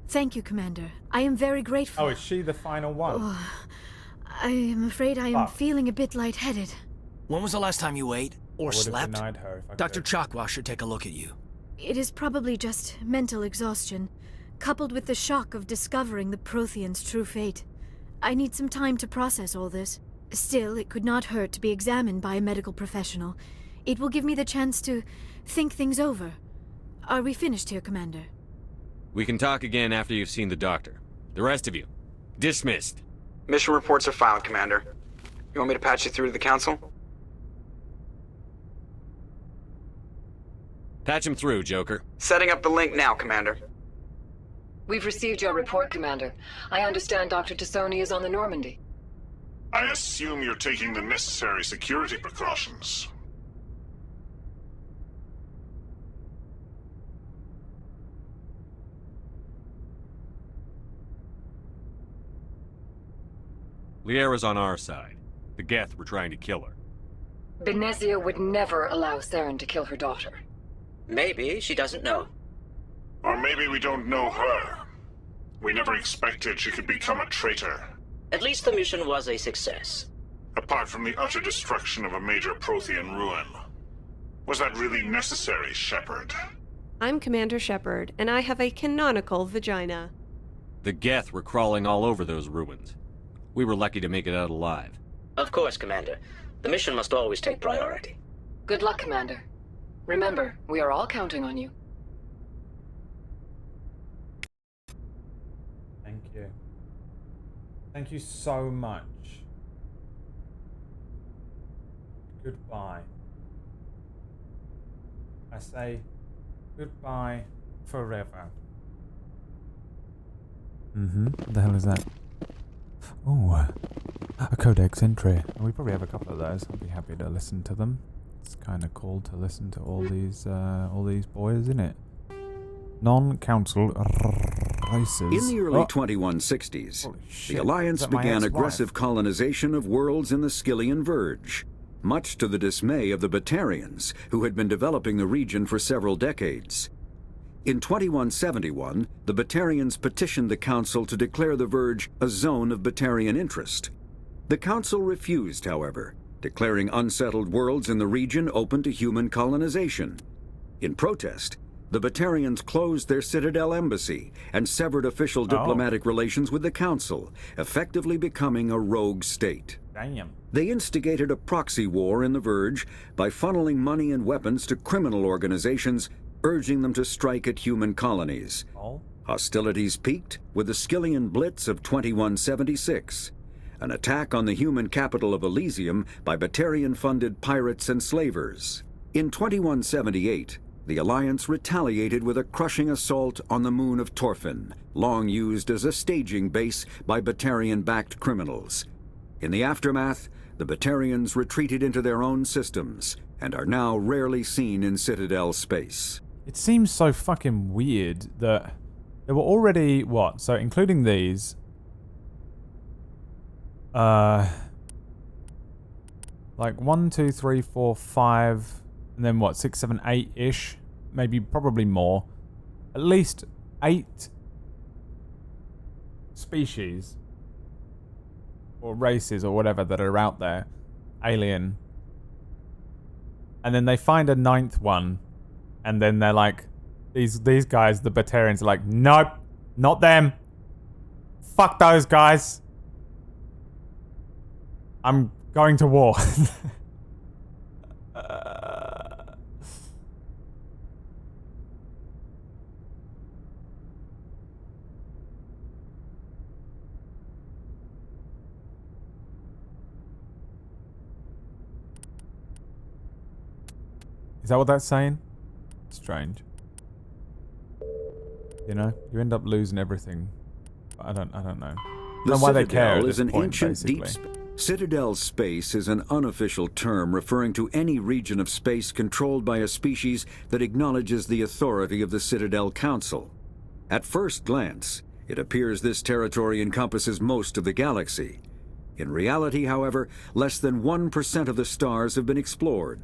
S5: Thank you, Commander. I am very grateful.
S1: Oh, is she the final one?
S5: Oh, I am afraid I am feeling a bit lightheaded.
S22: When was the last time you ate or slept? Dr.
S1: could.
S22: Chakwa should take a look at you.
S5: It is probably just mental exhaustion, coupled with the shock of discovering the Protheans' true fate. I need some time to process all this. Still, it could not hurt to be examined by a medical professional. It will give me the chance to think things over. Are we finished here, Commander?
S4: We can talk again after you've seen the doctor. The rest of you, dismissed.
S18: Mission reports are filed, Commander. You want me to patch you through to the Council?
S4: Patch him through, Joker.
S18: Setting up the link now, Commander.
S6: We've received your report, Commander. I understand Dr. Tassoni is on the Normandy.
S2: I assume you're taking the necessary security precautions.
S4: Liara's on our side. The Geth were trying to kill her.
S6: Benezia would never allow Saren to kill her daughter.
S14: Maybe she doesn't know.
S2: Or maybe we don't know her. We never expected she could become a traitor.
S14: At least the mission was a success.
S2: Apart from the utter destruction of a major Prothean ruin. Was that really necessary, Shepard?
S15: I'm Commander Shepard, and I have a canonical vagina.
S4: The Geth were crawling all over those ruins. We were lucky to make it out alive.
S14: Of course, Commander. The mission must always take priority.
S6: Good luck, Commander. Remember, we are all counting on you.
S1: Thank you. Thank you so much. Goodbye. I say goodbye forever. What the hell is that? Oh, a codex entry. We probably have a couple of those. I'll be happy to listen to them. It's kind of cool to listen to all these boys, isn't it? Non-council races.
S17: In the early 2160s, the Alliance began aggressive colonization of worlds in the Skyllian Verge, much to the dismay of the Batarians, who had been developing the region for several decades. In 2171, the Batarians petitioned the Council to declare the Verge a zone of Batarian interest. The Council refused, however, declaring unsettled worlds in the region open to human colonization. In protest, the Batarians closed their Citadel embassy and severed official diplomatic relations with the Council, effectively becoming a rogue state.
S1: Damn.
S17: They instigated a proxy war in the Verge by funneling money and weapons to criminal organizations, urging them to strike at human colonies. Hostilities peaked with the Skyllian Blitz of 2176, an attack on the human capital of Elysium by Batarian-funded pirates and slavers. In 2178, the Alliance retaliated with a crushing assault on the moon of Torfin, long used as a staging base by Batarian-backed criminals. In the aftermath, the Batarians retreated into their own systems and are now rarely seen in Citadel space.
S1: It seems so fucking weird that there were already, what? So including these, like 1, 2, 3, 4, 5, and then what? 6, 7, 8-ish, maybe probably more. At least 8 species or races or whatever that are out there, alien. And then they find a 9th one. And then they're like, these guys, the Batarians, are like, nope, not them. Fuck those guys. I'm going to war. Is that what that's saying? Strange. You know, you end up losing everything I don't know.
S17: The
S1: why they care
S17: Citadel
S1: at
S17: is
S1: this
S17: an
S1: point,
S17: ancient deep
S1: basically.
S17: Citadel space is an unofficial term referring to any region of space controlled by a species that acknowledges the authority of the Citadel Council. At first glance, it appears this territory encompasses most of the galaxy. In reality, however, less than 1% of the stars have been explored.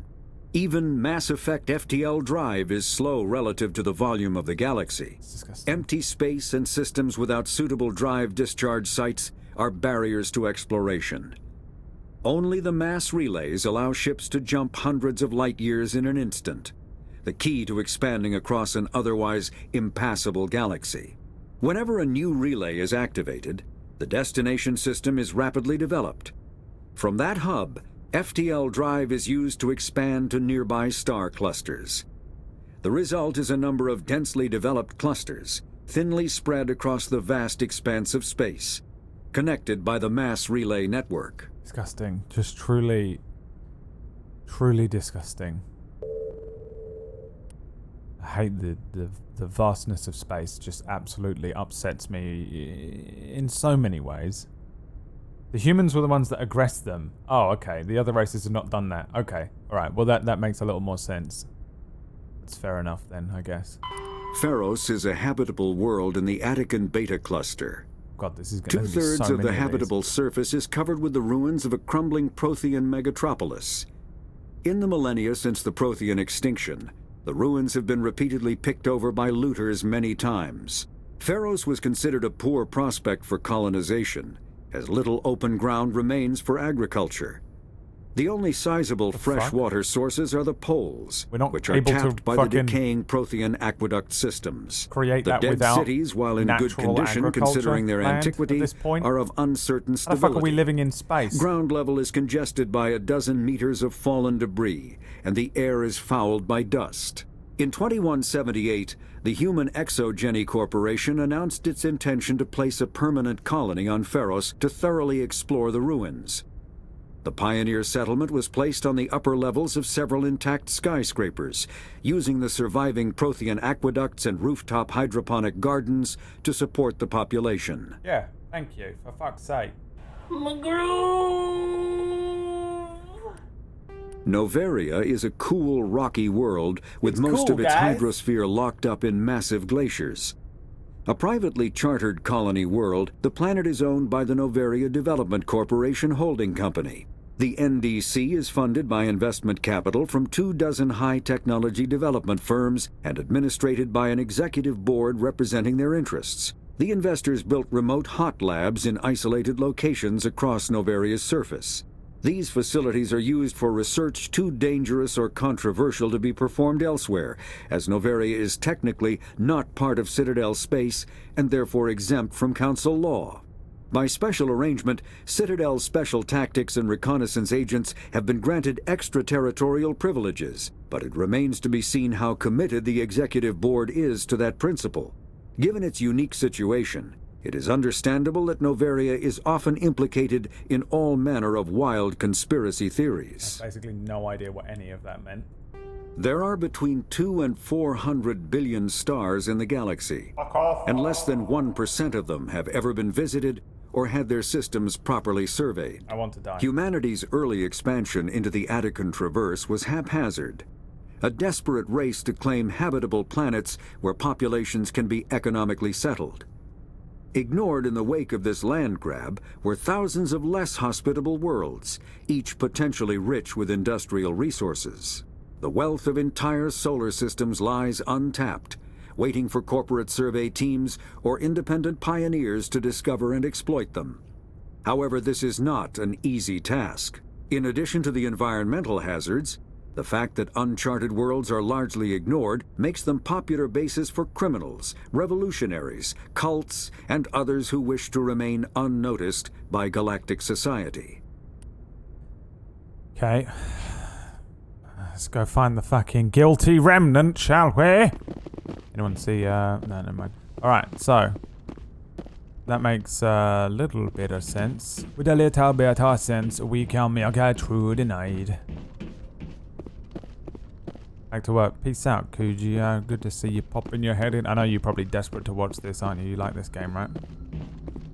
S17: Even Mass Effect FTL Drive is slow relative to the volume of the galaxy. Empty space and systems without suitable drive discharge sites are barriers to exploration. Only the mass relays allow ships to jump hundreds of light years in an instant, the key to expanding across an otherwise impassable galaxy. Whenever a new relay is activated, the destination system is rapidly developed. From that hub, FTL Drive is used to expand to nearby star clusters. The result is a number of densely developed clusters, thinly spread across the vast expanse of space, connected by the mass relay network.
S1: Disgusting. Just truly disgusting. I hate the vastness of space. Just absolutely upsets me in so many ways. The humans were the ones that aggressed them. Oh, okay. The other races have not done that. Okay. All right. Well, that makes a little more sense. That's fair enough then, I guess.
S17: Pharos is a habitable world in the Attican Beta Cluster.
S1: God, this is going to be
S17: Two-thirds
S1: so
S17: of the
S1: many
S17: habitable surface is covered with the ruins of a crumbling Prothean megatropolis. In the millennia since the Prothean extinction, the ruins have been repeatedly picked over by looters many times. Pharos was considered a poor prospect for colonization, as little open ground remains for agriculture. The only sizable freshwater sources are the poles, which are tapped by the decaying Prothean aqueduct systems.
S1: Create
S17: the
S1: that
S17: dead
S1: without
S17: cities, while in good
S1: natural
S17: condition considering their
S1: land
S17: antiquity,
S1: at this point?
S17: are of uncertain
S1: How the
S17: stability.
S1: fuck are we living in space?
S17: Ground level is congested by a dozen meters of fallen debris, and the air is fouled by dust. In 2178, the Human Exogeny Corporation announced its intention to place a permanent colony on Pharos to thoroughly explore the ruins. The pioneer settlement was placed on the upper levels of several intact skyscrapers, using the surviving Prothean aqueducts and rooftop hydroponic gardens to support the population.
S1: Yeah, thank you. For fuck's sake.
S17: Noveria is a cool, rocky world with most
S1: cool,
S17: of its
S1: guys.
S17: hydrosphere locked up in massive glaciers. A privately chartered colony world, the planet is owned by the Noveria Development Corporation Holding Company. The NDC is funded by investment capital from 24 high-technology development firms and administrated by an executive board representing their interests. The investors built remote hot labs in isolated locations across Noveria's surface. These facilities are used for research too dangerous or controversial to be performed elsewhere, as Noveria is technically not part of Citadel space and therefore exempt from Council law. By special arrangement, Citadel's special tactics and reconnaissance agents have been granted extraterritorial privileges, but it remains to be seen how committed the Executive Board is to that principle. Given its unique situation, it is understandable that Noveria is often implicated in all manner of wild conspiracy theories.
S1: Basically no idea what any of that meant.
S17: There are between 200 and 400 billion stars in the galaxy, and less than 1% of them have ever been visited or had their systems properly surveyed.
S1: I want to die.
S17: Humanity's early expansion into the Attican Traverse was haphazard, a desperate race to claim habitable planets where populations can be economically settled. Ignored in the wake of this land grab were thousands of less hospitable worlds, each potentially rich with industrial resources. The wealth of entire solar systems lies untapped, waiting for corporate survey teams or independent pioneers to discover and exploit them. However, this is not an easy task. In addition to the environmental hazards, the fact that uncharted worlds are largely ignored makes them popular bases for criminals, revolutionaries, cults, and others who wish to remain unnoticed by galactic society.
S1: Okay. Let's go find the fucking guilty remnant, shall we? Anyone see, no, never mind. Alright, so. That makes a little bit of sense. With a little bit of sense, we can make it through the night. Back to work. Peace out, Kuji. Good to see you popping your head in. I know you're probably desperate to watch this, aren't you? You like this game, right?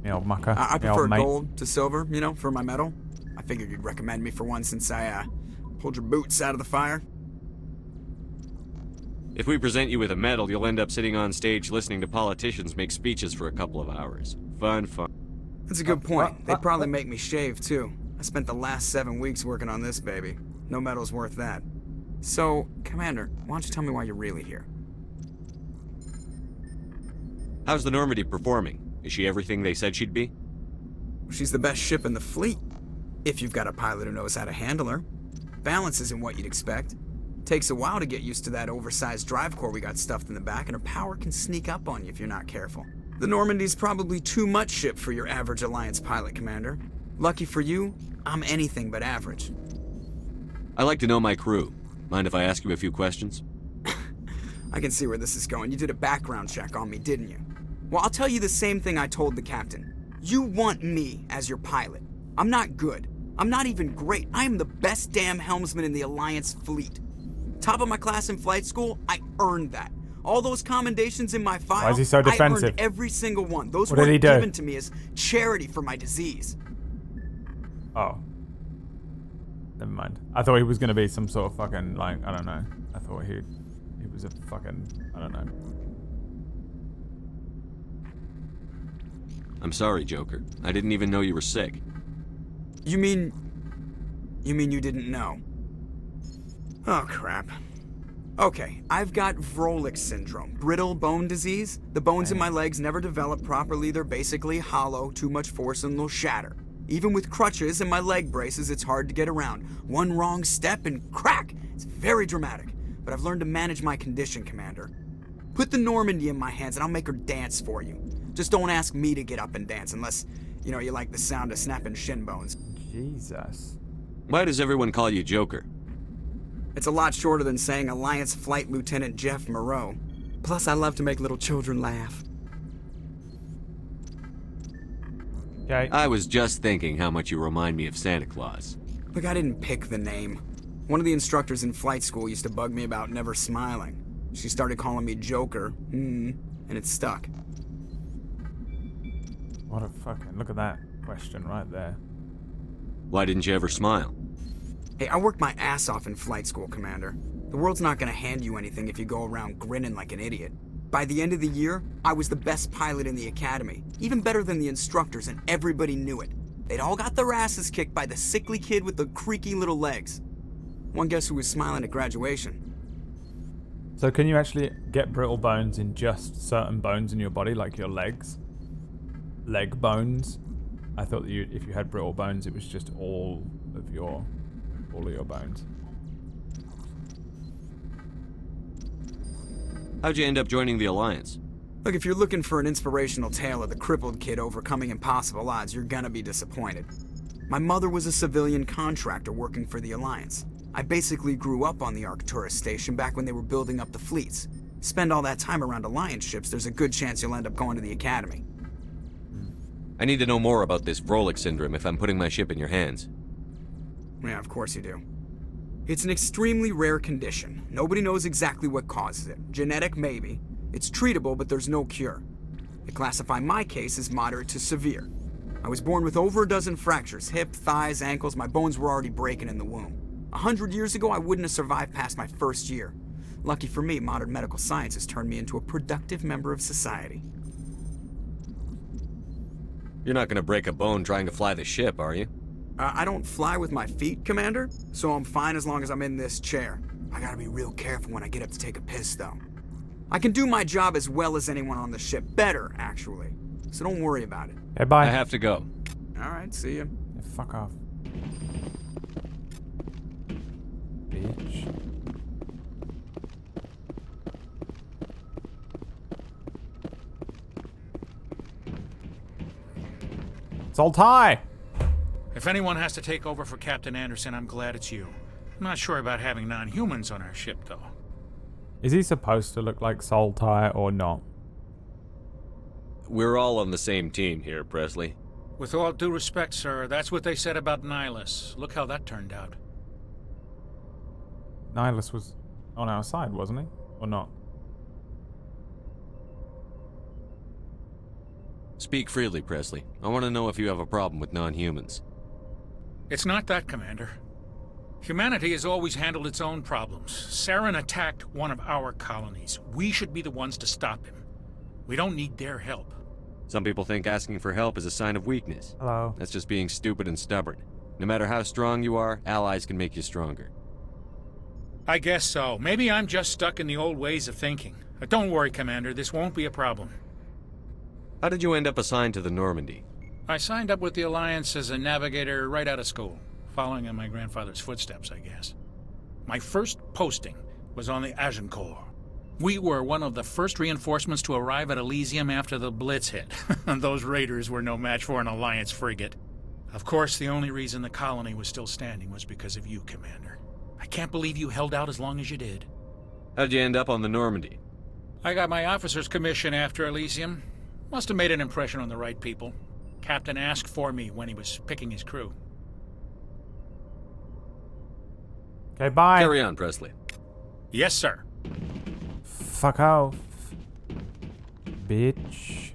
S1: Me old mucker.
S18: I
S1: me old
S18: prefer
S1: mate.
S18: gold to silver, you know, for my medal. I figured you'd recommend me for one since I, pulled your boots out of the fire.
S4: If we present you with a medal, you'll end up sitting on stage listening to politicians make speeches for a couple of hours. Fun.
S18: That's a good point. They'd probably make me shave, too. I spent the last 7 weeks working on this baby. No medal's worth that. So, Commander, why don't you tell me why you're really here?
S4: How's the Normandy performing? Is she everything they said she'd be?
S18: She's the best ship in the fleet. If you've got a pilot who knows how to handle her. Balance isn't what you'd expect. Takes a while to get used to that oversized drive core we got stuffed in the back, and her power can sneak up on you if you're not careful. The Normandy's probably too much ship for your average Alliance pilot, Commander. Lucky for you, I'm anything but average.
S4: I like to know my crew. Mind if I ask you a few questions?
S18: I can see where this is going. You did a background check on me, didn't you? Well, I'll tell you the same thing I told the captain. You want me as your pilot. I'm not good. I'm not even great. I am the best damn helmsman in the Alliance fleet. Top of my class in flight school, I earned that. All those commendations in my file,
S1: Why is he so defensive?
S18: I earned every single one. Those
S1: What did he
S18: weren't
S1: do?
S18: given to me as charity for my disease.
S1: Oh. Never mind. I thought he was going to be some sort of fucking, like, I don't know. I thought he was a fucking, I don't know.
S4: I'm sorry, Joker. I didn't even know you were sick.
S18: You mean you didn't know? Oh, crap. Okay, I've got Vrolik syndrome, brittle bone disease. The bones in my legs never develop properly. They're basically hollow, too much force and they'll shatter. Even with crutches and my leg braces, it's hard to get around. One wrong step and crack! It's very dramatic. But I've learned to manage my condition, Commander. Put the Normandy in my hands and I'll make her dance for you. Just don't ask me to get up and dance unless, you know, you like the sound of snapping shin bones.
S1: Jesus.
S4: Why does everyone call you Joker?
S18: It's a lot shorter than saying Alliance Flight Lieutenant Jeff Moreau. Plus, I love to make little children laugh.
S1: Okay.
S4: I was just thinking how much you remind me of Santa Claus.
S18: Look, I didn't pick the name. One of the instructors in flight school used to bug me about never smiling. She started calling me Joker, and it stuck.
S1: What a fucking, look at that question right there.
S4: Why didn't you ever smile?
S18: Hey, I worked my ass off in flight school, Commander. The world's not gonna hand you anything if you go around grinning like an idiot. By the end of the year, I was the best pilot in the academy. Even better than the instructors, and everybody knew it. They'd all got their asses kicked by the sickly kid with the creaky little legs. One guess who was smiling at graduation?
S1: So can you actually get brittle bones in just certain bones in your body, like your legs? Leg bones? I thought that if you had brittle bones, it was just all of your bones.
S4: How'd you end up joining the Alliance?
S18: Look, if you're looking for an inspirational tale of the crippled kid overcoming impossible odds, you're gonna be disappointed. My mother was a civilian contractor working for the Alliance. I basically grew up on the Arcturus station back when they were building up the fleets. Spend all that time around Alliance ships, there's a good chance you'll end up going to the Academy.
S4: I need to know more about this Vrolik syndrome if I'm putting my ship in your hands.
S18: Yeah, of course you do. It's an extremely rare condition. Nobody knows exactly what causes it. Genetic, maybe. It's treatable, but there's no cure. They classify my case as moderate to severe. I was born with over a dozen fractures, hip, thighs, ankles. My bones were already breaking in the womb. 100 years ago, I wouldn't have survived past my first year. Lucky for me, modern medical science has turned me into a productive member of society.
S4: You're not gonna break a bone trying to fly the ship, are you?
S18: I don't fly with my feet, Commander, so I'm fine as long as I'm in this chair. I gotta be real careful when I get up to take a piss, though. I can do my job as well as anyone on the ship. Better, actually. So don't worry about it.
S1: Hey, bye.
S4: I have to go.
S18: Alright, see ya.
S1: Yeah, fuck off. Bitch. Sultai!
S7: If anyone has to take over for Captain Anderson, I'm glad it's you. I'm not sure about having non-humans on our ship, though.
S1: Is he supposed to look like Sultai or not?
S4: We're all on the same team here, Presley.
S7: With all due respect, sir, that's what they said about Nihilus. Look how that turned out.
S1: Nihilus was on our side, wasn't he? Or not?
S8: Speak freely, Presley. I want to know if you have a problem with non-humans.
S7: It's not that, Commander. Humanity has always handled its own problems. Saren attacked one of our colonies. We should be the ones to stop him. We don't need their help.
S8: Some people think asking for help is a sign of weakness.
S1: Hello.
S8: That's just being stupid and stubborn. No matter how strong you are, allies can make you stronger.
S7: I guess so. Maybe I'm just stuck in the old ways of thinking. But don't worry, Commander. This won't be a problem.
S8: How did you end up assigned to the Normandy?
S7: I signed up with the Alliance as a navigator right out of school, following in my grandfather's footsteps, I guess. My first posting was on the Agincourt. We were one of the first reinforcements to arrive at Elysium after the Blitz hit. Those raiders were no match for an Alliance frigate. Of course, the only reason the colony was still standing was because of you, Commander. I can't believe you held out as long as you did.
S8: How'd you end up on the Normandy?
S7: I got my officer's commission after Elysium. Must have made an impression on the right people. Captain asked for me when he was picking his crew.
S1: Okay, bye.
S8: Carry on, Presley.
S7: Yes, sir.
S1: Fuck off. Bitch.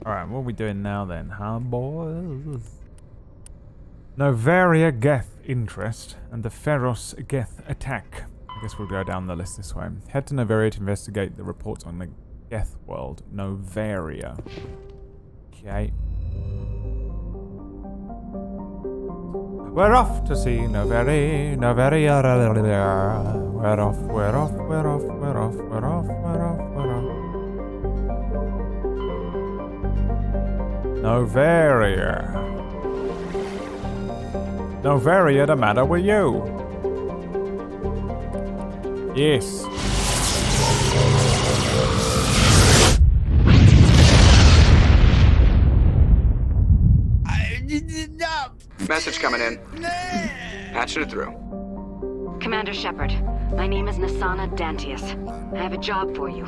S1: Alright, what are we doing now then, huh, boys? Novaria Geth interest and the Feros Geth attack. I guess we'll go down the list this way. Head to Novaria to investigate the reports on the Geth world. Novaria. Okay. We're off to see Novaria. Novaria. We're off, we're off, we're off, we're off, we're off, we're off, we're off. Novaria. Novaria, the matter with you? Yes.
S18: Message coming in. Patching it through.
S11: Commander Shepard, my name is Nasana Dantius. I have a job for you.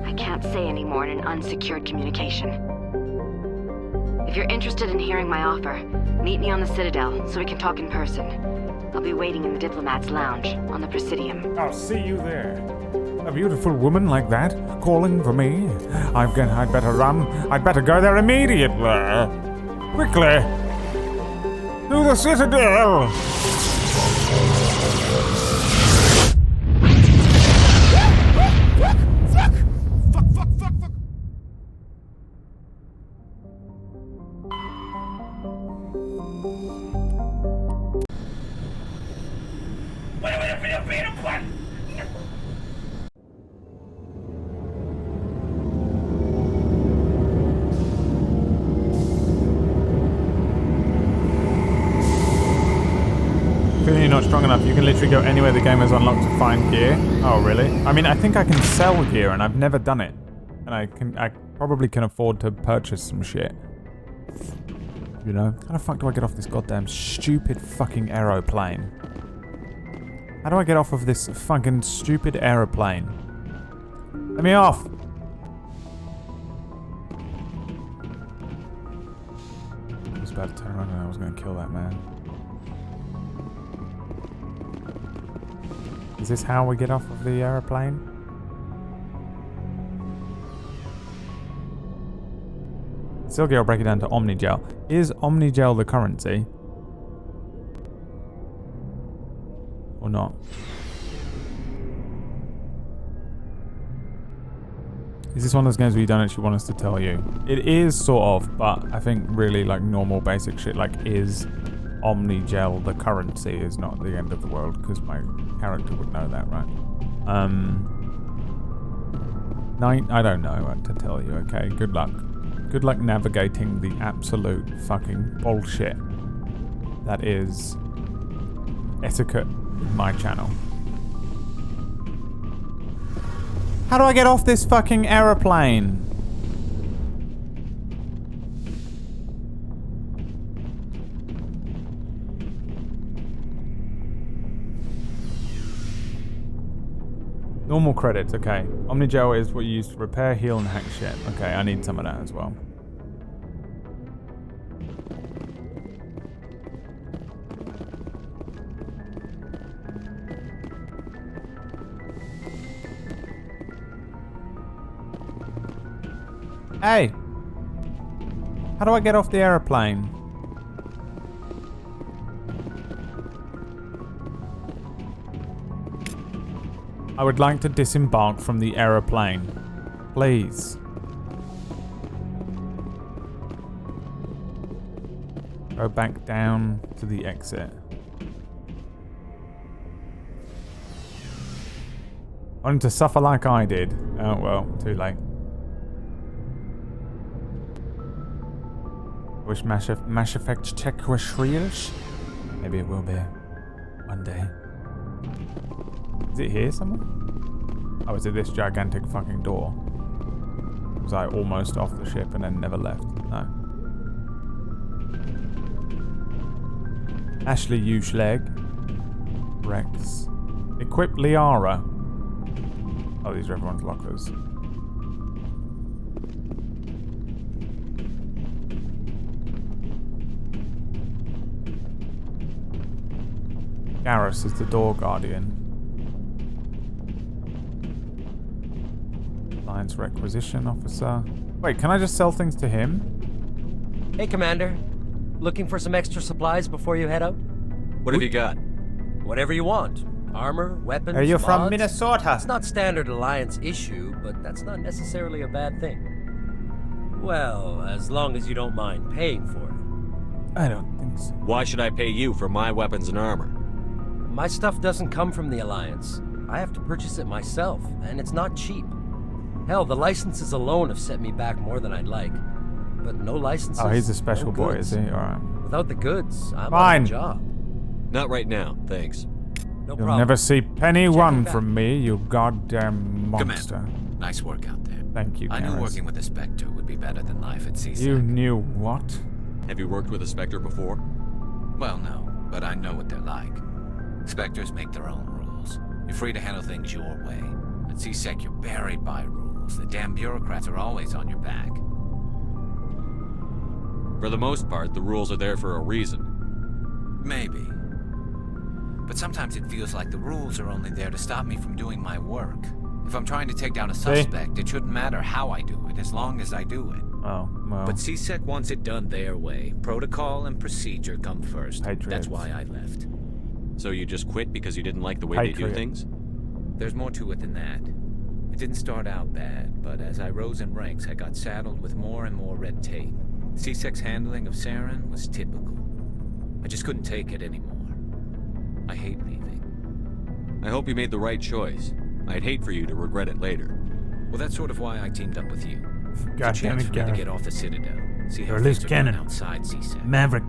S11: I can't say any more in an unsecured communication. If you're interested in hearing my offer, meet me on the Citadel so we can talk in person. I'll be waiting in the Diplomat's Lounge on the Presidium.
S1: I'll see you there. A beautiful woman like that calling for me? I'd better run. I'd better go there immediately. Quickly. To the Citadel. Feeling you're not strong enough, you can literally go anywhere the game has unlocked to find gear. Oh, really? I mean, I think I can sell gear, and I've never done it. And I probably can afford to purchase some shit. You know? How the fuck do I get off this goddamn stupid fucking aeroplane? How do I get off of this fucking stupid aeroplane? Let me off! I was about to turn around and I was going to kill that man. Is this how we get off of the aeroplane? Silgi, I'll break it down to Omnigel. Is Omnigel the currency? Or not? Is this one of those games where you don't actually want us to tell you? It is sort of, but I think really like normal basic shit like is Omnigel the currency is not the end of the world because my character would know that, right? I don't know what to tell you, okay? Good luck. Good luck navigating the absolute fucking bullshit that is etiquette in my channel. How do I get off this fucking aeroplane? Normal credits, okay. Omnigel is what you use to repair, heal, and hack shit. Okay, I need some of that as well. Hey! How do I get off the aeroplane? I would like to disembark from the aeroplane. Please. Go back down to the exit. Want to suffer like I did. Oh well, too late. Wish Mass Effect check was real? Maybe it will be. One day. Is it here somewhere? Oh, is it this gigantic fucking door? Was I almost off the ship and then never left? No. Ashley Uschleg. Rex. Equip Liara. Oh, these are everyone's lockers. Garrus is the door guardian. Alliance requisition officer. Wait, can I just sell things to him?
S16: Hey, Commander. Looking for some extra supplies before you head out?
S8: What have you got?
S16: Whatever you want. Armor, weapons,
S1: Are you
S16: mods.
S1: from Minnesota?
S16: It's not standard Alliance issue, but that's not necessarily a bad thing. Well, as long as you don't mind paying for it.
S1: I don't think so.
S8: Why should I pay you for my weapons and armor?
S16: My stuff doesn't come from the Alliance. I have to purchase it myself, and it's not cheap. Hell, the licenses alone have set me back more than I'd like. But no licenses.
S1: Oh, he's a special
S16: no
S1: boy,
S16: goods.
S1: is he? Alright.
S16: Without the goods, I'm
S1: Fine.
S16: on the job.
S8: Not right now, thanks.
S16: No
S1: You'll
S16: problem.
S1: never see penny
S16: Check
S1: one
S16: it back.
S1: from me, you goddamn monster.
S13: Commander, nice work out there.
S1: Thank you,
S13: I knew
S1: Garrus.
S13: working with a Spectre would be better than life at CSEC.
S1: You knew what?
S8: Have you worked with a Spectre before?
S13: Well, no, but I know what they're like. Spectres make their own rules. You're free to handle things your way. At CSEC, you're buried by rules. The damn bureaucrats are always on your back.
S8: For the most part, the rules are there for a reason.
S13: Maybe. But sometimes it feels like the rules are only there to stop me from doing my work. If I'm trying to take down a suspect, it shouldn't matter how I do it, as long as I do it.
S1: Oh, well.
S19: But CSEC wants it done their way. Protocol and procedure come first.
S1: Patriots.
S19: That's why I left.
S8: So you just quit because you didn't like the way they do things?
S19: There's more to it than that. It didn't start out bad, but as I rose in ranks, I got saddled with more and more red tape. CSEC's handling of Saren was typical. I just couldn't take it anymore. I hate leaving.
S8: I hope you made the right choice. I'd hate for you to regret it later.
S19: Well, that's sort of why I teamed up with you.
S1: God
S19: It's a
S1: damn
S19: chance
S1: it,
S19: for me to
S1: Garrett.
S19: get off the Citadel. See how
S1: You're a loose
S19: things are going
S1: cannon.
S19: outside CSEC.
S1: Maverick.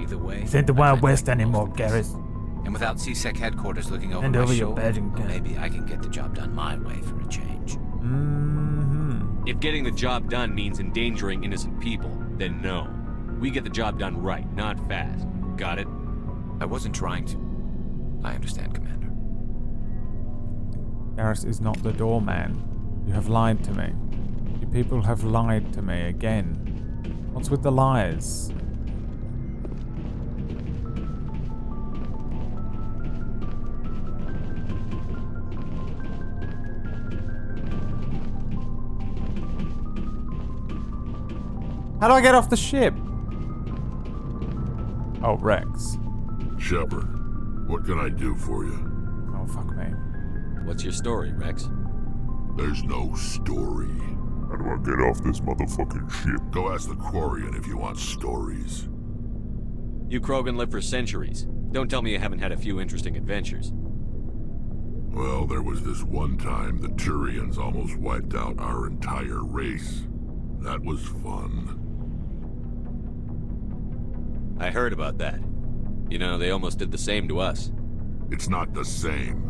S19: Either way,
S1: This ain't the
S19: I
S1: Wild
S19: kinda
S1: West
S19: like the
S1: anymore,
S19: most of this.
S1: Garrus.
S13: And without CSEC headquarters looking over
S1: Hand
S13: my
S1: over your
S13: shoulder,
S1: badge and gun.
S13: maybe I can get the job done my way for a change.
S1: Mm-hmm.
S8: If getting the job done means endangering innocent people, then no. We get the job done right, not fast. Got it?
S13: I wasn't trying to. I understand, Commander.
S1: Garrus is not the doorman. You have lied to me. You people have lied to me again. What's with the lies? How do I get off the ship? Oh, Rex.
S2: Shepard, what can I do for you?
S1: Oh, fuck me.
S8: What's your story, Rex?
S2: There's no story. How do I get off this motherfucking ship? Go ask the Quarian if you want stories.
S8: You Krogan lived for centuries. Don't tell me you haven't had a few interesting adventures.
S2: Well, there was this one time the Turians almost wiped out our entire race. That was fun.
S8: I heard about that. You know, they almost did the same to us.
S2: It's not the same.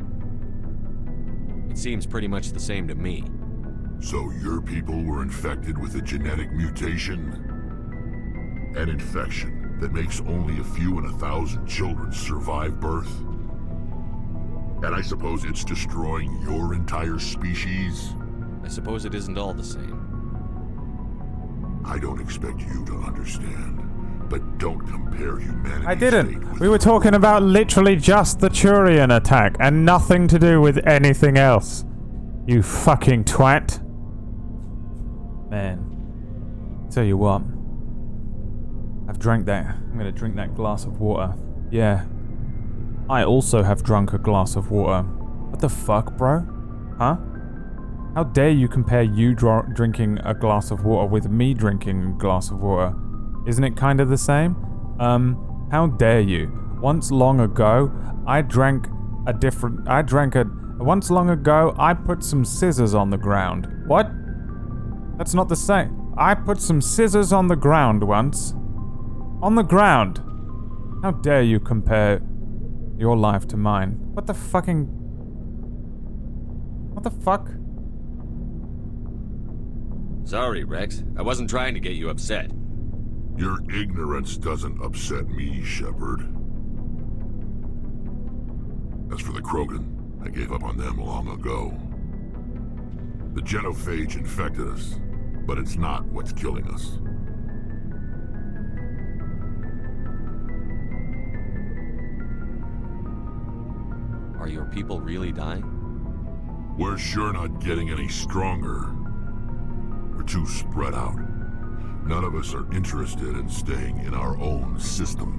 S8: It seems pretty much the same to me.
S2: So your people were infected with a genetic mutation? An infection that makes only a few in 1,000 children survive birth? And I suppose it's destroying your entire species?
S8: I suppose it isn't all the same.
S2: I don't expect you to understand, but don't compare humanity.
S1: I didn't. We were talking about literally just the Turian attack and nothing to do with anything else. You fucking twat. Man. Tell you what. I've drank that. I'm gonna drink that glass of water. Yeah. I also have drunk a glass of water. What the fuck, bro? Huh? How dare you compare you drinking a glass of water with me drinking a glass of water? Isn't it kind of the same? How dare you? Once long ago, once long ago, I put some scissors on the ground. What? That's not the same. I put some scissors on the ground once. On the ground. How dare you compare your life to mine? What the fuck?
S4: Sorry, Rex. I wasn't trying to get you upset.
S2: Your ignorance doesn't upset me, Shepard. As for the Krogan, I gave up on them long ago. The genophage infected us, but it's not what's killing us.
S8: Are your people really dying?
S2: We're sure not getting any stronger. We're too spread out. None of us are interested in staying in our own system.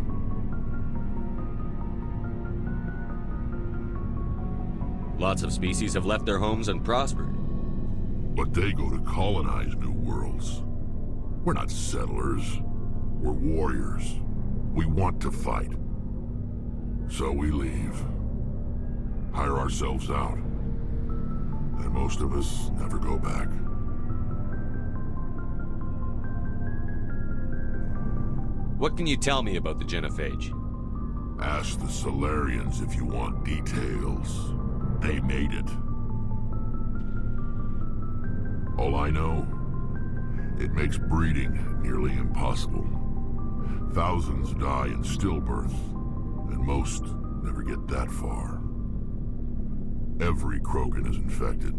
S4: Lots of species have left their homes and prospered.
S2: But they go to colonize new worlds. We're not settlers. We're warriors. We want to fight. So we leave. Hire ourselves out. And most of us never go back.
S4: What can you tell me about the genophage?
S2: Ask the Solarians if you want details. They made it. All I know, it makes breeding nearly impossible. Thousands die in stillbirth, and most never get that far. Every Krogan is infected.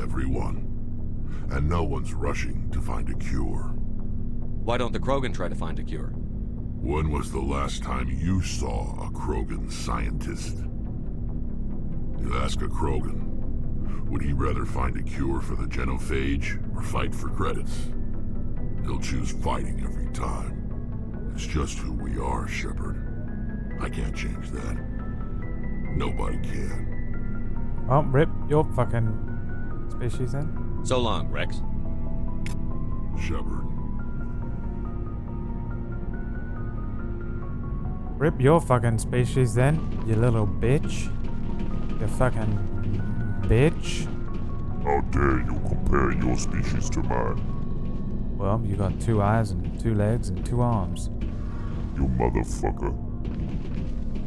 S2: Every one. And no one's rushing to find a cure.
S8: Why don't the Krogan try to find a cure?
S2: When was the last time you saw a Krogan scientist? You ask a Krogan, would he rather find a cure for the genophage or fight for credits? He'll choose fighting every time. It's just who we are, Shepard. I can't change that. Nobody can.
S1: Well, rip your fucking species then.
S4: So long, Rex.
S2: Shepard.
S1: Rip your fucking species then, you little bitch. You fucking bitch.
S2: How dare you compare your species to mine?
S1: Well, you got 2 eyes and 2 legs and 2 arms.
S2: You motherfucker.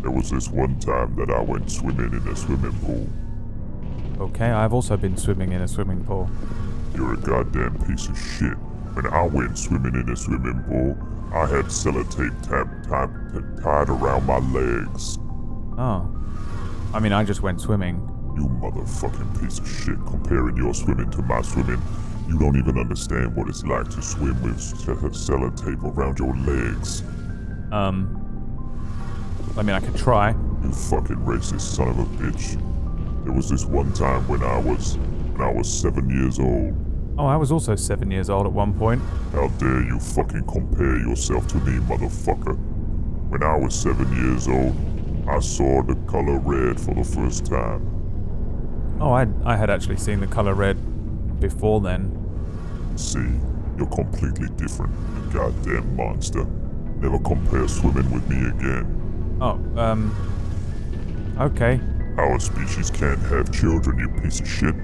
S2: There was this one time that I went swimming in a swimming pool.
S1: Okay, I've also been swimming in a swimming pool.
S2: You're a goddamn piece of shit. When I went swimming in a swimming pool, I had sellotape tied around my legs.
S1: Oh. I mean, I just went swimming.
S2: You motherfucking piece of shit. Comparing your swimming to my swimming, you don't even understand what it's like to swim with sellotape around your legs.
S1: I mean, I could try.
S2: You fucking racist son of a bitch. There was this one time when I was 7 years old.
S1: Oh, I was also 7 years old at one point.
S2: How dare you fucking compare yourself to me, motherfucker. When I was 7 years old, I saw the color red for the first time.
S1: Oh, I had actually seen the color red before then.
S2: See, you're completely different, you goddamn monster. Never compare swimming with me again.
S1: Oh, okay.
S2: Our species can't have children, you piece of shit.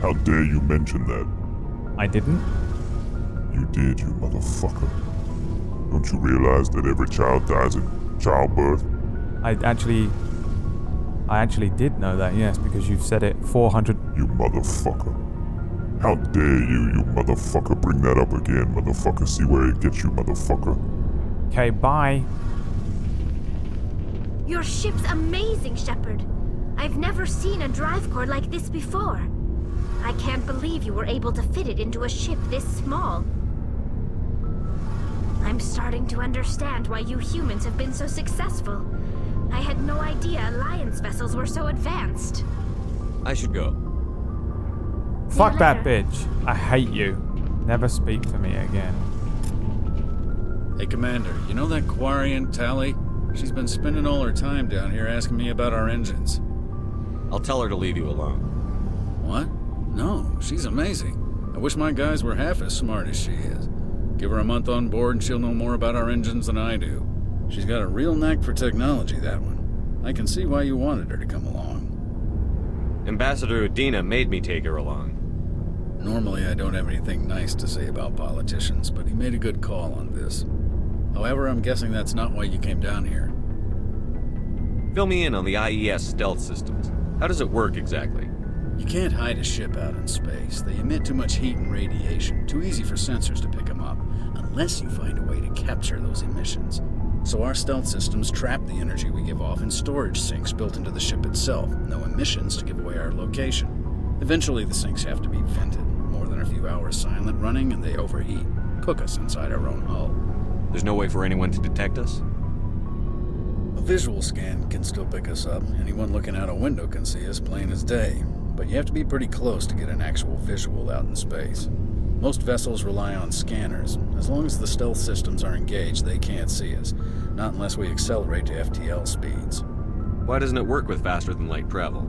S2: How dare you mention that?
S1: I didn't.
S2: You did, you motherfucker. Don't you realize that every child dies in childbirth?
S1: I actually did know that, yes, because you've said it 400...
S2: You motherfucker. How dare you motherfucker, bring that up again, motherfucker. See where it gets you, motherfucker.
S1: Okay, bye.
S3: Your ship's amazing, Shepard. I've never seen a drive core like this before. I can't believe you were able to fit it into a ship this small. I'm starting to understand why you humans have been so successful. I had no idea Alliance vessels were so advanced.
S8: I should go.
S1: Fuck that bitch. I hate you. Never speak to me again.
S7: Hey, Commander, you know that Quarian, Tally? She's been spending all her time down here asking me about our engines.
S8: I'll tell her to leave you alone.
S7: What? No, she's amazing. I wish my guys were half as smart as she is. Give her a month on board and she'll know more about our engines than I do. She's got a real knack for technology, that one. I can see why you wanted her to come along.
S8: Ambassador Udina made me take her along.
S7: Normally I don't have anything nice to say about politicians, but he made a good call on this. However, I'm guessing that's not why you came down here.
S8: Fill me in on the IES stealth systems. How does it work exactly?
S7: You can't hide a ship out in space. They emit too much heat and radiation. Too easy for sensors to pick them up, unless you find a way to capture those emissions. So our stealth systems trap the energy we give off in storage sinks built into the ship itself. No emissions to give away our location. Eventually the sinks have to be vented. More than a few hours silent running and they overheat. Cook us inside our own hull.
S8: There's no way for anyone to detect us?
S7: A visual scan can still pick us up. Anyone looking out a window can see us plain as day. But you have to be pretty close to get an actual visual out in space. Most vessels rely on scanners. As long as the stealth systems are engaged, they can't see us. Not unless we accelerate to FTL speeds.
S8: Why doesn't it work with faster-than-light travel?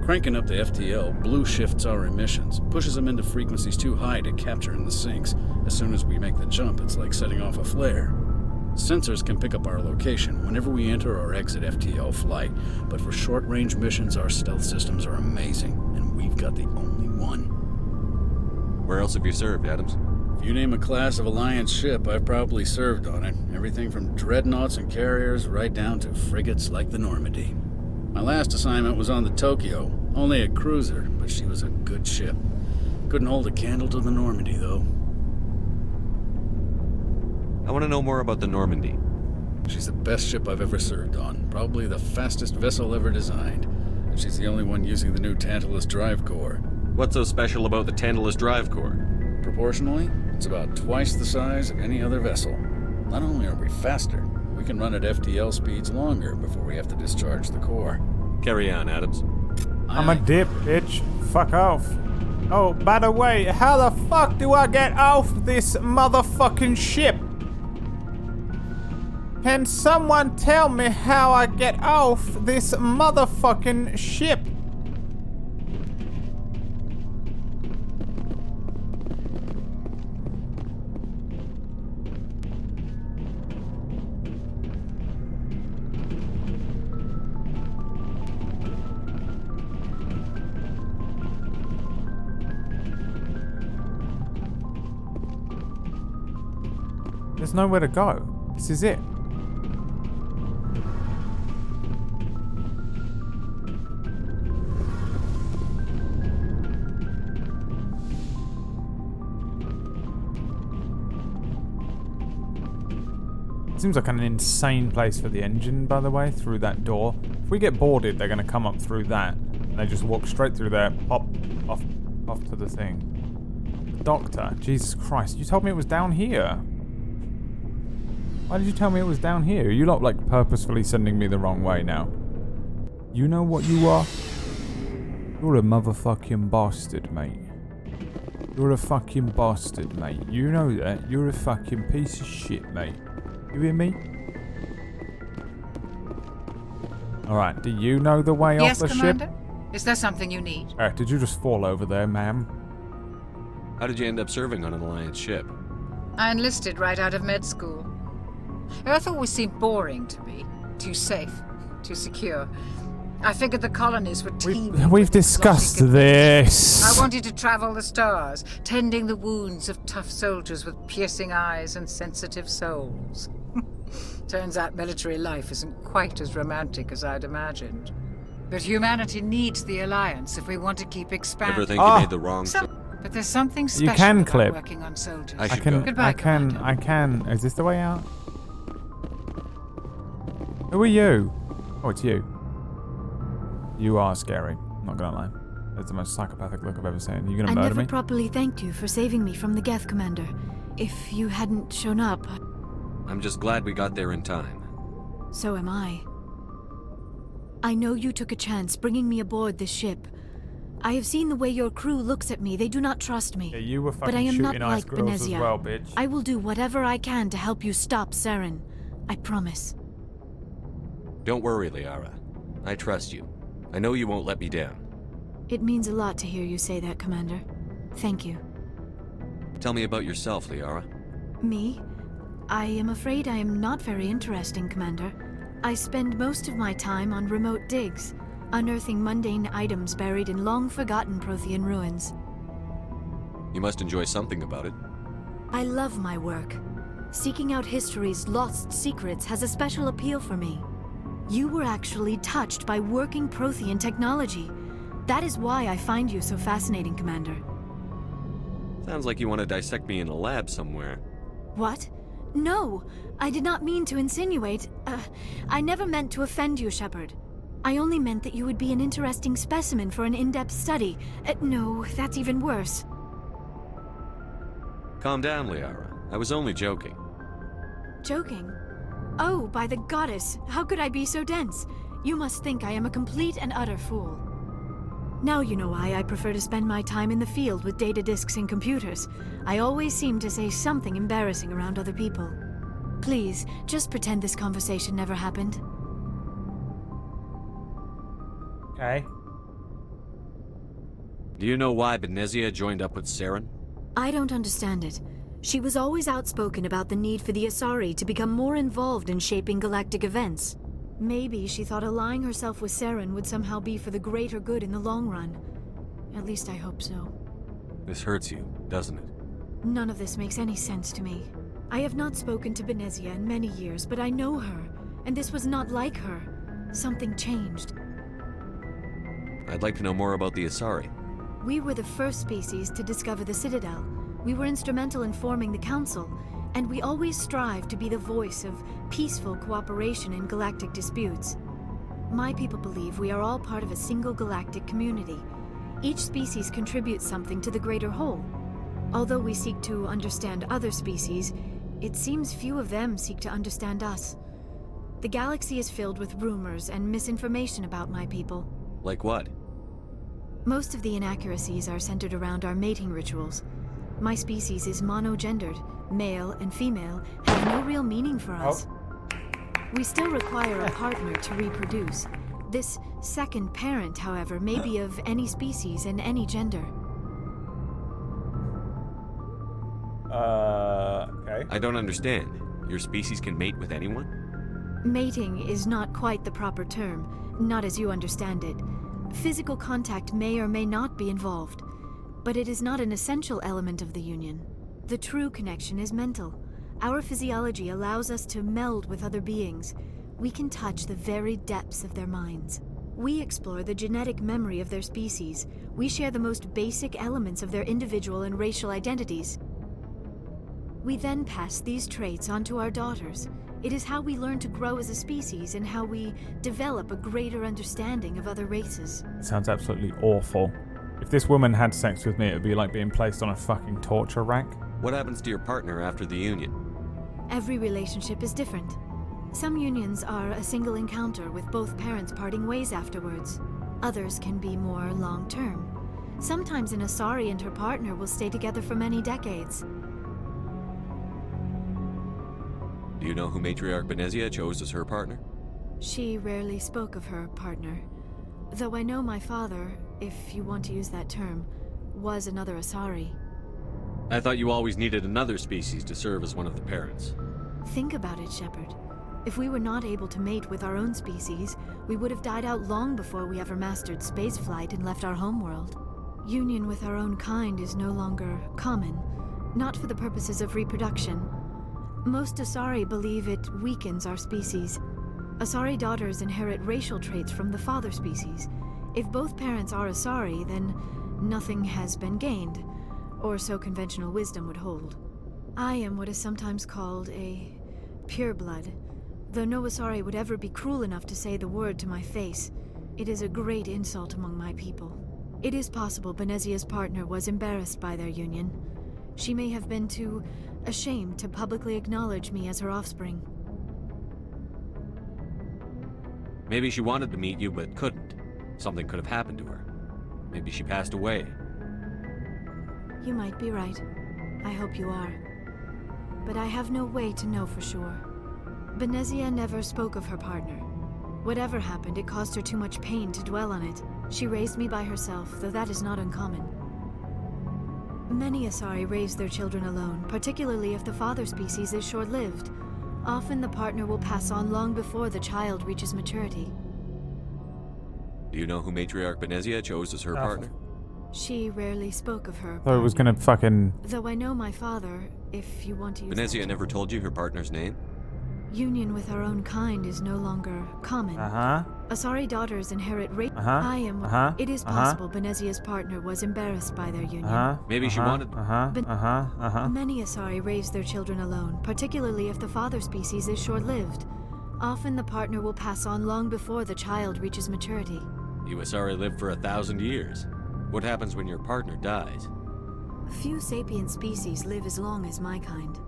S7: Cranking up the FTL blue shifts our emissions, pushes them into frequencies too high to capture in the sinks. As soon as we make the jump, it's like setting off a flare. Sensors can pick up our location whenever we enter or exit FTL flight, but for short-range missions, our stealth systems are amazing, and we've got the only one.
S8: Where else have you served, Adams?
S7: If you name a class of Alliance ship, I've probably served on it. Everything from dreadnoughts and carriers right down to frigates like the Normandy. My last assignment was on the Tokyo, only a cruiser, but she was a good ship. Couldn't hold a candle to the Normandy, though.
S8: I want to know more about the Normandy.
S7: She's the best ship I've ever served on. Probably the fastest vessel ever designed. And she's the only one using the new Tantalus drive core.
S8: What's so special about the Tantalus drive core?
S7: Proportionally, it's about twice the size of any other vessel. Not only are we faster, we can run at FTL speeds longer before we have to discharge the core.
S8: Carry on, Adams.
S1: I'm a dip, bitch. Fuck off. Oh, by the way, how the fuck do I get off this motherfucking ship? Can someone tell me how I get off this motherfucking ship? There's nowhere to go. This is it. Seems like an insane place for the engine, by the way, through that door. If we get boarded, they're going to come up through that. And they just walk straight through there, pop off to the thing. Doctor, Jesus Christ, you told me it was down here. Why did you tell me it was down here? Are you not, like, purposefully sending me the wrong way now? You know what you are? You're a motherfucking bastard, mate. You're a fucking bastard, mate. You know that. You're a fucking piece of shit, mate. You hear me? Alright, do you know the way off the
S9: Commander?
S1: ship?
S9: Is there something you need?
S1: Alright, did you just fall over there, ma'am?
S8: How did you end up serving on an Alliance ship?
S9: I enlisted right out of med school. Earth always seemed boring to me. Too safe, too secure. I figured the colonies were teeming.
S1: We've discussed this.
S9: I wanted to travel the stars, tending the wounds of tough soldiers with piercing eyes and sensitive souls. Turns out military life isn't quite as romantic as I'd imagined. But humanity needs the Alliance if we want to keep expanding.
S8: Ever think you made the wrong
S9: But there's something special
S1: you can
S9: about
S1: clip.
S9: working on soldiers.
S8: I can.
S9: Goodbye,
S1: I can. Is this the way out? Who are you? Oh, it's you. You are scary. I'm not gonna lie. That's the most psychopathic look I've ever seen. Are you gonna
S5: I
S1: murder
S5: never
S1: me?
S5: properly thanked you for saving me from the Geth, Commander. If you hadn't shown up,
S8: I'm just glad we got there in time.
S5: so am I. I know you took a chance bringing me aboard this ship. I have seen the way your crew looks at me. They do not trust me.
S1: Yeah, you were
S5: but I
S1: fucking
S5: am not
S1: shooting ice
S5: like
S1: grills as
S5: Benezia.
S1: well, bitch.
S5: I will do whatever I can to help you stop Saren. I promise.
S8: Don't worry, Liara. I trust you. I know you won't let me down.
S5: It means a lot to hear you say that, Commander. Thank you.
S8: Tell me about yourself, Liara.
S5: Me? I am afraid I am not very interesting, Commander. I spend most of my time on remote digs, unearthing mundane items buried in long-forgotten Prothean ruins.
S8: You must enjoy something about it.
S5: I love my work. Seeking out history's lost secrets has a special appeal for me. You were actually touched by working Prothean technology. That is why I find you so fascinating, Commander.
S8: Sounds like you want to dissect me in a lab somewhere.
S5: What? No, I did not mean to insinuate. I never meant to offend you, Shepard. I only meant that you would be an interesting specimen for an in-depth study. No, that's even worse.
S8: Calm down, Liara. I was only joking.
S5: Joking? Oh, by the goddess, how could I be so dense? You must think I am a complete and utter fool. Now you know why I prefer to spend my time in the field with data disks and computers. I always seem to say something embarrassing around other people. Please, just pretend this conversation never happened.
S1: Okay.
S8: Do you know why Benezia joined up with Saren?
S5: I don't understand it. She was always outspoken about the need for the Asari to become more involved in shaping galactic events. Maybe she thought allying herself with Saren would somehow be for the greater good in the long run. At least I hope so.
S8: This hurts you, doesn't it?
S5: None of this makes any sense to me. I have not spoken to Benezia in many years, but I know her, and this was not like her. Something changed.
S8: I'd like to know more about the Asari.
S5: We were the first species to discover the Citadel. We were instrumental in forming the Council, and we always strive to be the voice of peaceful cooperation in galactic disputes. My people believe we are all part of a single galactic community. Each species contributes something to the greater whole. Although we seek to understand other species, it seems few of them seek to understand us. The galaxy is filled with rumors and misinformation about my people.
S8: Like what?
S5: Most of the inaccuracies are centered around our mating rituals. My species is monogendered. Male and female have no real meaning for us. We still require a partner to reproduce. This second parent, however, may be of any species and any gender.
S1: Okay.
S8: I don't understand. Your species can mate with anyone?
S5: Mating is not quite the proper term, not as you understand it. Physical contact may or may not be involved, but it is not an essential element of the union. The true connection is mental. Our physiology allows us to meld with other beings. We can touch the very depths of their minds. We explore the genetic memory of their species. We share the most basic elements of their individual and racial identities. We then pass these traits on to our daughters. It is how we learn to grow as a species and how we develop a greater understanding of other races.
S1: It sounds absolutely awful. If this woman had sex with me, it would be like being placed on a fucking torture rack.
S8: What happens to your partner after the union?
S5: Every relationship is different. Some unions are a single encounter with both parents parting ways afterwards. Others can be more long-term. Sometimes an Asari and her partner will stay together for many decades.
S8: Do you know who Matriarch Benezia chose as her partner?
S5: She rarely spoke of her partner. Though I know my father, if you want to use that term, was another Asari.
S8: I thought you always needed another species to serve as one of the parents.
S5: Think about it, Shepard. If we were not able to mate with our own species, we would have died out long before we ever mastered spaceflight and left our homeworld. Union with our own kind is no longer common, not for the purposes of reproduction. Most Asari believe it weakens our species. Asari daughters inherit racial traits from the father species. If both parents are Asari, then nothing has been gained, or so conventional wisdom would hold. I am what is sometimes called a pureblood, though no Asari would ever be cruel enough to say the word to my face. It is a great insult among my people. It is possible Benezia's partner was embarrassed by their union. She may have been too ashamed to publicly acknowledge me as her offspring.
S8: Maybe she wanted to meet you but couldn't. Something could have happened to her. Maybe she passed away.
S5: You might be right. I hope you are. But I have no way to know for sure. Benezia never spoke of her partner. Whatever happened, it caused her too much pain to dwell on it. She raised me by herself, though that is not uncommon. Many Asari raise their children alone, particularly if the father species is short-lived. Often the partner will pass on long before the child reaches maturity.
S8: Do you know who Matriarch Benezia chose as her partner?
S5: She rarely spoke of her.
S1: Thought it was gonna fucking...
S5: Though I know my father, if you want to use
S8: Benezia
S5: that.
S8: never told you her partner's name?
S5: Union with our own kind is no longer common. Asari daughters inherit race. It is possible Benezia's partner was embarrassed by their union.
S8: Maybe she wanted...
S5: Many Asari raise their children alone, particularly if the father species is short-lived. Often the partner will pass on long before the child reaches maturity.
S8: You Asari live for 1,000 years. What happens when your partner dies?
S5: Few sapient species live as long as my kind.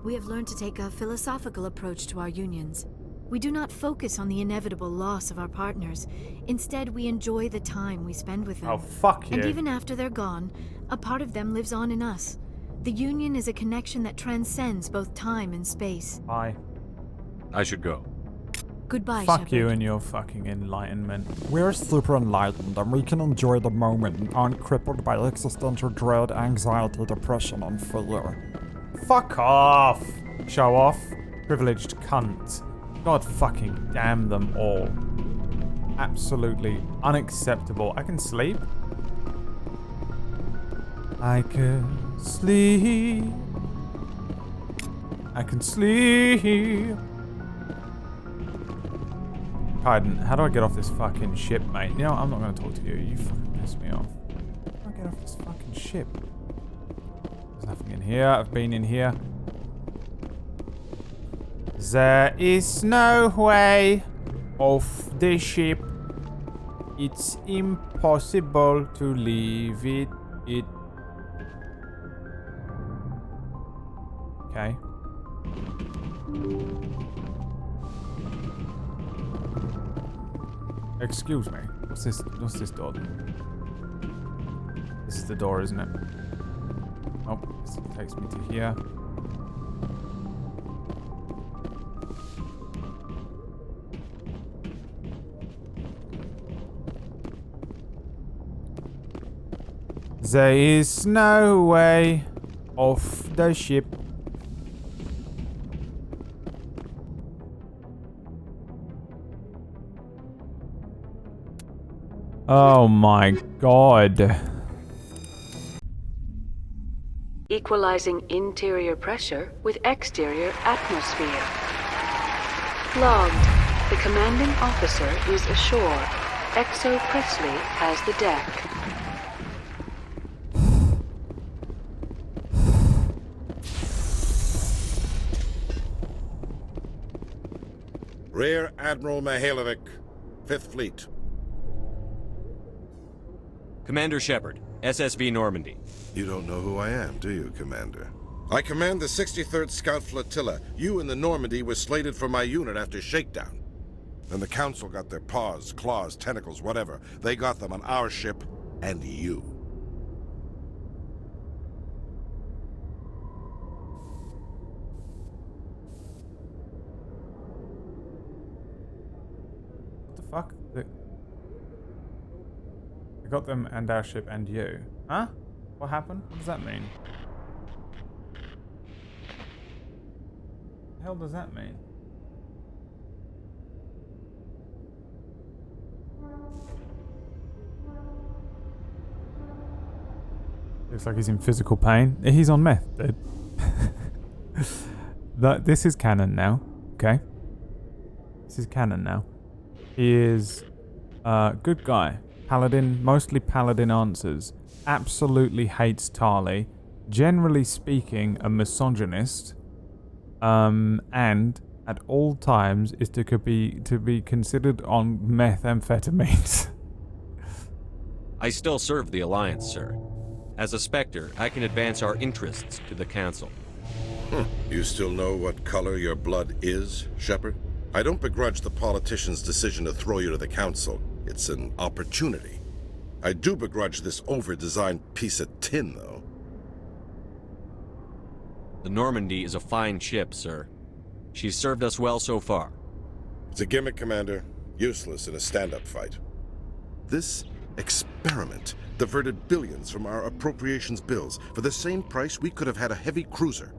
S5: We have learned to take a philosophical approach to our unions. We do not focus on the inevitable loss of our partners. Instead, we enjoy the time we spend with them.
S1: Oh, fuck you.
S5: And even after they're gone, a part of them lives on in us. The union is a connection that transcends both time and space.
S1: Bye.
S8: I should go.
S5: Goodbye,
S1: Fuck
S5: Shepard.
S1: you and your fucking enlightenment.
S10: We're super enlightened and we can enjoy the moment and aren't crippled by existential dread, anxiety, depression, and fear.
S1: Fuck off! Show off. Privileged cunt. God fucking damn them all. Absolutely unacceptable. I can sleep. I can sleep. I can sleep. Pardon, how do I get off this fucking ship, mate? You know, I'm not going to talk to you. You fucking piss me off. How do I get off this fucking ship? There's nothing in here. I've been in here. There is no way off the ship. It's impossible to leave it. Okay. Excuse me. What's this door? This is the door, isn't it? Oh, this takes me to here. There is no way off the ship. Oh my god.
S12: Equalizing interior pressure with exterior atmosphere. Logged. The commanding officer is ashore. Exo Presley has the deck.
S20: Rear Admiral Mihailovic, 5th Fleet.
S8: Commander Shepard, SSV Normandy.
S20: You don't know who I am, do you, Commander? I command the 63rd Scout Flotilla. You and the Normandy were slated for my unit after shakedown. Then the Council got their paws, claws, tentacles, whatever. They got them on our ship and you.
S1: What the fuck? I got them and our ship and you. Huh? What happened? What does that mean? What the hell does that mean? Looks like he's in physical pain. He's on meth, dude. This is canon now, okay? This is canon now. He is a good guy. Paladin, mostly Paladin answers. Absolutely hates Tali. Generally speaking, a misogynist. And at all times is to be considered on methamphetamines.
S8: I still serve the Alliance, sir. As a Spectre, I can advance our interests to the Council.
S20: You still know what color your blood is, Shepard? I don't begrudge the politician's decision to throw you to the Council. It's an opportunity. I do begrudge this over-designed piece of tin, though.
S8: The Normandy is a fine ship, sir. She's served us well so far.
S20: It's a gimmick, Commander. Useless in a stand-up fight. This experiment diverted billions from our appropriations bills. For the same price, we could have had a heavy cruiser.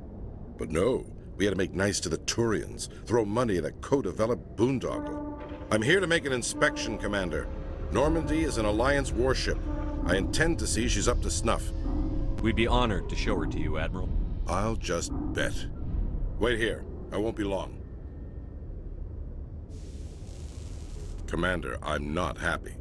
S20: But no, we had to make nice to the Turians, throw money at a co-developed boondoggle. I'm here to make an inspection, Commander. Normandy is an Alliance warship. I intend to see she's up to snuff.
S8: We'd be honored to show her to you, Admiral.
S20: I'll just bet. Wait here. I won't be long. Commander, I'm not happy.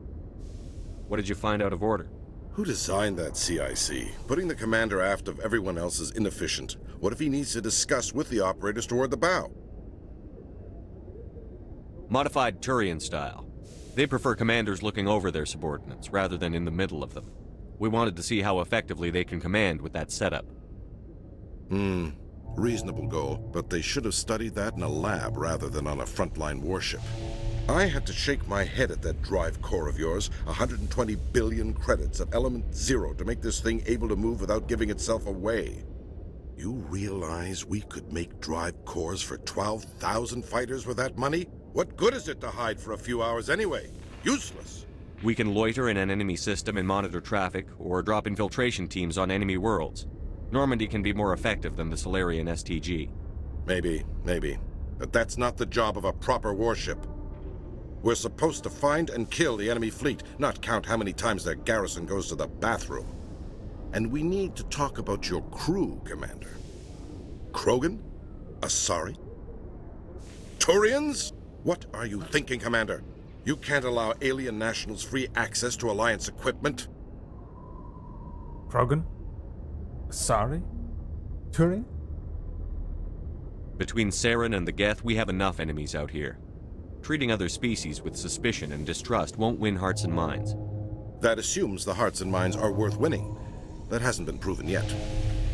S8: What did you find out of order?
S20: Who designed that CIC? Putting the commander aft of everyone else is inefficient. What if he needs to discuss with the operators toward the bow?
S8: Modified Turian style. They prefer commanders looking over their subordinates, rather than in the middle of them. We wanted to see how effectively they can command with that setup.
S20: Reasonable goal, but they should have studied that in a lab rather than on a frontline warship. I had to shake my head at that drive core of yours. 120 billion credits of element 0 to make this thing able to move without giving itself away. You realize we could make drive cores for 12,000 fighters with that money? What good is it to hide for a few hours anyway? Useless.
S8: We can loiter in an enemy system and monitor traffic, or drop infiltration teams on enemy worlds. Normandy can be more effective than the Solarian STG.
S20: Maybe. But that's not the job of a proper warship. We're supposed to find and kill the enemy fleet, not count how many times their garrison goes to the bathroom. And we need to talk about your crew, Commander. Krogan? Asari? Turians? What are you thinking, Commander? You can't allow alien nationals free access to Alliance equipment.
S1: Krogan? Asari? Turing?
S8: Between Saren and the Geth, we have enough enemies out here. Treating other species with suspicion and distrust won't win hearts and minds.
S20: That assumes the hearts and minds are worth winning. That hasn't been proven yet.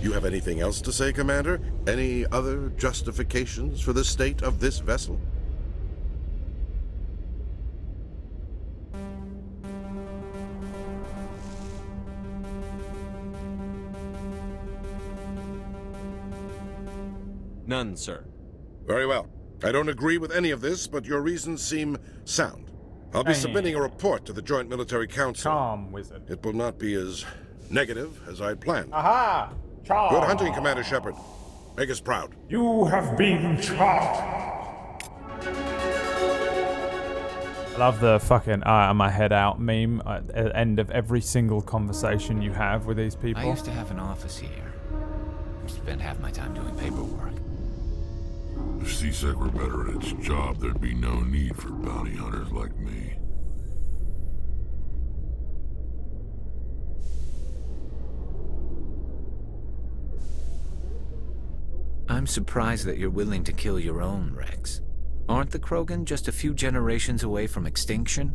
S20: You have anything else to say, Commander? Any other justifications for the state of this vessel?
S8: None, sir.
S20: Very well. I don't agree with any of this, but your reasons seem sound. I'll be submitting a report to the Joint Military Council.
S1: Calm, wizard.
S20: It will not be as negative as I planned.
S1: Aha! Charge!
S20: Good hunting, Commander Shepard. Make us proud.
S1: You have been charged. I love the fucking my head out meme at the end of every single conversation you have with these people.
S13: I used to have an office here. Spent half my time doing paperwork.
S2: If C-Sec were better at its job, there'd be no need for bounty hunters like me.
S13: I'm surprised that you're willing to kill your own, Rex. Aren't the Krogan just a few generations away from extinction?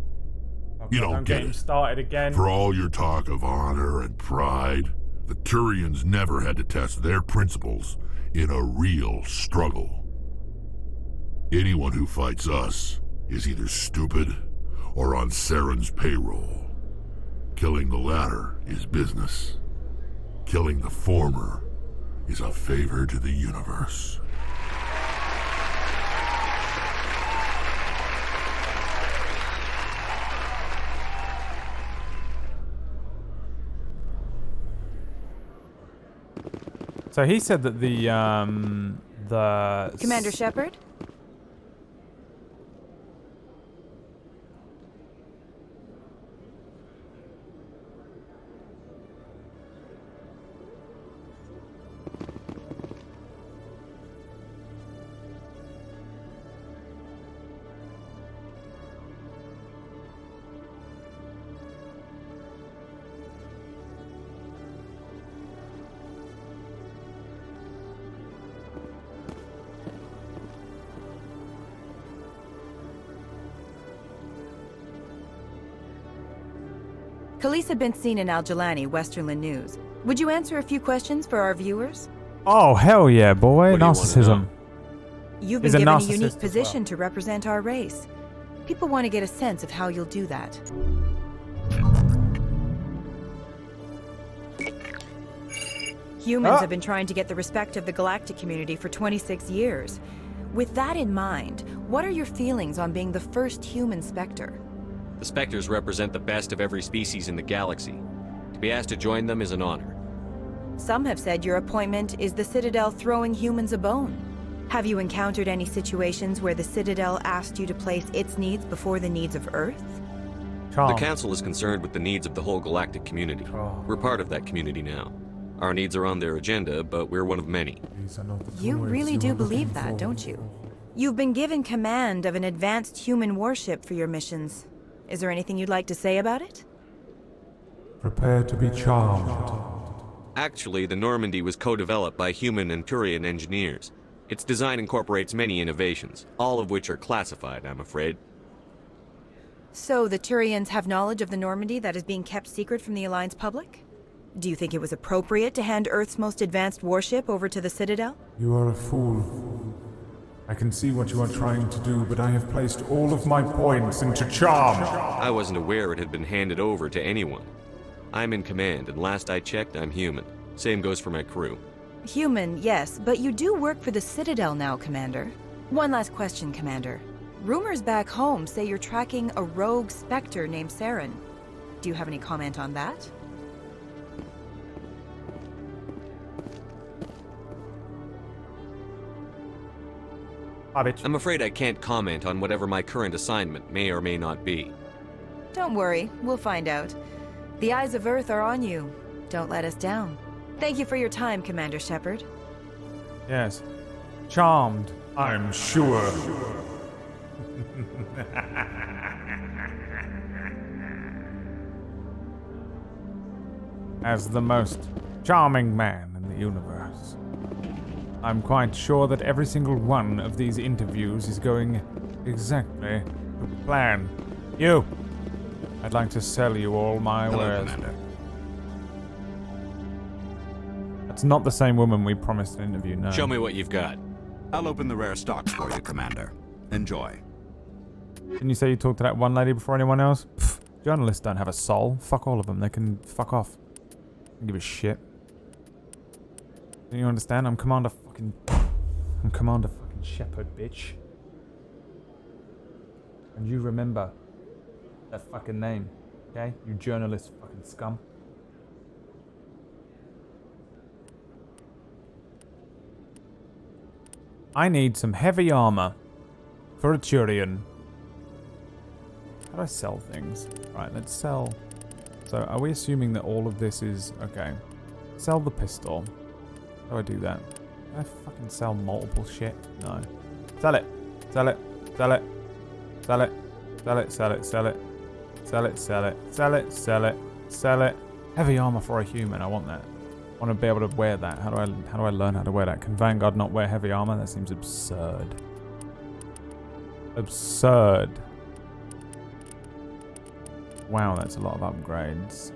S2: You don't get it.
S1: Started again.
S2: For all your talk of honor and pride, the Turians never had to test their principles in a real struggle. Anyone who fights us is either stupid or on Saren's payroll. Killing the latter is business. Killing the former is a favor to the universe.
S1: So he said that the
S21: Commander Shepard? Khalees had been seen in Al-Jalani, Westerland News. Would you answer a few questions for our viewers?
S1: Oh, hell yeah, boy. Narcissism.
S21: You've been given a unique position to represent our race. People want to get a sense of how you'll do that. Humans have been trying to get the respect of the galactic community for 26 years. With that in mind, what are your feelings on being the first human Spectre?
S8: The Spectres represent the best of every species in the galaxy. To be asked to join them is an honor.
S21: Some have said your appointment is the Citadel throwing humans a bone. Have you encountered any situations where the Citadel asked you to place its needs before the needs of Earth?
S8: The Council is concerned with the needs of the whole galactic community. We're part of that community now. Our needs are on their agenda, but we're one of many.
S21: You really do believe that, don't you? You've been given command of an advanced human warship for your missions. Is there anything you'd like to say about it?
S1: Prepare to be charmed.
S8: Actually, the Normandy was co-developed by human and Turian engineers. Its design incorporates many innovations, all of which are classified, I'm afraid.
S21: So the Turians have knowledge of the Normandy that is being kept secret from the Alliance public? Do you think it was appropriate to hand Earth's most advanced warship over to the Citadel?
S1: You are a fool. I can see what you are trying to do, but I have placed all of my points into charm.
S8: I wasn't aware it had been handed over to anyone. I'm in command, and last I checked, I'm human. Same goes for my crew.
S21: Human, yes, but you do work for the Citadel now, Commander. One last question, Commander. Rumors back home say you're tracking a rogue Spectre named Saren. Do you have any comment on that?
S8: I'm afraid I can't comment on whatever my current assignment may or may not be.
S21: Don't worry, we'll find out. The eyes of Earth are on you. Don't let us down. Thank you for your time, Commander Shepard.
S1: Yes. Charmed, I'm sure. As the most charming man in the universe, I'm quite sure that every single one of these interviews is going exactly to plan. You! I'd like to sell you all my wares.
S15: Commander.
S1: That's not the same woman we promised an interview, no.
S15: Show me what you've got. I'll open the rare stocks for you, Commander. Enjoy.
S1: Didn't you say you talked to that one lady before anyone else? Pfft, journalists don't have a soul. Fuck all of them. They can fuck off. I don't give a shit. Don't you understand? I'm Commander fucking Shepard, bitch. And you remember that fucking name, okay? You journalist fucking scum. I need some heavy armor for a Turian. How do I sell things? Right, let's sell. So are we assuming that all of this is... Okay. Sell the pistol. How do I do that? Can I fucking sell multiple shit? No. Sell it. Sell it. Sell it. Sell it. Sell it. Sell it. Sell it. Sell it. Sell it. Sell it. Sell it. Sell it. Heavy armor for a human. I want that. I want to be able to wear that. How do I learn how to wear that? Can Vanguard not wear heavy armor? That seems absurd. Absurd. Wow, that's a lot of upgrades.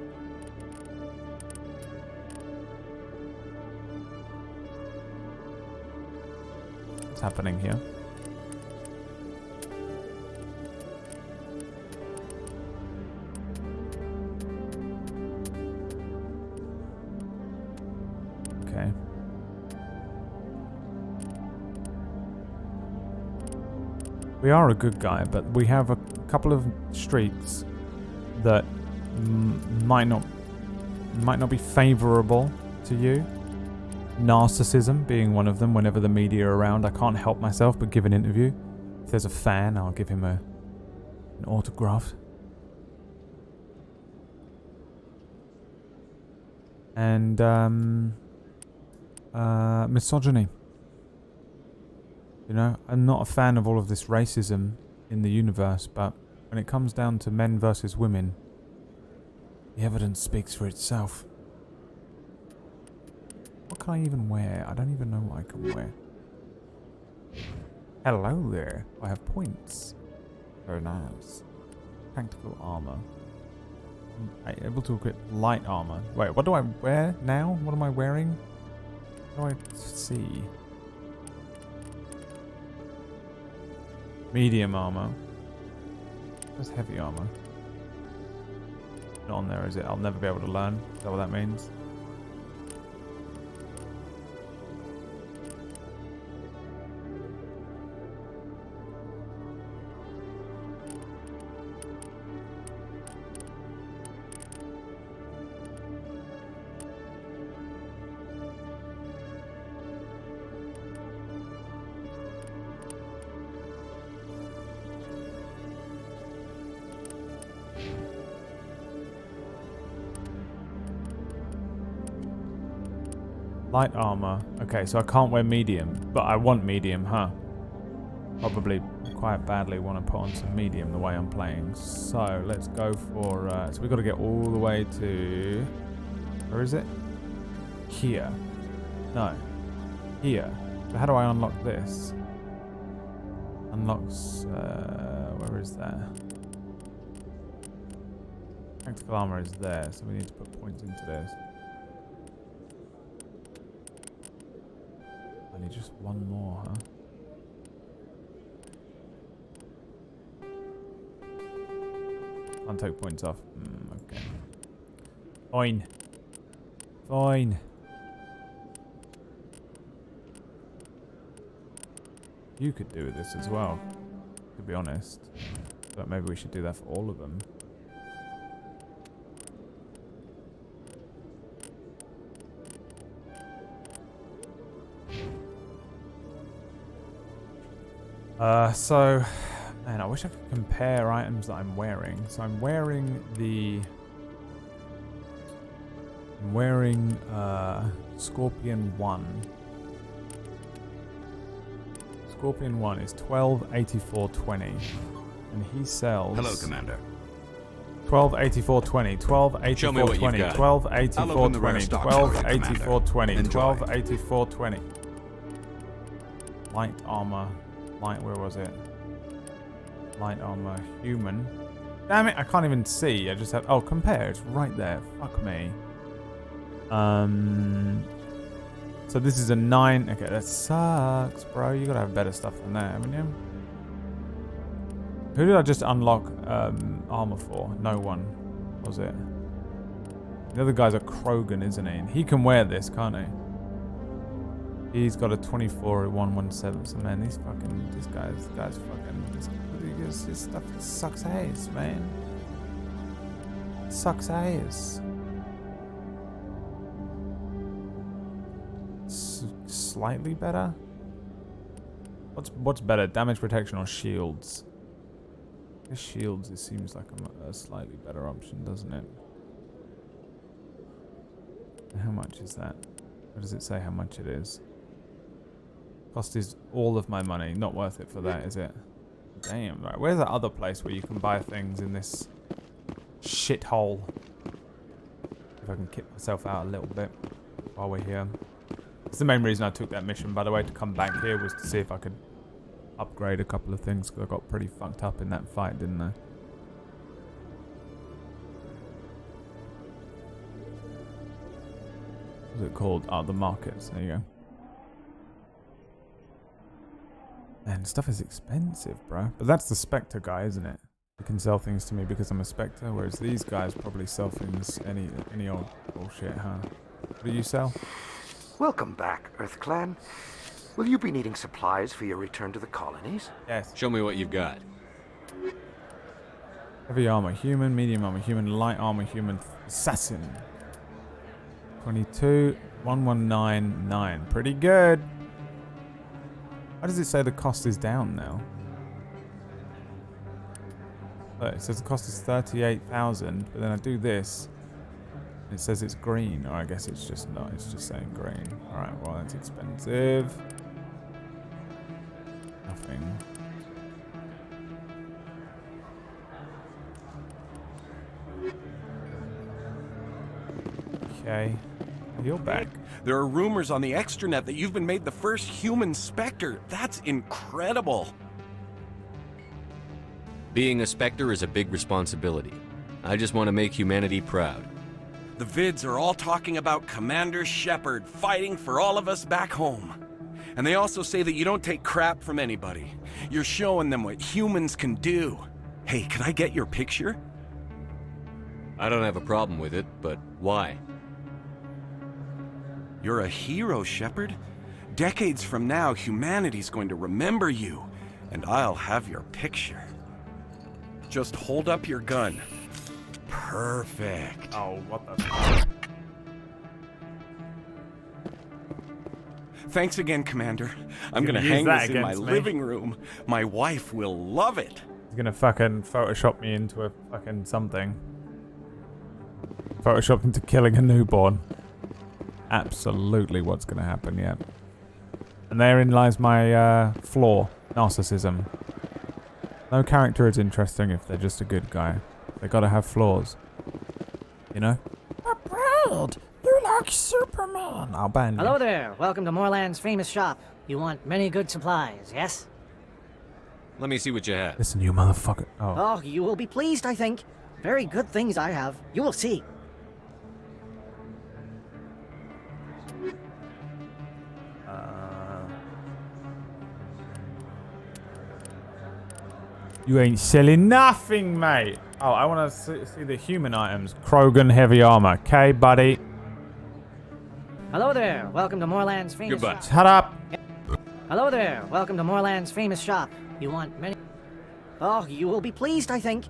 S1: What's happening here? Okay. We are a good guy, but we have a couple of streaks that might not be favorable to you. Narcissism being one of them. Whenever the media are around, I can't help myself but give an interview. If there's a fan, I'll give him an autograph. And misogyny. You know, I'm not a fan of all of this racism in the universe, but when it comes down to men versus women, the evidence speaks for itself. What can I even wear? I don't even know what I can wear. Hello there. I have points. Very nice. Tactical armor. I'm able to equip light armor. Wait, what do I wear now? What am I wearing? What do I see? Medium armor. Where's heavy armor? Not on there, is it? I'll never be able to learn. Is that what that means? Light armor. Okay, so I can't wear medium, but I want medium, huh? Probably quite badly want to put on some medium the way I'm playing. So let's go for. So we've got to get all the way to. Where is it? Here. No. Here. So how do I unlock this? Unlocks. Where is that? Tactical armor is there, so we need to put points into this. I need just one more, huh? Can't take points off. Okay. Fine. Fine. You could do this as well, to be honest. But maybe we should do that for all of them. So, man, I wish I could compare items that I'm wearing. So I'm wearing Scorpion 1. Scorpion 1 is 1284.20, and he sells.
S15: Hello, Commander.
S1: 1284.20, 1284.20, 1284.20, 1284.20, 1284.20. Light armor. Light, where was it? Light armor, human. Damn it, I can't even see. I just have. Oh, compare. It's right there. Fuck me. So this is a 9. Okay, that sucks, bro. You gotta have better stuff than that, haven't you? Who did I just unlock armor for? No one, was it? The other guy's a Krogan, isn't he? And he can wear this, can't he? He's got a 24-117. So man, this guy's fucking. This stuff sucks ass, man. Sucks ass. Slightly better. What's better, damage protection or shields? I guess shields. It seems like a slightly better option, doesn't it? And how much is that? What does it say? How much it is? Cost is all of my money. Not worth it for that, is it? Damn. Right. Where's that other place where you can buy things in this shithole? If I can kick myself out a little bit while we're here. It's the main reason I took that mission, by the way, to come back here, was to see if I could upgrade a couple of things, because I got pretty fucked up in that fight, didn't I? What's it called? Oh, the markets. There you go. Man, stuff is expensive, bro. But that's the Spectre guy, isn't it? He can sell things to me because I'm a Spectre, whereas these guys probably sell things any old bullshit, huh? What do you sell?
S14: Welcome back, EarthClan. Will you be needing supplies for your return to the colonies?
S1: Yes.
S8: Show me what you've got.
S1: Heavy armor, human, medium armor, human, light armor, human, assassin. 22-1199. Pretty good. Why does it say the cost is down now? It says the cost is 38,000, but then I do this. It says it's green, or I guess it's just not. It's just saying green. All right, well that's expensive. Nothing. Okay, you're back.
S22: There are rumors on the extranet that you've been made the first human Spectre. That's incredible.
S8: Being a Spectre is a big responsibility. I just want to make humanity proud.
S22: The vids are all talking about Commander Shepard fighting for all of us back home. And they also say that you don't take crap from anybody. You're showing them what humans can do. Hey, can I get your picture?
S8: I don't have a problem with it, but why?
S22: You're a hero, Shepard. Decades from now, humanity's going to remember you, and I'll have your picture. Just hold up your gun. Perfect.
S1: Oh, what the fuck?
S22: Thanks again, Commander. I'm gonna hang this in my living room. My wife will love it.
S1: He's gonna fucking Photoshop me into a fucking something. Photoshop into killing a newborn. absolutely what's going to happen, yeah. And therein lies my flaw, narcissism. No character is interesting if they're just a good guy. They gotta have flaws. You know?
S10: Brad, you like Superman.
S1: I'll ban you.
S6: Hello there. Welcome to Moorland's famous shop. You want many good supplies, yes?
S8: Let me see what you have.
S1: Listen, you motherfucker. Oh.
S6: Oh, you will be pleased, I think. Very good things I have. You will see.
S1: You ain't selling nothing, mate. Oh, I want to see the human items. Krogan heavy armor. Okay, buddy.
S6: Hello there. Welcome to Moorland's famous shop.
S1: Shut up.
S6: Hello there. Welcome to Moorland's famous shop. You want many... Oh, you will be pleased, I think.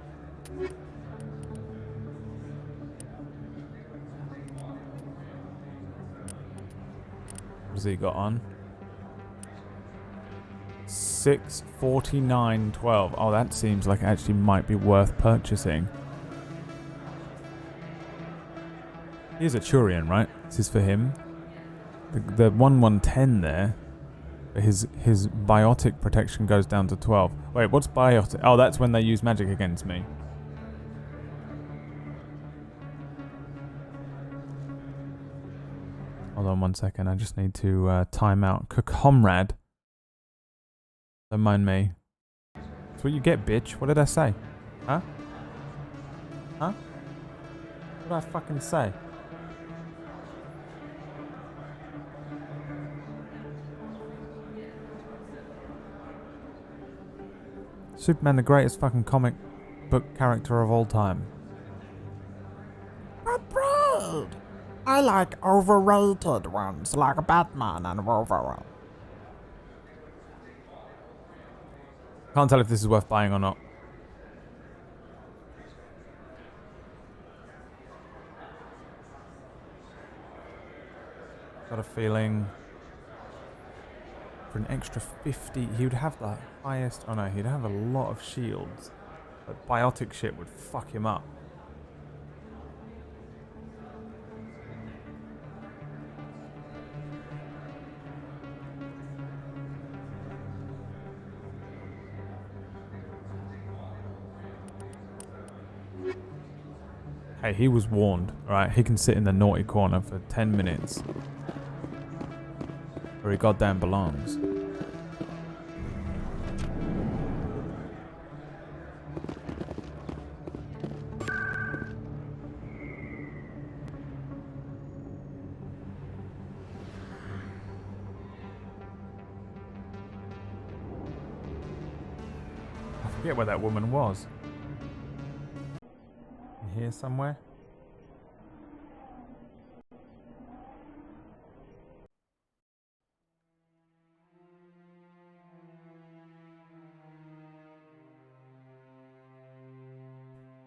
S1: What's he got on? 649.12. Oh, that seems like it actually might be worth purchasing. Here's a Turian, right? This is for him. The 1110 there. His biotic protection goes down to 12. Wait, what's biotic? Oh, that's when they use magic against me. Hold on 1 second. I just need to time out. Comrade. Don't mind me. That's what you get, bitch. What did I say? Huh? Huh? What did I fucking say? Superman, the greatest fucking comic book character of all time.
S10: But Brad, I like overrated ones like Batman and Wolverine.
S1: Can't tell if this is worth buying or not. Got a feeling for an extra 50, he would have the highest. Oh no, he'd have a lot of shields. But biotic shit would fuck him up. Hey, he was warned, right? He can sit in the naughty corner for 10 minutes. Where he goddamn belongs. I forget where that woman was. Here somewhere.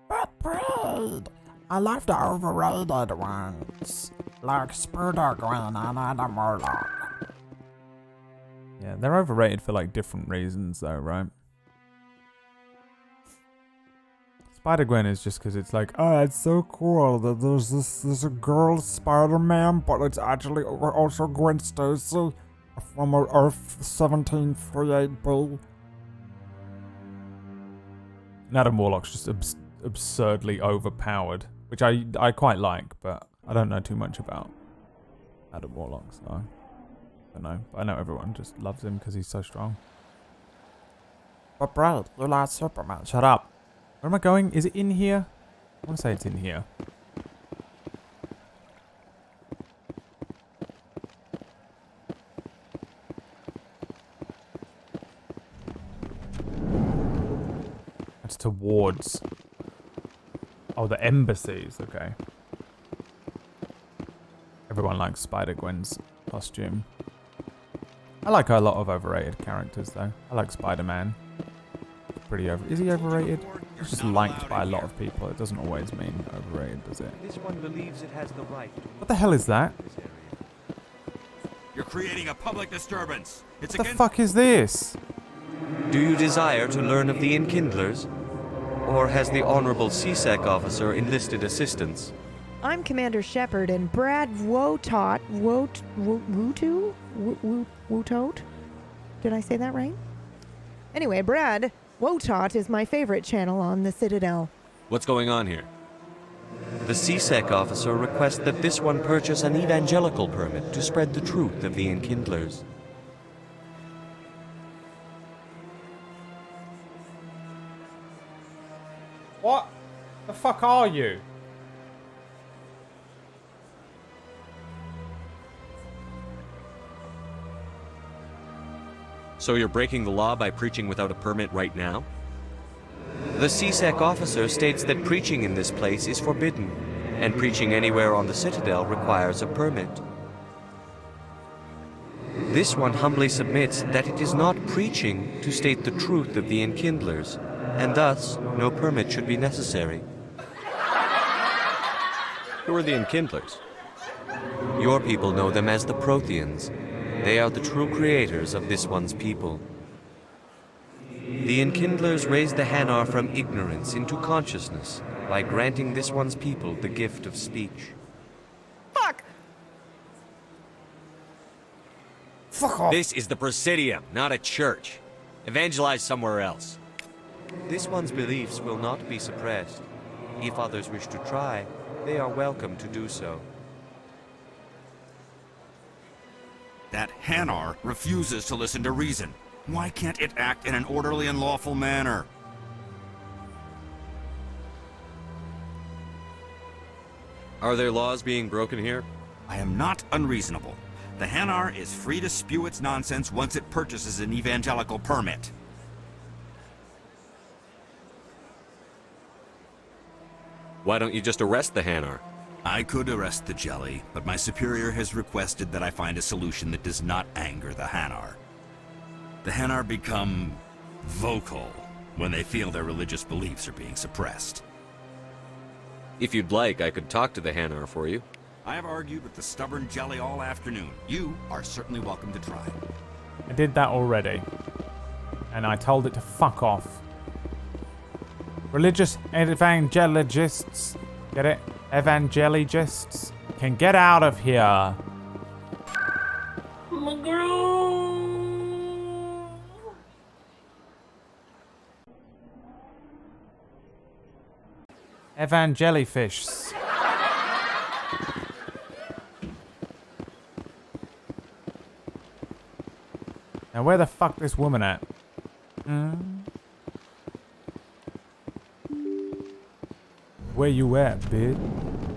S10: But Brad, I love the overrated ones, like Spider-Gwen and Adam Warlock.
S1: Yeah, they're overrated for like different reasons though, right? Spider-Gwen is just because it's like, oh, it's so cool that there's a girl Spider-Man, but it's actually also Gwen Stacy from Earth 1738B. And Adam Warlock's just absurdly overpowered, which I quite like, but I don't know too much about Adam Warlock, so I don't know. But I know everyone just loves him because he's so strong.
S10: But Brad, you like Superman.
S1: Shut up. Where am I going? Is it in here? I want to say it's in here. That's towards... Oh, the embassies. Okay. Everyone likes Spider-Gwen's costume. I like a lot of overrated characters, though. I like Spider-Man. Pretty over... Is he overrated? It's just liked by a lot of people. It doesn't always mean overrated, does it?
S17: This one believes it has the right.
S1: What the hell is that?
S22: You're creating a public disturbance. It's
S1: What the fuck is this?
S17: Do you desire to learn of the Enkindlers? Or has the Honorable CSEC officer enlisted assistance?
S11: I'm Commander Shepard, and Brad Wotot, Wotot? Did I say that right? Anyway, Brad Wotot is my favorite channel on the Citadel.
S8: What's going on here?
S17: The CSEC officer requests that this one purchase an evangelical permit to spread the truth of the Enkindlers.
S1: What the fuck are you?
S8: So you're breaking the law by preaching without a permit right now?
S17: The CSEC officer states that preaching in this place is forbidden, and preaching anywhere on the Citadel requires a permit. This one humbly submits that it is not preaching to state the truth of the Enkindlers, and thus no permit should be necessary.
S8: Who are the Enkindlers?
S17: Your people know them as the Protheans. They are the true creators of this one's people. The Enkindlers raised the Hanar from ignorance into consciousness by granting this one's people the gift of speech.
S11: Fuck!
S8: Fuck off. This is the Presidium, not a church. Evangelize somewhere else.
S17: This one's beliefs will not be suppressed. If others wish to try, they are welcome to do so.
S15: That Hanar refuses to listen to reason. Why can't it act in an orderly and lawful manner?
S8: Are there laws being broken here?
S15: I am not unreasonable. The Hanar is free to spew its nonsense once it purchases an evangelical permit.
S8: Why don't you just arrest the Hanar?
S15: I could arrest the Jelly, but my superior has requested that I find a solution that does not anger the Hanar. The Hanar become vocal when they feel their religious beliefs are being suppressed.
S8: If you'd like, I could talk to the Hanar for you.
S15: I have argued with the stubborn Jelly all afternoon. You are certainly welcome to try.
S1: I did that already. And I told it to fuck off. Religious evangelists, get it? Evangelists can get out of here. Evangelifish. Now where the fuck this woman at? Where you at, bid?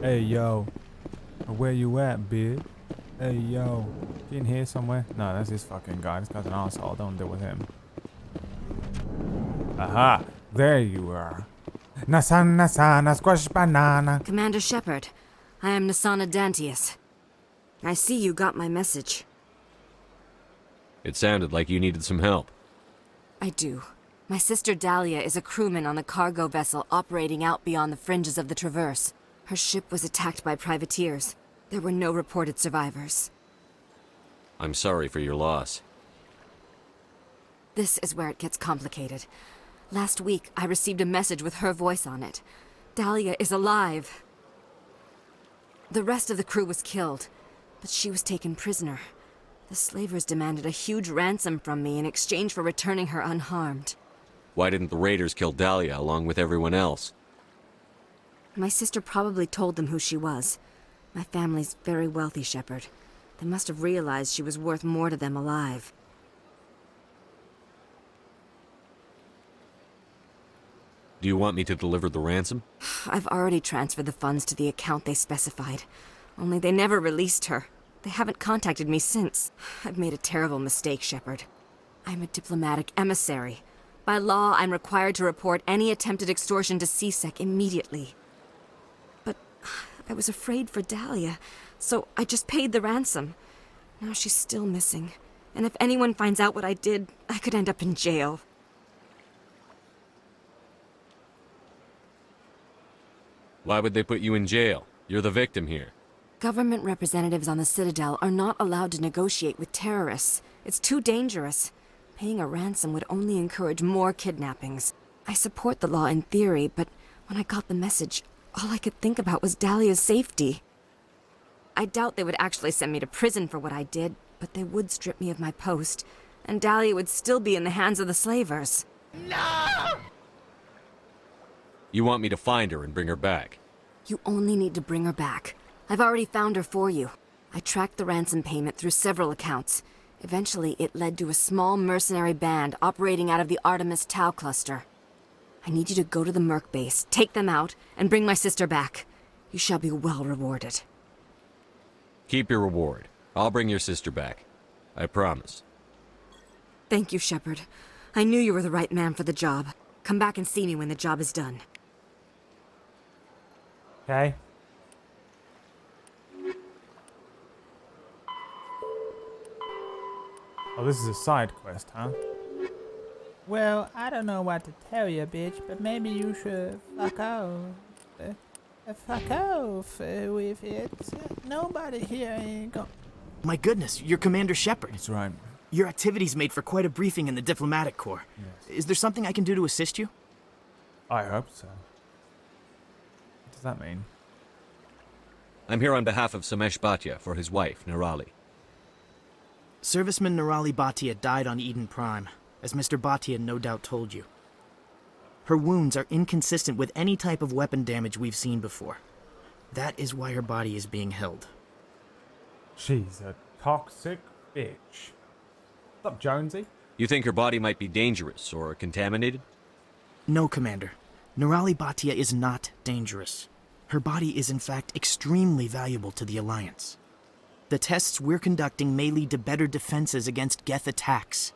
S1: Hey yo. Where you at, bid? Hey yo. He in here somewhere? No, that's this fucking guy. This guy's an asshole. Don't deal with him. Aha! There you are. Nasana squash banana.
S18: Commander Shepard, I am Nasana Dantius. I see you got my message.
S8: It sounded like you needed some help.
S18: I do. My sister Dahlia is a crewman on a cargo vessel operating out beyond the fringes of the Traverse. Her ship was attacked by privateers. There were no reported survivors.
S8: I'm sorry for your loss.
S18: This is where it gets complicated. Last week, I received a message with her voice on it. Dahlia is alive. The rest of the crew was killed, but she was taken prisoner. The slavers demanded a huge ransom from me in exchange for returning her unharmed.
S8: Why didn't the raiders kill Dahlia along with everyone else?
S18: My sister probably told them who she was. My family's very wealthy, Shepard. They must have realized she was worth more to them alive.
S8: Do you want me to deliver the ransom?
S18: I've already transferred the funds to the account they specified. Only they never released her. They haven't contacted me since. I've made a terrible mistake, Shepard. I'm a diplomatic emissary. By law, I'm required to report any attempted extortion to CSEC immediately. But I was afraid for Dahlia, so I just paid the ransom. Now she's still missing. And if anyone finds out what I did, I could end up in jail.
S8: Why would they put you in jail? You're the victim here.
S18: Government representatives on the Citadel are not allowed to negotiate with terrorists. It's too dangerous. Paying a ransom would only encourage more kidnappings. I support the law in theory, but when I got the message, All I could think about was Dahlia's safety. I doubt they would actually send me to prison for what I did, but they would strip me of my post, and Dahlia would still be in the hands of the slavers.
S9: No!
S8: You want me to find her and bring her back?
S18: You only need to bring her back. I've already found her for you. I tracked the ransom payment through several accounts. Eventually, it led to a small mercenary band operating out of the Artemis Tau cluster. I need you to go to the Merc base, take them out, and bring my sister back. You shall be well rewarded.
S8: Keep your reward. I'll bring your sister back. I promise.
S18: Thank you, Shepard. I knew you were the right man for the job. Come back and see me when the job is done.
S1: Okay. Oh, this is a side quest, huh?
S16: Well, I don't know what to tell you, bitch, but maybe you should fuck off. Fuck off with it. Nobody here ain't go.
S19: My goodness, you're Commander Shepard.
S1: That's right.
S19: Your activities made for quite a briefing in the Diplomatic Corps.
S1: Yes.
S19: Is there something I can do to assist you?
S1: I hope so. What does that mean?
S8: I'm here on behalf of Samesh Bhatia for his wife, Nirali.
S19: Serviceman Nirali Bhatia died on Eden Prime, as Mr. Bhatia no doubt told you. Her wounds are inconsistent with any type of weapon damage we've seen before. That is why her body is being held.
S1: She's a toxic bitch. What's up, Jonesy?
S8: You think her body might be dangerous or contaminated?
S19: No, Commander. Nirali Bhatia is not dangerous. Her body is in fact extremely valuable to the Alliance. The tests we're conducting may lead to better defenses against Geth attacks.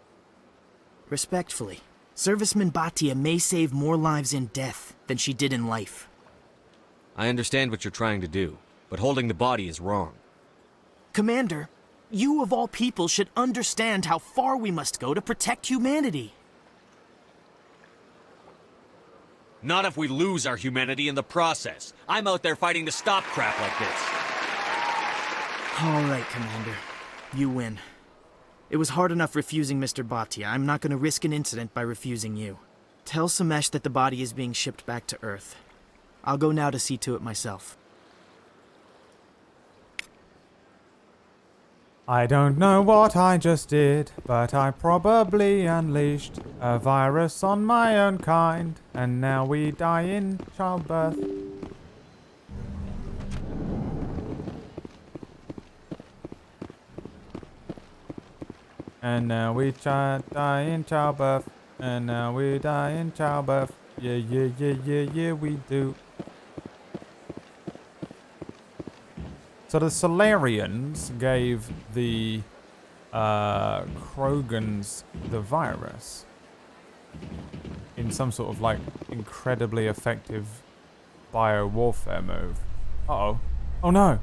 S19: Respectfully, Serviceman Bhatia may save more lives in death than she did in life.
S8: I understand what you're trying to do, but holding the body is wrong.
S19: Commander, you of all people should understand how far we must go to protect humanity.
S8: Not if we lose our humanity in the process. I'm out there fighting to stop crap like this.
S19: All right, Commander. You win. It was hard enough refusing Mr. Bhatia. I'm not going to risk an incident by refusing you. Tell Samesh that the body is being shipped back to Earth. I'll go now to see to it myself.
S1: I don't know what I just did, but I probably unleashed a virus on my own kind, and now we die in childbirth. And now we die in childbirth, and now we die in childbirth. Yeah, yeah, yeah, yeah, yeah, we do. So the Solarians gave the Krogans the virus in some sort of like incredibly effective bio-warfare move. Uh-oh. Oh no!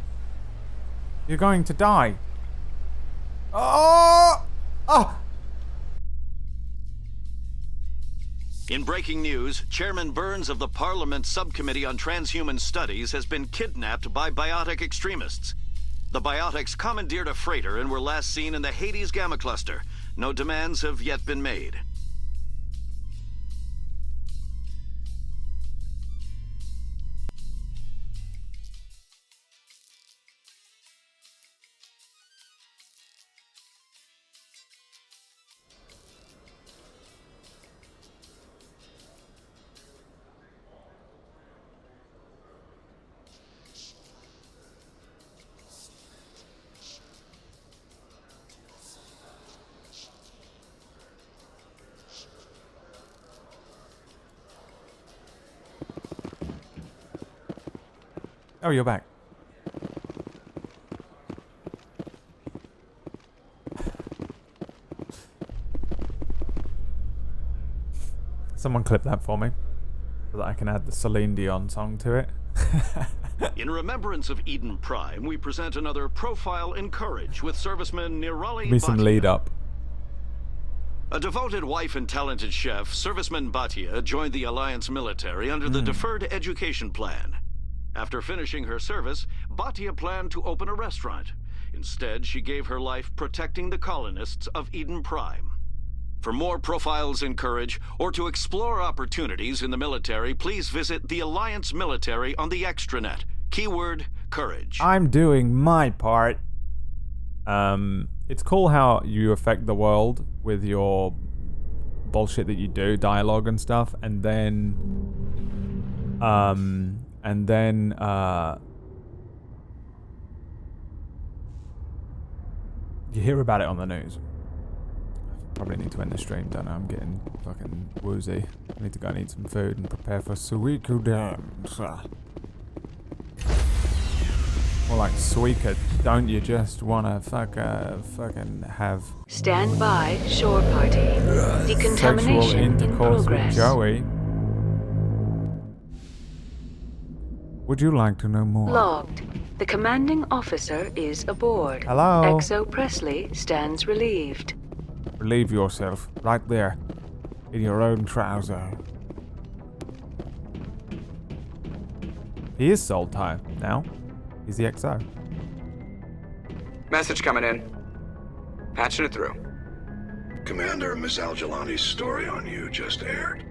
S1: You're going to die! Oh! Oh!
S23: In breaking news, Chairman Burns of the Parliament Subcommittee on Transhuman Studies has been kidnapped by biotic extremists. The biotics commandeered a freighter and were last seen in the Hades Gamma Cluster. No demands have yet been made.
S1: Oh, you're back. Someone clip that for me, so that I can add the Celine Dion song to it.
S23: In remembrance of Eden Prime, we present another Profile in Courage with serviceman Nirali
S1: Give me some
S23: Bhatia.
S1: lead up.
S23: A devoted wife and talented chef, Serviceman Bhatia joined the Alliance military under the Deferred Education Plan. After finishing her service, Bhatia planned to open a restaurant. Instead, she gave her life protecting the colonists of Eden Prime. For more profiles in courage, or to explore opportunities in the military, please visit the Alliance Military on the extranet. Keyword, courage.
S1: I'm doing my part. It's cool how you affect the world with your bullshit that you do, dialogue and stuff, and then you hear about it on the news. Probably need to end the stream, don't know, I'm getting fucking woozy. I need to go and eat some food and prepare for Suiku dance. More like Suika, don't you just wanna fucking have
S12: Stand by, shore party.
S1: sexual
S12: Decontamination in
S1: intercourse with
S12: progress.
S1: Joey? Would you like to know more?
S12: Logged. The commanding officer is aboard.
S1: Hello?
S12: Exo Presley stands relieved.
S1: Relieve yourself, right there, in your own trouser. He is soul tie now. He's the XO.
S3: Message coming in. Patching it through.
S2: Commander, Miss Al-Jalani's story on you just aired.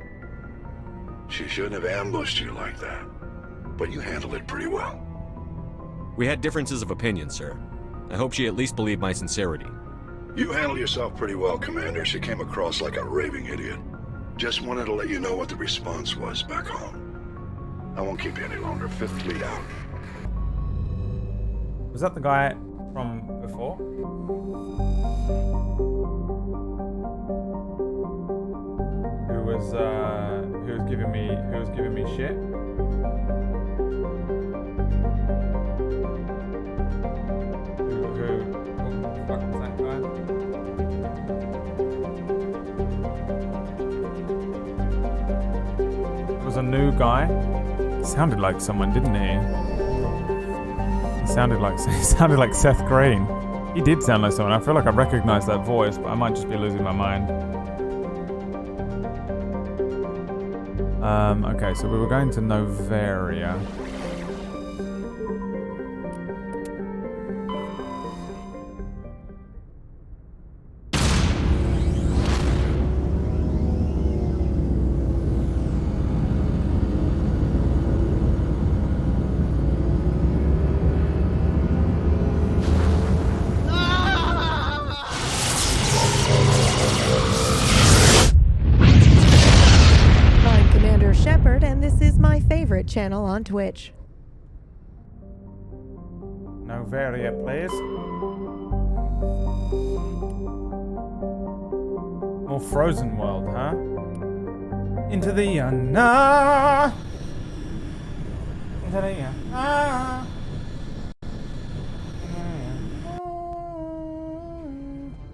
S2: She shouldn't have ambushed you like that, but you handled it pretty well.
S8: We had differences of opinion, sir. I hope she at least believed my sincerity.
S2: You handled yourself pretty well, Commander. She came across like a raving idiot. Just wanted to let you know what the response was back home. I won't keep you any longer. Fifth Fleet out.
S1: Was that the guy from before? Who was giving me shit? What the fuck was that guy? It was a new guy. He sounded like someone, didn't he? He sounded like Seth Green. He did sound like someone. I feel like I recognize that voice, but I might just be losing my mind. Okay, so we were going to Novaria.
S11: I'm Commander Shepard, and this is my favorite channel on Twitch.
S1: Novaria, please. More Frozen World, huh? Into the unknown. Into the unknown.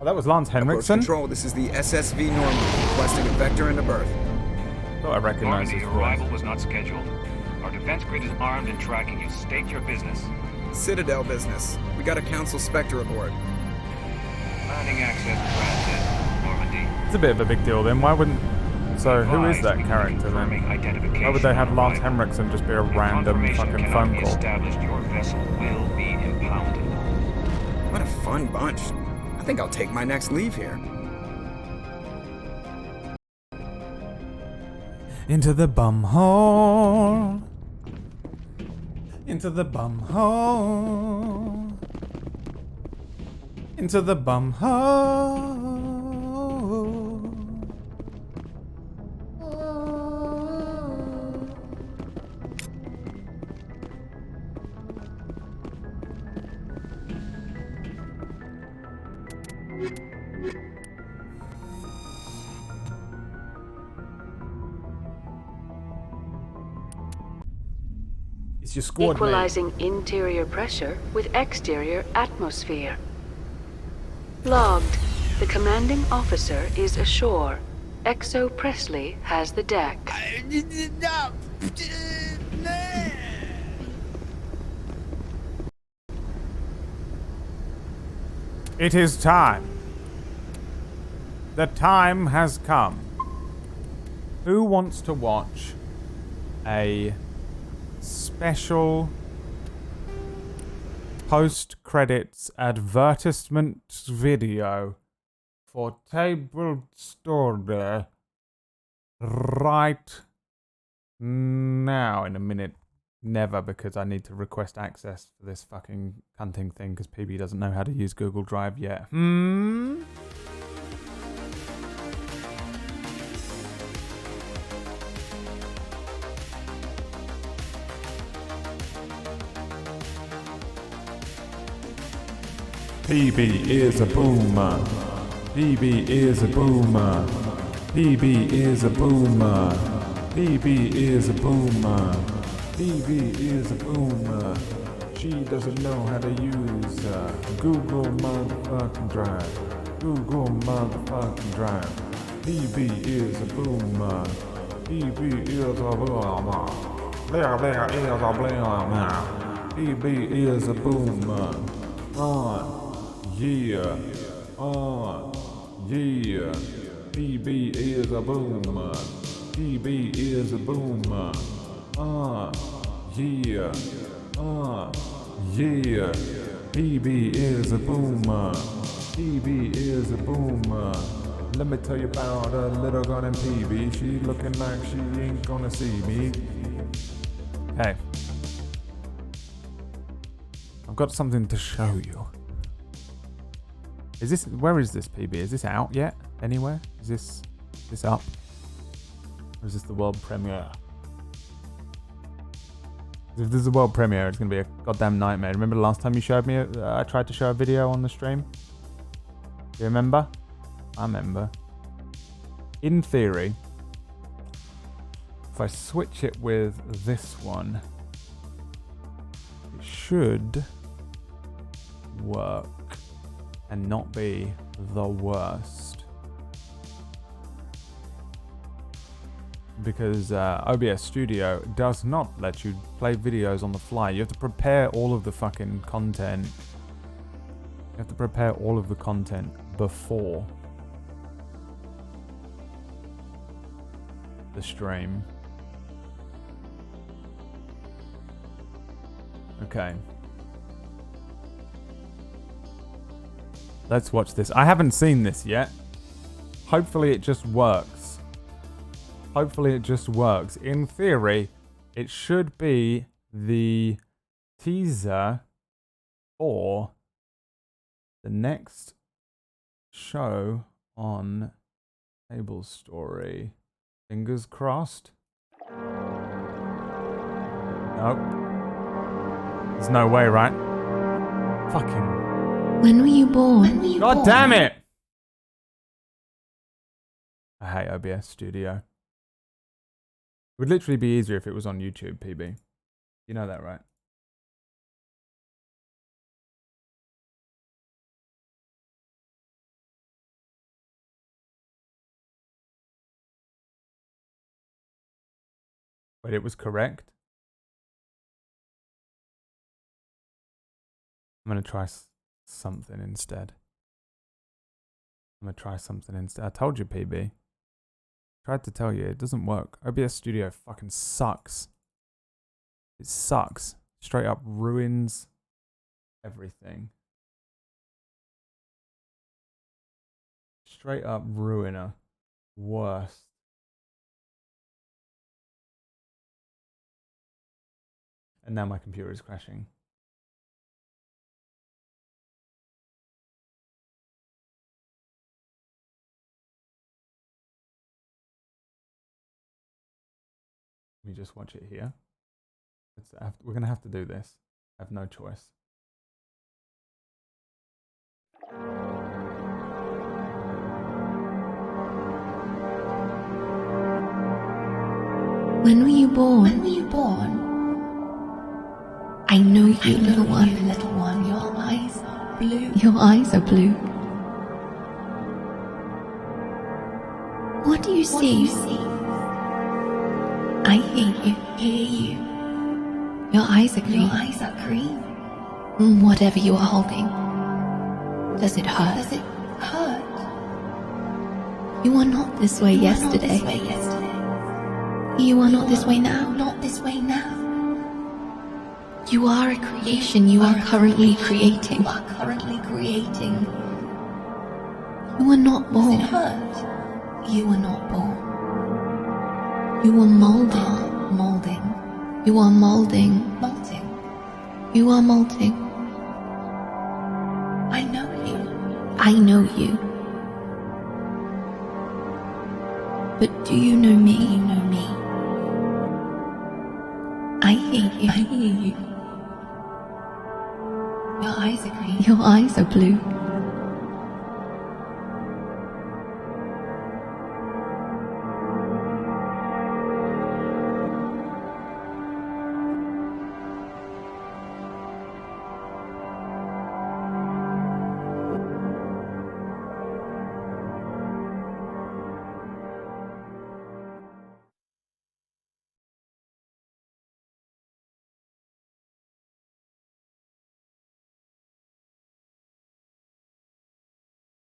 S1: Oh, that was Lance
S3: Approach
S1: Henriksen.
S3: Control, this is the SSV Normandy, requesting a vector into berth.
S1: Thought I recognized his
S4: Normandy
S1: voice.
S4: arrival was not scheduled. Our defense grid is armed and tracking you. State your business.
S3: Citadel business. We got a Council Spectre aboard.
S4: Landing access granted. Normandy.
S1: It's a bit of a big deal then. Why wouldn't... So who is that character then? Why would they have Lance Henriksen just be a random fucking phone call?
S4: Established, your vessel will be impounded.
S3: What a fun bunch. I think I'll take my next leave here.
S1: Into the bum hole. Into the bum hole. Into the bum hole. It's your squad, mate.
S12: Equalizing interior pressure with exterior atmosphere. Logged. The commanding officer is ashore. Exo Presley has the deck.
S1: It is time. The time has come. Who wants to watch a special post-credits advertisement video for table story right now. In a minute. Never, because I need to request access for this fucking cunting thing because PB doesn't know how to use Google Drive yet. PB is a boomer. PB is a boomer. PB is a boomer. PB is a boomer. PB is a boomer. She doesn't know how to use Google motherfucking Drive. Google motherfucking Drive. PB is a boomer. PB is a boomer. There is a boomer. PB is a boomer. Yeah. Yeah. PB is a boomer. PB is a boomer. Yeah. Yeah. PB is a boomer. PB is a boomer. Let me tell you about a little girl named PB. She looking like she ain't gonna see me. Hey. I've got something to show you. Is this, where is this PB? Is this out yet? Anywhere? Is this up? Or is this the world premiere? If this is a world premiere, it's going to be a goddamn nightmare. Remember the last time you showed me, I tried to show a video on the stream? Do you remember? I remember. In theory, if I switch it with this one, it should work and not be the worst. Because OBS Studio does not let you play videos on the fly. You have to prepare all of the fucking content. You have to prepare all of the content before the stream. Okay. Let's watch this. I haven't seen this yet. Hopefully it just works. Hopefully it just works. In theory, it should be the teaser for the next show on Table Story. Fingers crossed. Nope. There's no way, right? Fucking.
S5: When were you born?
S1: God damn it! I hate OBS Studio. It would literally be easier if it was on YouTube, PB. You know that, right? But it was correct. I'm going to try something instead. I told you, PB. Tried to tell you, it doesn't work. OBS Studio fucking sucks. It sucks. Straight up ruins everything. Straight up ruiner. Worst. And now my computer is crashing. Let me just watch it here. We're going to have to do this. I have no choice.
S5: When were you born? I know you, little one. Your eyes are blue. Your eyes are blue. What do you see? I hear you. Your eyes are green. Whatever you are holding. Does it hurt? You were not this way yesterday. You are not this way now. You are a creation. You are currently creating. You were not born. It hurt. You were not born. You were molding. Molding. You are molding. Molting. You are molting. I know you. I know you. But do you know me? You know me. I hear you. I hear you. Your eyes are green. Your eyes are blue.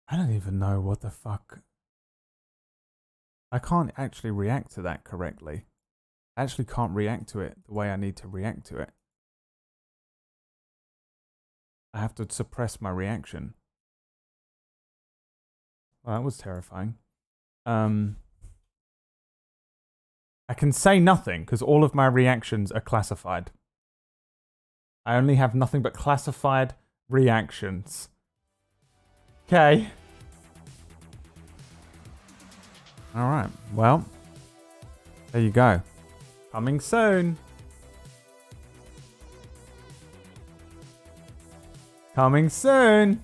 S1: I don't even know what the fuck. I can't actually react to that correctly. I actually can't react to it the way I need to react to it. I have to suppress my reaction. Well, that was terrifying. I can say nothing because all of my reactions are classified. I only have nothing but classified reactions. Okay. Alright, well, there you go. Coming soon. Coming soon.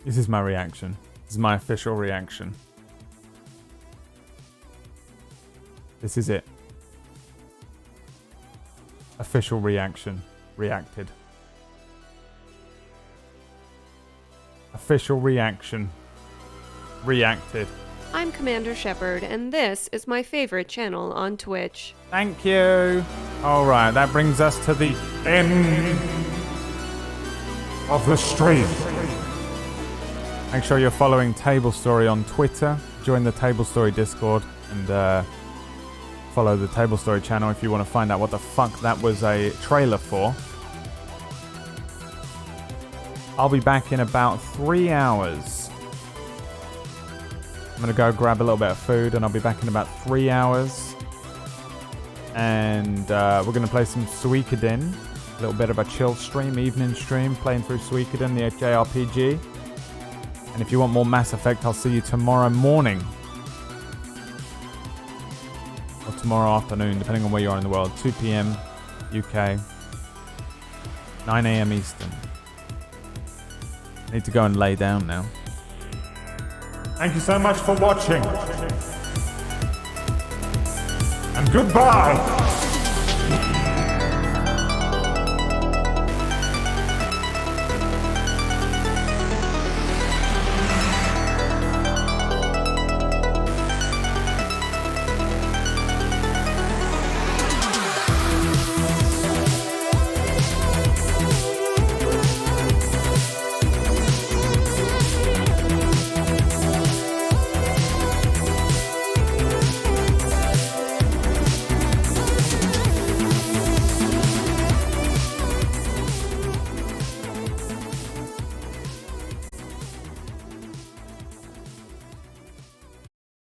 S1: This is my reaction. This is my official reaction. This is it. Official reaction. Reacted. Official reaction. Reacted.
S7: I'm Commander Shepard, and this is my favorite channel on Twitch.
S1: Thank you. Alright, that brings us to the end of the stream. Make sure you're following Table Story on Twitter. Join the Table Story Discord and follow the Table Story channel if you want to find out what the fuck that was a trailer for. I'll be back in about 3 hours. I'm going to go grab a little bit of food and I'll be back in about 3 hours. And we're going to play some Suikoden. A little bit of a chill stream, evening stream, playing through Suikoden, the JRPG. And if you want more Mass Effect, I'll see you tomorrow morning. Or tomorrow afternoon, depending on where you are in the world. 2 p.m. UK. 9 a.m. Eastern. I need to go and lay down now. Thank you so much for watching. And goodbye!